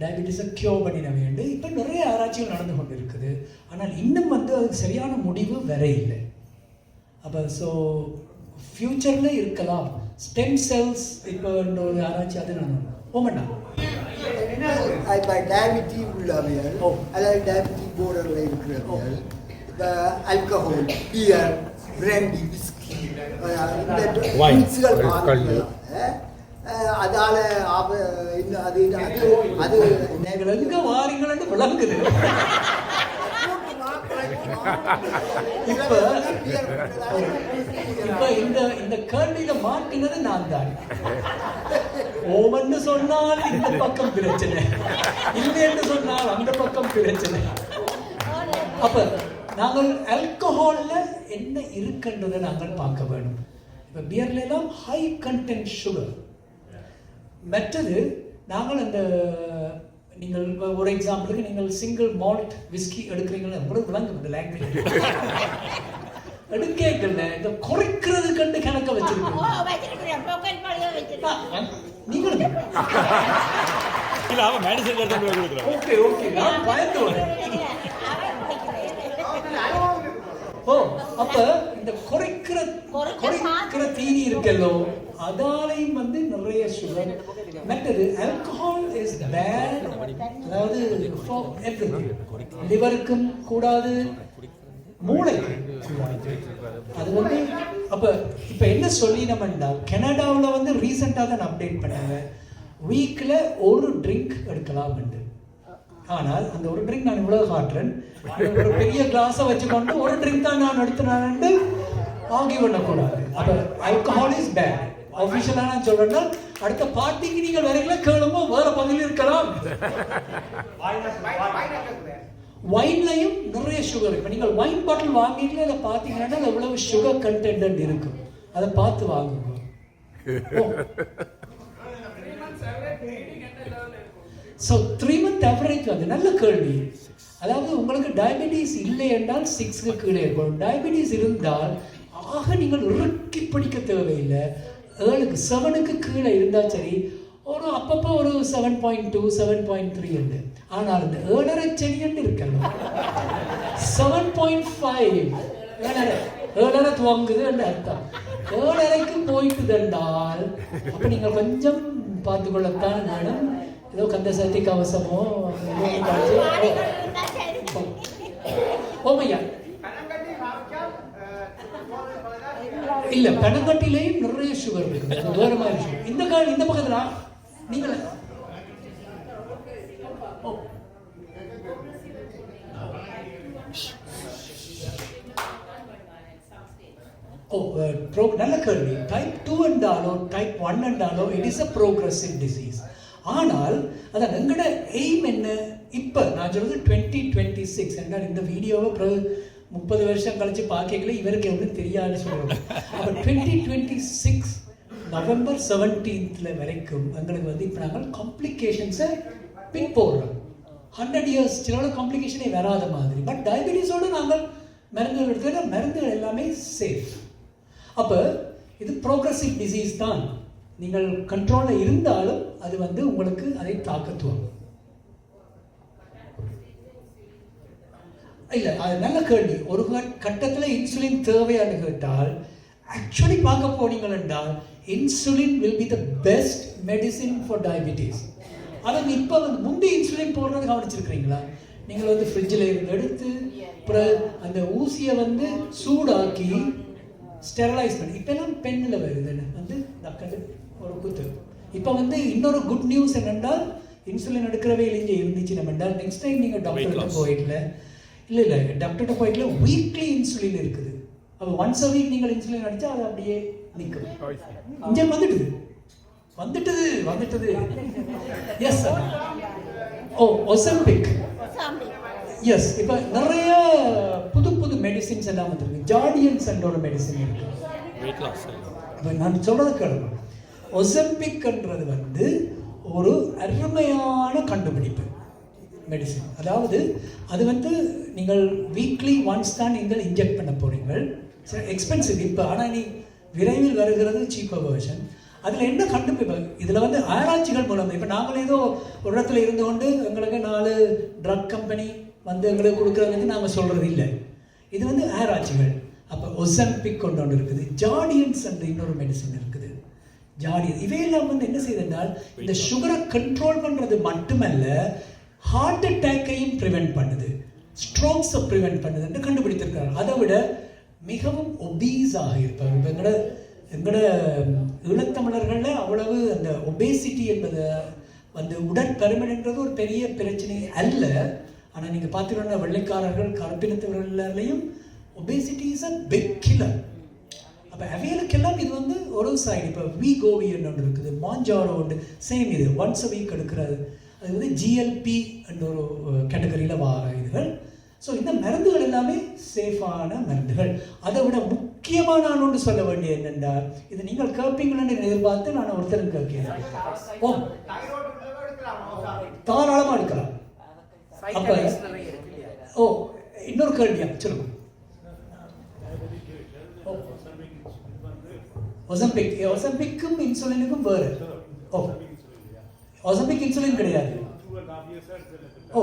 டயபெட்டிஸை cure பண்ணிட வேண்டும். இப்போ நிறைய ஆராய்ச்சிகள் நடந்து கொண்டு இருக்குது. ஆனால் இன்னும் வந்து அதுக்கு சரியான முடிவு வர இல்லை. அப்போ ஃப்யூச்சரில் இருக்கலாம். ஸ்டெம் செல்ஸ் இப்போ ஒரு ஆராய்ச்சி அது நடந்தோம். ஓமண்ணா டயபிட்டிஸ் உள்ளவர்கள் அதாவது டயபிட்டிஸ் போர்டரில் இருக்கிறவர்கள் இப்போ ஆல்கஹால், பியர், பிராண்டி, விஸ்கி இந்த ட்ரிங்க்ஸ்கள் அதால அது எங்க வாரீங்கன்னு விளங்குது. இப்ப இந்த கேள்வியில மாட்டினது நான் தான். ஓமன்னு சொன்னால் இந்த பக்கம் பிரச்சனை, இல்லைன்னு சொன்னால் அந்த பக்கம் பிரச்சனை. அப்ப நாங்கள் ஆல்கஹால்ல என்ன இருக்குன்றதை நாங்கள் பார்க்க வேணும். இப்ப பியர்ல எல்லாம் ஹை கண்டென்ட் சுகர். மற்றது நாங்கள் அந்த நீங்கள் ஒரு எக்ஸாம்பிளுக்கு நீங்கள் சிங்கிள் மால்ட் விஸ்கி எடுக்கிறீங்களா உங்களுக்கு விளங்கும் இந்த லாங்குவேஜ் எடுக்கல. இந்த குறைக்கிறது கண்டு கணக்க வச்சிருக்கீங்க நீங்களும். ஓகே ஓகே நான் பயந்து வரேன். அப்ப இந்த குறைக்கிற தீனி இருக்கல்லோ அதாலையும் வந்து நிறைய சுகர். மற்றது ஆல்கஹால் இஸ் பேட், அதாவது லிவருக்கும் கூடாது, மூளைக்கு. அது வந்து அப்ப இப்ப என்ன சொல்லினோம்னா கனடாவில் வந்து ரீசெண்டாக தான் அப்டேட் பண்ணாங்க, வீக்ல ஒரு ட்ரிங்க் எடுக்கலாம் என்று. ஆனால் அந்த ஒரு ட்ரிங்க் நான் இவ்வளவு காட்டுறேன், ஒரு பெரிய கிளாஸை வச்சுக்கொண்டு ஒரு ட்ரிங்க் தான் நான் எடுத்துனான்னு ஆகி பண்ணக்கூடாது. அப்ப ஆல்கஹால் இஸ் பேட். ஆஃபிஷியலா நான் சொல்றேன்னா அடுத்த பார்ட்டிக்கு நீங்கள் வரையில கேளுமோ வேற பகுதியில் இருக்கலாம். வைன்லையும் நிறைய சுகர். இப்ப நீங்கள் வைன் பாட்டில் வாங்கிட்டு அதை பார்த்தீங்கன்னா எவ்வளவு சுகர் கண்டென்ட் இருக்கும், அதை பார்த்து வாங்குங்க. ஸோ 3 month average வந்து நல்ல கேள்வி. அதாவது உங்களுக்கு டயபெட்டிஸ் இல்லை என்றால் 6க்கு கீழே இருக்கும். டயபெட்டிஸ் இருந்தால் ஆக நீங்கள் இறுக்கி பிடிக்க தேவையில்லை. 7க்கு 7க்கு கீழே இருந்தால் சரி, ஒரு அப்பப்போ ஒரு 7.2 7.3 என்று. ஆனால் இந்த 7.5 செடின்னு இருக்கலாம் 7.5 7.5 துவங்குது என்று அர்த்தம். 7.5க்கு போயிட்டு தந்தால் அப்ப நீங்கள் கொஞ்சம் பார்த்துக்கொள்ளத்தான் வேணும். ஏதோ கந்த சக்தி கவசமோ ஓமையா இல்ல, பனங்கட்டிலையும் நிறைய சுகர் இருக்கு, வேற மாதிரி சுகர். இந்த பக்கத்துல நீங்கள நல்ல கேள்வி. டைப் 2 என்றாலோ டைப் 1 என்றாலோ it is a progressive disease. ஆனால் அதான் எங்களோட எய்ம் என்ன? இப்போ நான் சொல்றது 2026 என்றால் இந்த வீடியோவை 30 வருஷம் கழிச்சு பார்க்கல இவருக்கு எவ்வளவு தெரியாதுன்னு சொல்லுவாங்க. அப்போ 2026 நவம்பர் 17th வரைக்கும் எங்களுக்கு வந்து இப்போ நாங்கள் காம்ப்ளிகேஷன்ஸை பின் போடுறோம். 100 years சிலோட காம்ப்ளிகேஷனே வராத மாதிரி. பட் டயபிட்டிஸோடு நாங்கள் மருந்துகள் எடுத்துக்கிற மருந்துகள் எல்லாமே சேஃப். அப்போ இது ப்ரோக்ரஸிவ் டிசீஸ் தான். நீங்கள் கண்ட்ரோலில் இருந்தாலும் அது வந்து உங்களுக்கு அதை தாக்கத்துவம் இல்லை. அது நல்ல கேள்வி. ஒரு கட்டத்தில் இன்சுலின் தேவையானு கேட்டால் ஆக்சுவலி பார்க்க போனீங்கள் என்றால் insulin will be the best medicine for diabetes. ஆனால் இப்போ வந்து முந்தி இன்சுலின் போடுறது கவனிச்சிருக்கிறீங்களா? நீங்கள் வந்து ஃப்ரிட்ஜில் இருந்து எடுத்து அப்புறம் அந்த ஊசியை வந்து சூடாக்கி ஸ்டெரலைஸ் பண்ணி இப்போ எல்லாம் பெண்ணில் வருதுன்னு வந்து டக்குன்னு ஒரு குத்து. இப்போ வந்து இன்னொரு குட் நியூஸ் என்னென்றால் இன்சுலின் எடுக்கிறவே இல்லைங்க இருந்துச்சு நம்ம என்றால் நெக்ஸ்ட் டைம் நீங்கள் டாக்டர்கிட்ட போயிடல இல்லை டாக்டர்கிட்ட போயிடல வீக்லி இன்சுலின் இருக்குது. அப்போ ஒன்ஸ் அ வீக் நீங்கள் இன்சுலின் அடித்தா அது அப்படியே நிற்கும். இங்கே வந்துட்டது எஸ் சார். ஓ ஒசம்பிக் எஸ். இப்போ நிறைய புது மெடிசின்ஸ் எல்லாம் வந்துருக்கு. ஜார்டியன்ஸ் என்ற ஒரு மெடிசின் இருக்கு. இப்போ நான் சொல்றது கேளுங்க. ஒசம்பிக்ன்றது வந்து ஒரு அருமையான கண்டுபிடிப்பு மெடிசின். அதாவது அது வந்து நீங்கள் வீக்லி ஒன்ஸ் தான் நீங்கள் இன்ஜெக்ட் பண்ண போறீங்கள். எக்ஸ்பென்சிவ் இப்போ, ஆனால் நீ விரைவில் வருகிறது சீப்பர் வெர்ஷன். அதில் என்ன கண்டுபிடிப்பு இதில் வந்து ஆராய்ச்சிகள் மூலம். இப்போ நாங்கள் ஏதோ ஒரு இடத்துல இருந்து கொண்டு எங்களுக்கு 4 ட்ரக் கம்பெனி வந்து எங்களுக்கு கொடுக்குறதுக்கு நாங்கள் சொல்கிறது இல்லை. இது வந்து ஆராய்ச்சிகள். அப்போ ஒசம்பிக் கொண்டு இருக்குது. ஜார்டியன்ஸ் என்ற இன்னொரு மெடிசன் இருக்குது. ஜார்டியன் இவையெல்லாம் வந்து என்ன செய்யுதுன்னால் இந்த சுகரை கண்ட்ரோல் பண்ணுறது மட்டுமல்ல, ஹார்ட் அட்டாக்கையும் ப்ரிவென்ட் பண்ணுது, ஸ்ட்ரோக்ஸை ப்ரிவென்ட் பண்ணுது என்று கண்டுபிடித்திருக்காங்க. அதை விட மிகவும் ஒபீஸாக இருப்பாங்க. எங்களோட ஈழத்தமிழர்களில் அவ்வளவு அந்த ஒபேசிட்டி என்பது வந்து உடற்பருமன்ன்றது ஒரு பெரிய பிரச்சனை அல்ல. ஆனால் நீங்கள் பார்த்தீங்கன்னா வெள்ளைக்காரர்கள் கருப்பினத்தவர்களையும் obesity is a big killer. அப்போ அவைகளுக்கெல்லாம் இது வந்து ஒரு சைடு. இப்போ வீகோவி ஒன்று இருக்குது, மாஞ்சாரோ ஒன்று சேம். இது ஒன்ஸ் அ வீக் எடுக்கிறது. அது வந்து ஜிஎல்பி என்ற ஒரு கேட்டகரியில் வார இதுகள். ஸோ இந்த மருந்துகள் எல்லாமே சேஃபான மருந்துகள். அதை விட முக்கியமாக நான் ஒன்று சொல்ல வேண்டிய என்னென்னா, இது நீங்கள் கேட்பீங்கன்னு எதிர்பார்த்து நான் ஒருத்தரும் கேட்கிறேன். ஓ தாராளமாக எடுக்கலாம். அப்போ ஓ இன்னொரு கேள்வியா சொல்லுங்க. ஒசம்பிக்கும் இன்சுலினுக்கும் வேறு. ஓ ஒசம்பிக் இன்சுலின் கிடையாது. ஓ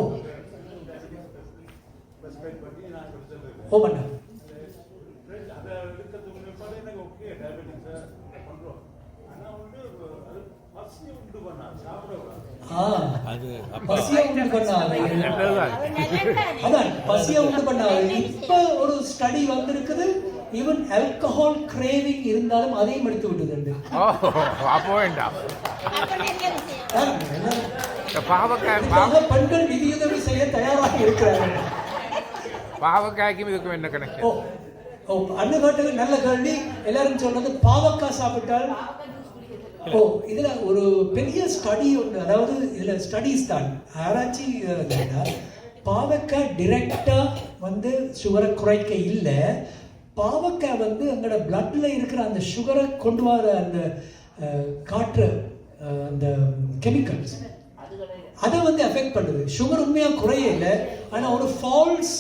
ஓ பண்ண பசியை உண்டு பண்ணாது. இப்ப ஒரு ஸ்டடி வந்திருக்குது, ஈவன் ஆல்கஹால் கிரேவிங் இருந்தாலும் அதையும் எடுத்து விட்டுது. பெண்கள் நிதியுதவி செய்ய தயாராக இருக்கிறார்கள். பாவக்காய்க்கும் இதுக்கும் என்ன கணக்கு? ஓ அண்ணன் கேட்டது நல்ல கேள்வி. எல்லாரும் சொல்றது பாவக்காய் சாப்பிட்டால். ஓ இதுல ஒரு பெரிய ஸ்டடி ஒன்று, அதாவது இதுல ஸ்டடிஸ் தான் ஆராய்ச்சி. பாவக்காய் டிரெக்டா வந்து சுகரை குறைக்க இல்லை. பாவக்காய் வந்து எங்களோட பிளட்ல இருக்கிற அந்த சுகரை கொண்டு வர அந்த காற்று அந்த கெமிக்கல்ஸ் அதை வந்து எஃபெக்ட் பண்ணுது. சுகர் உண்மையாக குறைய இல்லை, ஆனால் ஒரு ஃபால்ஸ்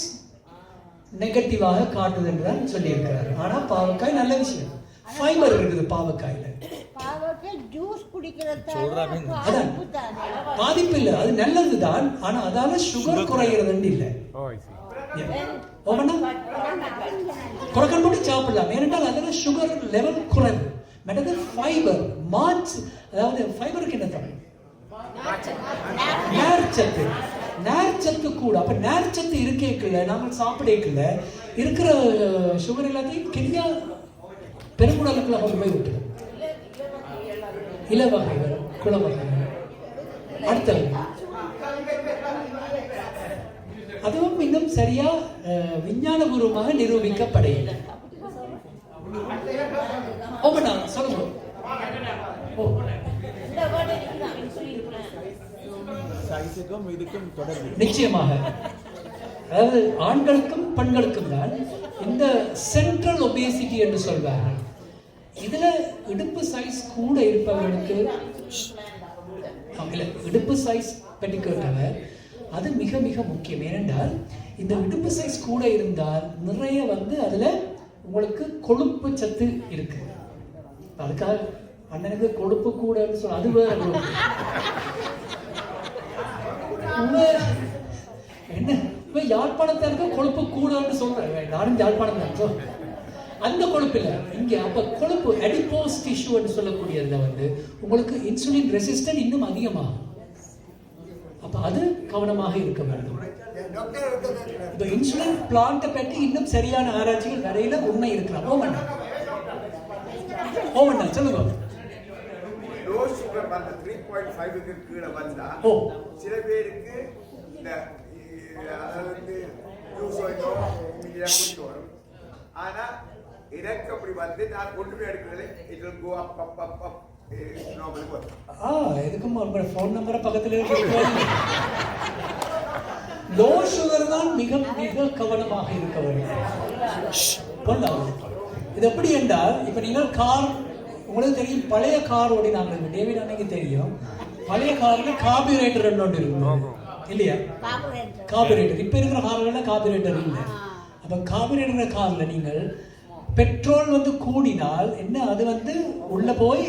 நெகட்டிவாக காட்டுது என்று சொல்லியிருக்கிறாரு. ஆனால் பாவக்காய் நல்ல விஷயம். ஃபைபர் இருக்குது பாவக்காயில. பாதிப்பு இல்லை, அது நல்லதுதான். ஆனா அதால சுகர் குறைகிறது இல்லை. குறைக்க மட்டும் சாப்பிடலாம், ஏனென்றால் அதுல சுகர் லெவல் குறைவு. மற்றது ஃபைபர் அதாவது ஃபைபருக்கு என்ன தமிழ்? நேர்ச்சத்து. நேர்ச்சத்து கூட. அப்ப நேர்ச்சத்து இருக்கேக்குள்ள நாம சாப்பிடக்குள்ள இருக்கிற சுகர் எல்லாத்தையும் கெரியா பெருங்குடலுக்குள்ள கொண்டு போய் விட்டுடும். இலவகைகள், குளவகைகள். அடுத்தது அதுவும் இன்னும் சரியா விஞ்ஞானபூர்வமாக நிரூபிக்கப்படையில்லை. சொல்லுங்க. நிச்சயமாக, அதாவது ஆண்களுக்கும் பெண்களுக்கும் தான் இந்த சென்ட்ரல் ஒபேசிட்டி என்று சொல்வார்கள். இதுல இடுப்பு சைஸ் கூட இருப்பவர்களுக்கு இல்ல, இடுப்பு சைஸ் பற்றி கேட்டவர் அது மிக மிக முக்கியம். ஏனென்றால் இந்த இடுப்பு சைஸ் கூட இருந்தால் நிறைய அதுல உங்களுக்கு கொழுப்பு சத்து இருக்கு. அதுக்காக அண்ணனுக்கு கொழுப்பு கூடன்னு சொல்ல அது வேற என்ன இப்ப யாழ்ப்பாணத்தாருக்கு கொழுப்பு கூடன்னு சொல்றேன். நானும் யாழ்ப்பாணம் தான். அந்த கொழுப்பு இல்லை இங்க. அப்ப கொழுப்பு அடிப்போஸ் டிஷ்யூன்னு சொல்லக்கூடியதுல உங்களுக்கு இன்சுலின் ரெசிஸ்டன்ட் இன்னும் அதிகமாகும். அப்ப அது கவனமாக இருக்க வேண்டும். இந்த இன்சுலின் பிளான்ட்டை பற்றி இன்னும் சரியான ஆராய்ச்சிகள் வரையில உண்மை இருக்கலாம். ஓமண்ணா சொல்லுங்க. லோ சுகர் வந்து 3.5 க்கு கீழே வந்தா சில பேருக்கு இந்த அதாவது ஜூஸ் ஐட்டோ மீடியா குடிச்சு வரும். ஆனா எனக்கு அப்படி வந்து நான் கொண்டு போய் எடுக்கிறது it will go up up up up normal வரும். எதுக்கும் உங்க ஃபோன் நம்பரை பக்கத்துல இருக்கு. லோ சுகர் தான் மிக மிக கவனமாக இருக்க வேண்டும். இது எப்படி என்றால் இப்ப நீங்கள் கார் உங்களுக்கு தெரியும், பழைய கார் ஓடினாங்க. டேவிட் அன்னைக்கு தெரியும், பழைய கார்ல கார்பரேட்டர் ஒன்று இருக்கும் இல்லையா? கார்பரேட்டர். இப்ப இருக்கிற கார்கள்ல கார்பரேட்டர் இல்லை. அப்ப கார்பரேட்டர் கார்ல நீங்கள் பெட்ரோல் கூடினால் என்ன அது உள்ள போய்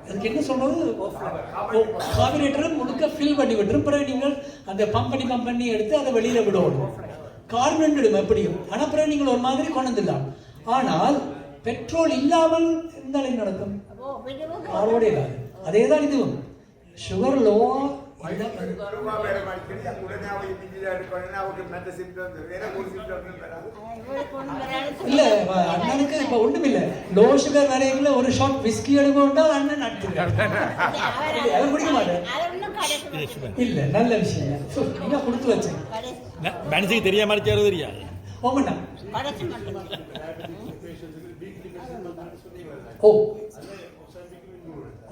அதுக்கு என்ன சொல்றது, கார்பரேட்டர் முழுக்க ஃபில் பண்ணி விட்டுரும். பிறகு நீங்கள் அந்த பம்ப் பண்ணி எடுத்து அதை வெளியில விடணும். கார்பன் விடும் எப்படியும். ஆனா பிறகு நீங்கள் ஒரு மாதிரி கொண்டு வந்துடலாம். ஆனால் பெட்ரோல் இல்லாமல் இருந்தாலும் நடக்கும், காரோட இல்லாது. அதே தான் இதுவும். சுகர் லோவா இல்ல அண்ணனுக்கு இப்ப ஒண்ணும் இல்ல. லோ சுகர் வரையில ஒரு ஷாட் விஸ்கி எடுக்கணும்னா அண்ணன் அது குடிக்க மாட்டேன். இல்ல நல்ல விஷயம். நீங்க கொடுத்து வச்சேன் மனசுக்கு தெரியாம தெரியாது. ஓமண்ணா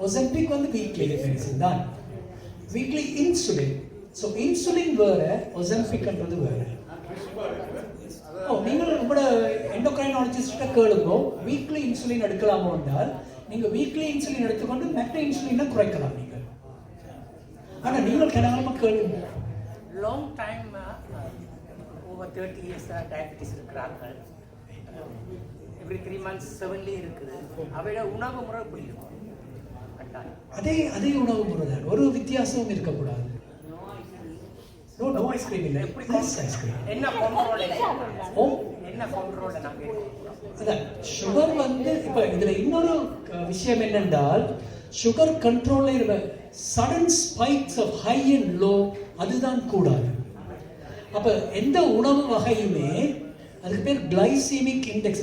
ஒசெம்பிக் வீக்லி மெடிசின் தான். Weekly insulin. ஸோ இன்சுலின் வேற, ஒசெம்பிக்ன்றது வேற. நீங்கள் உங்களோட எண்டோக்ரைனாலஜிஸ்ட கேளுங்க, வீக்லி இன்சுலின் எடுக்கலாமோ என்றால் நீங்க வீக்லி இன்சுலின் எடுத்துக்கொண்டு மற்ற இன்சுலினை குறைக்கலாம் நீங்கள். ஆனா நீங்கள் கிணமா கேளுங்க. Long time over 30 years diabetes இருக்கிறார்கள். எவ்ரி 3 months 7 இருக்குது. அவையோட உணவு முறை பிடிக்கும். அதே உணவு முறை தான், ஒரு வித்தியாசமும் இருக்கக்கூடாது. நோ ஐஸ்கிரீம் இல்லை. என்ன கண்ட்ரோல் என்ன கண்ட்ரோல் நாங்க அதான் சுகர் இப்ப இதுல இன்னொரு விஷயம் என்னென்றால் சுகர் கண்ட்ரோல்ல இருக்க sudden spikes of high and low அதுதான் கூடாது. அப்ப எந்த உணவு வகையுமே அதுக்கு பேர் கிளைசீமிக் இண்டெக்ஸ்.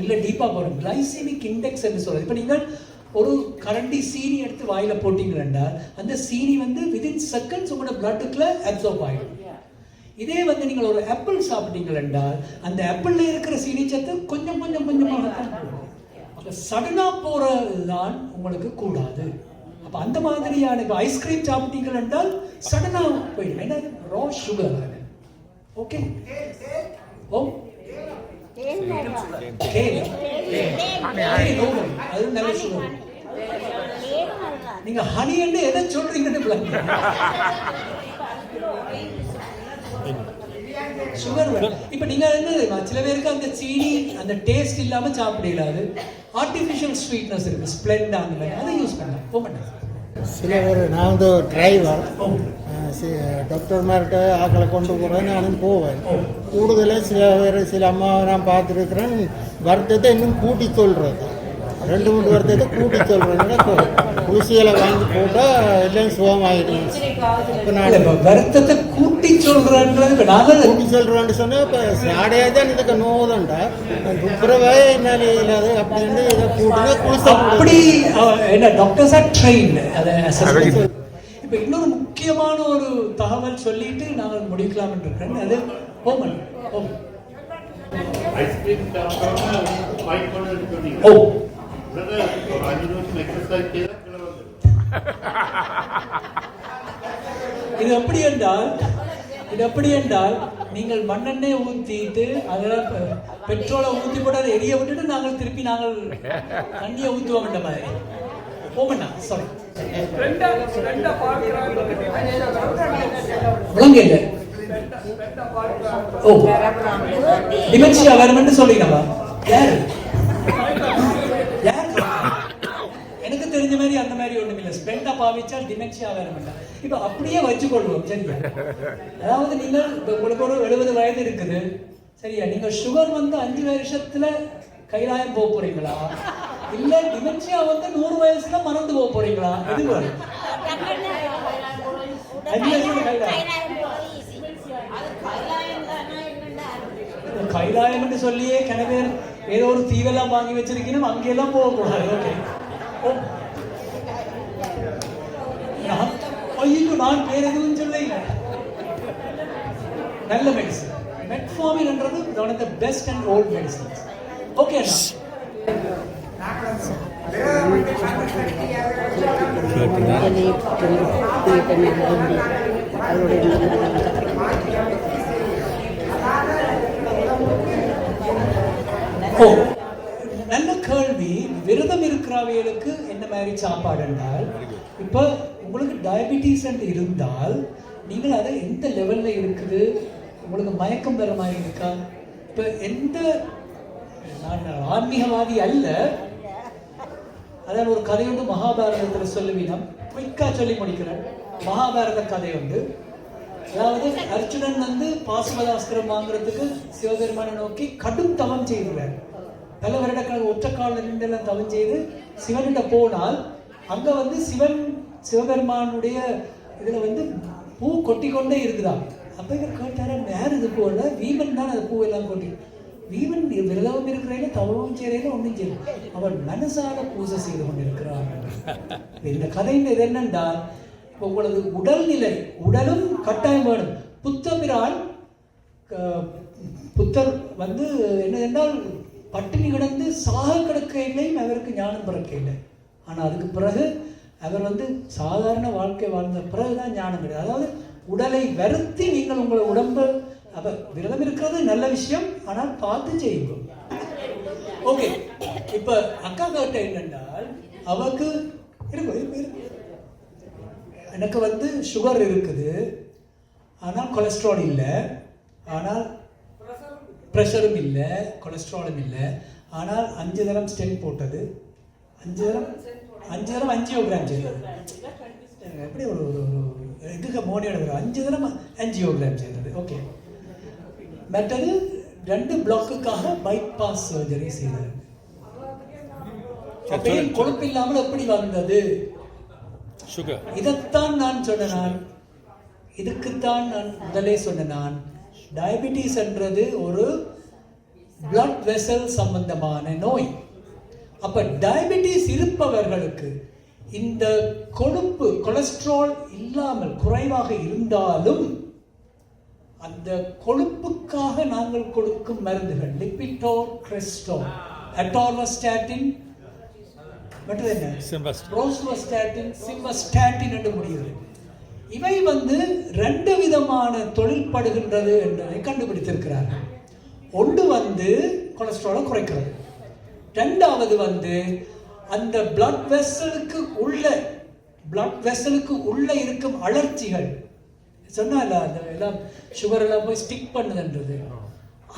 இல்ல டீப்பா போறோம். கிளைசீமிக் இண்டெக்ஸ் என்று சொல்றது. இப்ப நீங்கள் ஒரு கரண்டி சீனி எடுத்து வாயில போட்டீங்கன்னா அந்த சீனி விதின் செகண்ட்ஸ் உங்களோட பிளட்டுக்குள்ள அப்சர்வ் ஆயிடும். இதே நீங்கள் ஒரு ஆப்பிள் சாப்பிட்டீங்கன்னா அந்த ஆப்பிள்ல இருக்கிற சீனி சத்து கொஞ்சம் கொஞ்சம் கொஞ்சமாக தான் போகும். அப்ப சடனா போறதுதான் உங்களுக்கு கூடாது. அப்ப அந்த மாதிரியான இப்ப ஐஸ்கிரீம் சாப்பிட்டீங்கன்னா சடனா போயிடும். ஏன்னா ரா சுகர். ஓகே. அது நல்ல சுகர். நீங்க ஹனி என்று எதை சொல்றீங்கன்னு சுகர். இப்ப நீங்க சில பேருக்கு அந்த சீனி அந்த டேஸ்ட் இல்லாம சாப்பிடலாது. ஆர்டிபிஷியல் ஸ்வீட்னஸ் இருக்கு, ஸ்ப்ளெண்ட் அதை யூஸ் பண்ணலாம். சில பேர் நான் டிரைவர் டாக்டர்மார்கிட்ட ஆக்களை கொண்டு போகிறேன், நானும் போவேன். கூடுதலாக சில அம்மாவை நான் பார்த்துருக்குறேன், வருத்தத்தை இன்னும் கூட்டி சொல்கிறது. 2-3 வருத்தத்தை கூட்டி சொல்கிறேன்னா குளிசிகளை வாங்கி போட்டால் எல்லாம் சுகமாகிடுச்சு. இப்போ நான் வருத்தத்தை கூட்டி சொல்கிறேன்னு சொன்னால் இப்போ சாடையாக தான் இதுக்கு நோவுதுண்டா துப்புரவே என்னால் இல்லாது அப்படின்னு இதை கூட்டினா குளிசை அப்படி என்ன டாக்டர்ஸ் ஆர் ட்ரெயின்டு அதை அசஸ். இப்போ இன்னொரு முக்கியமான ஒரு தகவல் சொல்லிட்டு நான் முடிக்கலாம் இருக்கிறேன். அது ஓமன் இது எப்படி என்றால் நீங்கள் மண்ணெண்ணெய் ஊற்றிட்டு அதில் பெட்ரோலை ஊற்றி போட்டு அதை எரிய விட்டுட்டு நாங்கள் திருப்பி தண்ணியை ஊற்றுவோம் இந்த மாதிரி ஓமண்ணா சாரி விளங்கல ஓ டிமென்ஷியா வருமென்னு சொல்லிடவா யாரு எனக்கு தெரிஞ்ச மாதிரி அந்த மாதிரி ஒண்ணும் இல்லை ஸ்பெண்டா பாவிச்சா டிமென்ஷியா வருமெண்டா இப்ப அப்படியே வச்சுக்கொள்வோம் சரியா அதாவது நீங்கள் உங்களுக்கு ஒரு 70 வயது இருக்குது சரியா நீங்க சுகர் 5 வருஷத்துல கைலாயம் போக போறீங்களா இல்ல டிமென்ஷியா 100 வயசுல மறந்து போக போறீங்களா எது வரும் 5 வருஷம் கைலாயம் என்று சொல்லியே கிணவேர் ஏதோ ஒரு தீவெல்லாம் வாங்கி வச்சிருக்கணும் அங்கெல்லாம் போகக்கூடாது ஓகே ஐயோ நான் பேர் எதுவும் சொல்ல நல்ல மெடிசன் மெட்ஃபார்மின் என்றது one of the best and old medicines okay நல்ல கேள்வி விரதம் இருக்கிறவர்களுக்கு என்ன மாதிரி சாப்பாடு என்றால் இப்ப உங்களுக்கு டயபிட்டிஸ் இருந்தால் நீங்கள் அதை எந்த லெவல்ல இருக்குது உங்களுக்கு மயக்கம் பெற மாதிரி இருக்கா இப்ப எந்த நான் ஆன்மீகவாதி அல்ல அதாவது ஒரு கதை உண்டு மகாபாரதத்துல சொல்லுவீனம் குயிக்கா சொல்லி முடிக்கிறேன் மகாபாரத கதை உண்டு அதாவது அர்ஜுனன் பாசுபதாஸ்திரம் வாங்குறதுக்கு சிவபெருமானை நோக்கி கடும் தவம் செய்கிறார் பல வருடங்கள் ஒற்றைக்கால நின்றெல்லாம் தவம் செய்து சிவனிட போனால் அங்க சிவபெருமானுடைய இதுல பூ கொட்டி கொண்டே இருக்குதான் அப்ப இவர் கேட்டார யார் இது போல வீமன் தான் அந்த பூவெல்லாம் கொட்டி வீமன் விரதம் இருக்கிறையில தவமும் செய்யறையில ஒன்றும் செய்யும் அவன் மனசால பூஜை செய்து கொண்டிருக்கிறான் இந்த கதையின் இது என்னென்றால் உங்களது உடல்நிலை உடலும் கட்டாயம் வேணும் புத்தபிரான் புத்தர் என்ன என்றால் பட்டினி கிடந்து சாக கிடக்கையிலையும் அவருக்கு ஞானம் பிறக்கையில்லை ஆனால் அதுக்கு பிறகு அவர் சாதாரண வாழ்க்கை வாழ்ந்த பிறகுதான் ஞானம் கிடையாது அதாவது உடலை வருத்தி நீங்கள் உங்களை உடம்பு விரதம் இருக்கிறது நல்ல விஷயம் ஆனால் பார்த்து செய்யுங்க ஓகே இப்ப அக்கா கேட்ட என்னென்றால் அவருக்கு எனக்கு சுகர் இருக்குது ஆனால் கொலஸ்ட்ரால் இல்லை ஆனால் ப்ரெஷரும் இல்லை கொலஸ்ட்ராலும் இல்லை ஆனால் 5 தரம் ஸ்டென்ட் போட்டது 5 தரம் ஆஞ்சியோகிராம் செய்தது எப்படி ஒரு இதுக்கு மோனியோட 5 தரம் ஆஞ்சியோகிராம் செய்தது ஓகே மற்றது 2 பிளாக்குக்காக பைபாஸ் சர்ஜரி செய்தது கொழுப்பு இல்லாமல் எப்படி வந்தது இதைத்தான் நான் சொன்னேன் இதுக்குத்தான் நான் முதலே சொன்னேன் டயபிட்டிஸ் என்றது ஒரு பிளட் வெசல் சம்பந்தமான நோய் அப்ப டயபிட்டிஸ் இருப்பவர்களுக்கு இந்த கொழுப்பு கொலஸ்ட்ரால் இல்லாமல் குறைவாக இருந்தாலும் அந்த கொழுப்புக்காக நாங்கள் கொடுக்கும் மருந்துகள் லிபிடோ கிறிஸ்டோல் அட்டார்வாஸ்டாட்டின் மற்றது என்ன ரோஸ்வாஸ்டாட்டின் சிம்வாஸ்டாட்டின் என்று முடிகிறது இவை 2 விதமான தொழில்படுகின்றது என்பதை கண்டுபிடித்திருக்கிறார்கள் ஒன்று கொலஸ்ட்ராலை குறைக்கிறது இரண்டாவது அந்த பிளட் வெசலுக்கு உள்ள இருக்கும் அழற்சிகள் சொன்னால அந்த எல்லாம் சுகர் எல்லாம் போய் ஸ்டிக் பண்ணுதுன்றது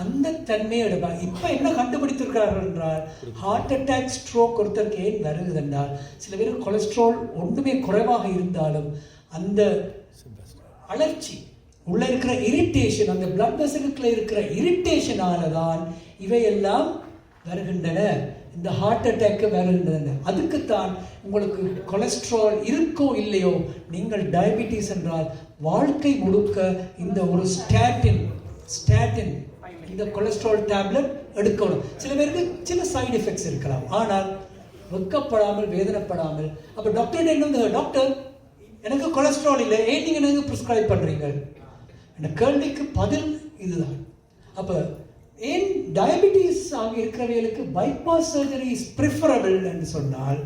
அந்த தன்மையை எடுப்பாங்க இப்ப என்ன கண்டுபிடித்திருக்கிறார்கள் என்றால் ஹார்ட் அட்டாக் ஸ்ட்ரோக் ஒருத்தருக்கு ஏன் வருகிறது என்றால் சில பேருக்கு கொலஸ்ட்ரால் ஒன்றுமே குறைவாக இருந்தாலும் அந்த அழற்சி உள்ள இருக்கிற இரிட்டேஷன் அந்த பிளட் வெசலுக்குள்ள இருக்கிற இரிட்டேஷனால தான் இவையெல்லாம் வருகின்றன இந்த ஹார்ட் அட்டாக் வருகின்றன அதுக்குத்தான் உங்களுக்கு கொலஸ்ட்ரால் இருக்கோ இல்லையோ நீங்கள் டயபிட்டிஸ் என்றால் வாழ்க்கை முழுக்க இந்த ஒரு ஸ்டாட்டின் இந்த கொலஸ்ட்ரால் டேப்லெட் எடுக்கணும் சில பேருக்கு சில சைடு எஃபெக்ட்ஸ் இருக்கலாம் ஆனால் வெக்கப்படாமல் வேதனைப்படாமல் அப்ப டாக்டர் என்ன டாக்டர் எனக்கு கொலஸ்ட்ரால் இல்லை ஏன் நீங்க எனக்கு பிரிஸ்கிரைப் பண்றீங்க அந்த கேள்விக்கு பதில் இதுதான் அப்ப ஏன் டயபிட்டிஸ் ஆக இருக்கிறவர்களுக்கு பைபாஸ் சர்ஜரி இஸ் ப்ரிஃபரபிள் என்று சொன்னால்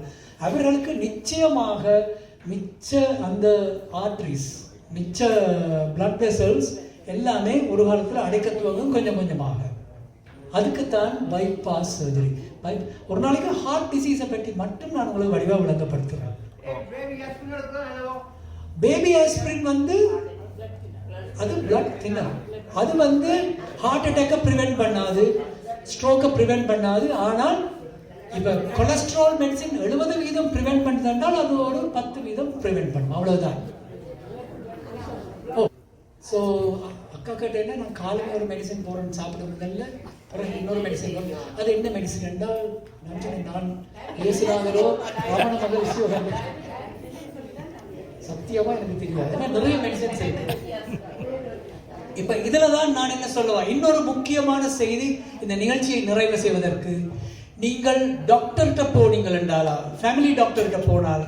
அவர்களுக்கு நிச்சயமாக மிச்ச அந்த ஆர்டரிஸ் மிச்ச பிளட் வெசல்ஸ் எல்லாமே ஒரு காலத்தில் அடைக்க துவங்கும் கொஞ்சம் கொஞ்சமாக. அதுக்குத்தான் பைபாஸ் சர்ஜரி. ஒரு நாளைக்கு ஹார்ட் டிசீஸை பற்றி மட்டும் நான் உங்களுக்கு வடிவாக விளங்கப்படுத்துகிறேன். பேபி ஆஸ்பிரின் வந்து அது பிளட் தின்னர். அது வந்து ஹார்ட் அட்டாக்கை ப்ரிவென்ட் பண்ணாது, ஸ்ட்ரோக்கை ப்ரிவென்ட் பண்ணாது. ஆனால் இப்போ கொலஸ்ட்ரால் மெடிசின் 70% ப்ரிவென்ட் பண்ணுதால் அது ஒரு 10% ப்ரிவென்ட் பண்ணும், அவ்வளவுதான். ஸோ அக்கா கேட்டேன்னா நான் காலையில் ஒரு மெடிசன் போகிறேன்னு சாப்பிடுறதில்ல, பிறகு இன்னொரு மெடிசன் போகிறேன். அது என்ன மெடிசன் என்றால் நான் இயேசுநாதரோ ரமண மகரிஷியோ சத்தியமா எனக்கு தெரியாது. ஏன்னா நிறைய மெடிசன்ஸ் இருக்கு. இப்ப இதுல தான் நான் என்ன சொல்லுவேன், இன்னொரு முக்கியமான செய்தி இந்த நிகழ்ச்சியை நிறைவு செய்வதற்கு, நீங்கள் டாக்டர்கிட்ட போனீங்கள் என்றாலா, ஃபேமிலி டாக்டர்கிட்ட போனால்,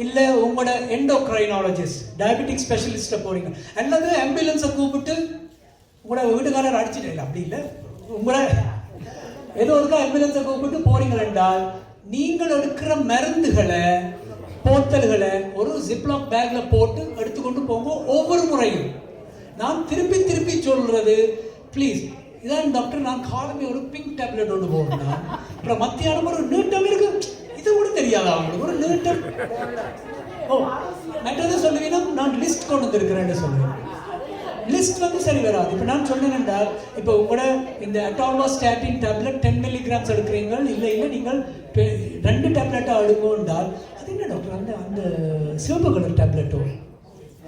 இல்ல உங்களோட எண்டோக்ரைனாலஜிஸ்ட் டயபெட்டிக் ஸ்பெஷலிஸ்ட போறீங்க, அல்லது ஆம்புலன்ஸை கூப்பிட்டு உங்களோட வீட்டுக்காரர் அடிச்சுட்டு, இல்லை அப்படி இல்லை, உங்களோட ஏதோ ஒரு ஆம்புலன்ஸை கூப்பிட்டு போறீங்கள் என்றால், நீங்கள் எடுக்கிற மருந்துகளை போத்தல்களை ஒரு ஜிப்லாக் பேக்ல போட்டு எடுத்துக்கொண்டு போங்க. ஒவ்வொரு முறையும் நான் திருப்பி திருப்பி சொல்றது, ப்ளீஸ் இதான் டாக்டர் நான் காலமே ஒரு பிங்க் டேப்லெட் ஒன்று போடுறேன், அப்புறம் மத்தியானம் ஒரு நீட்டம் இருக்கு, இது கூட தெரியாதா அவங்களுக்கு ஒரு நீட்டம். ஓ மற்றது சொல்லுவீங்கன்னா நான் லிஸ்ட் கொண்டு வந்திருக்கிறேன்னு சொல்லுவேன். லிஸ்ட் வந்து சரி வராது. இப்போ நான் சொன்னேன் என்றால், இப்போ உங்களோட இந்த அட்டால்வாஸ்டாட்டின் டேப்லெட் 10 மில்லிகிராம்ஸ் எடுக்கிறீங்க, இல்லை நீங்கள் 2 டேப்லெட்டாக எடுங்கோ என்றால், அது என்ன டாக்டர் அந்த சிவப்பு கலர் டேப்லெட்டோ,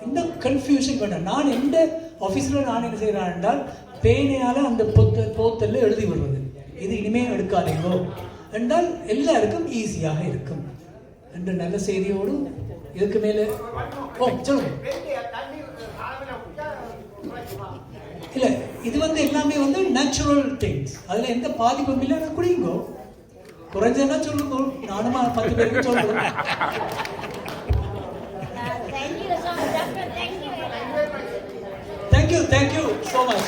இந்த கன்ஃபியூஷன் பண்ண. நான் எந்த ஆஃபீஸில் நான் என்ன செய்கிறேன் என்றால், பேனையால் அந்த போத்தல்ல எழுதி விடுறது, இது இனிமேல் எடுக்காதீங்கோ என்றால் எல்லாருக்கும் ஈஸியாக இருக்கும் என்ற நல்ல செய்தியோடு இதுக்கு மேலே சொல்லுங்க. இல்ல இது வந்து எல்லாமே வந்து நேச்சுரல் திங்ஸ், அதுல எந்த பாதிப்பும் இல்லை. குடிங்கோ, குறைஞ்சா சொல்லுங்க, நானும் 10 பேருக்கு சொல்றேன். Thank you so much.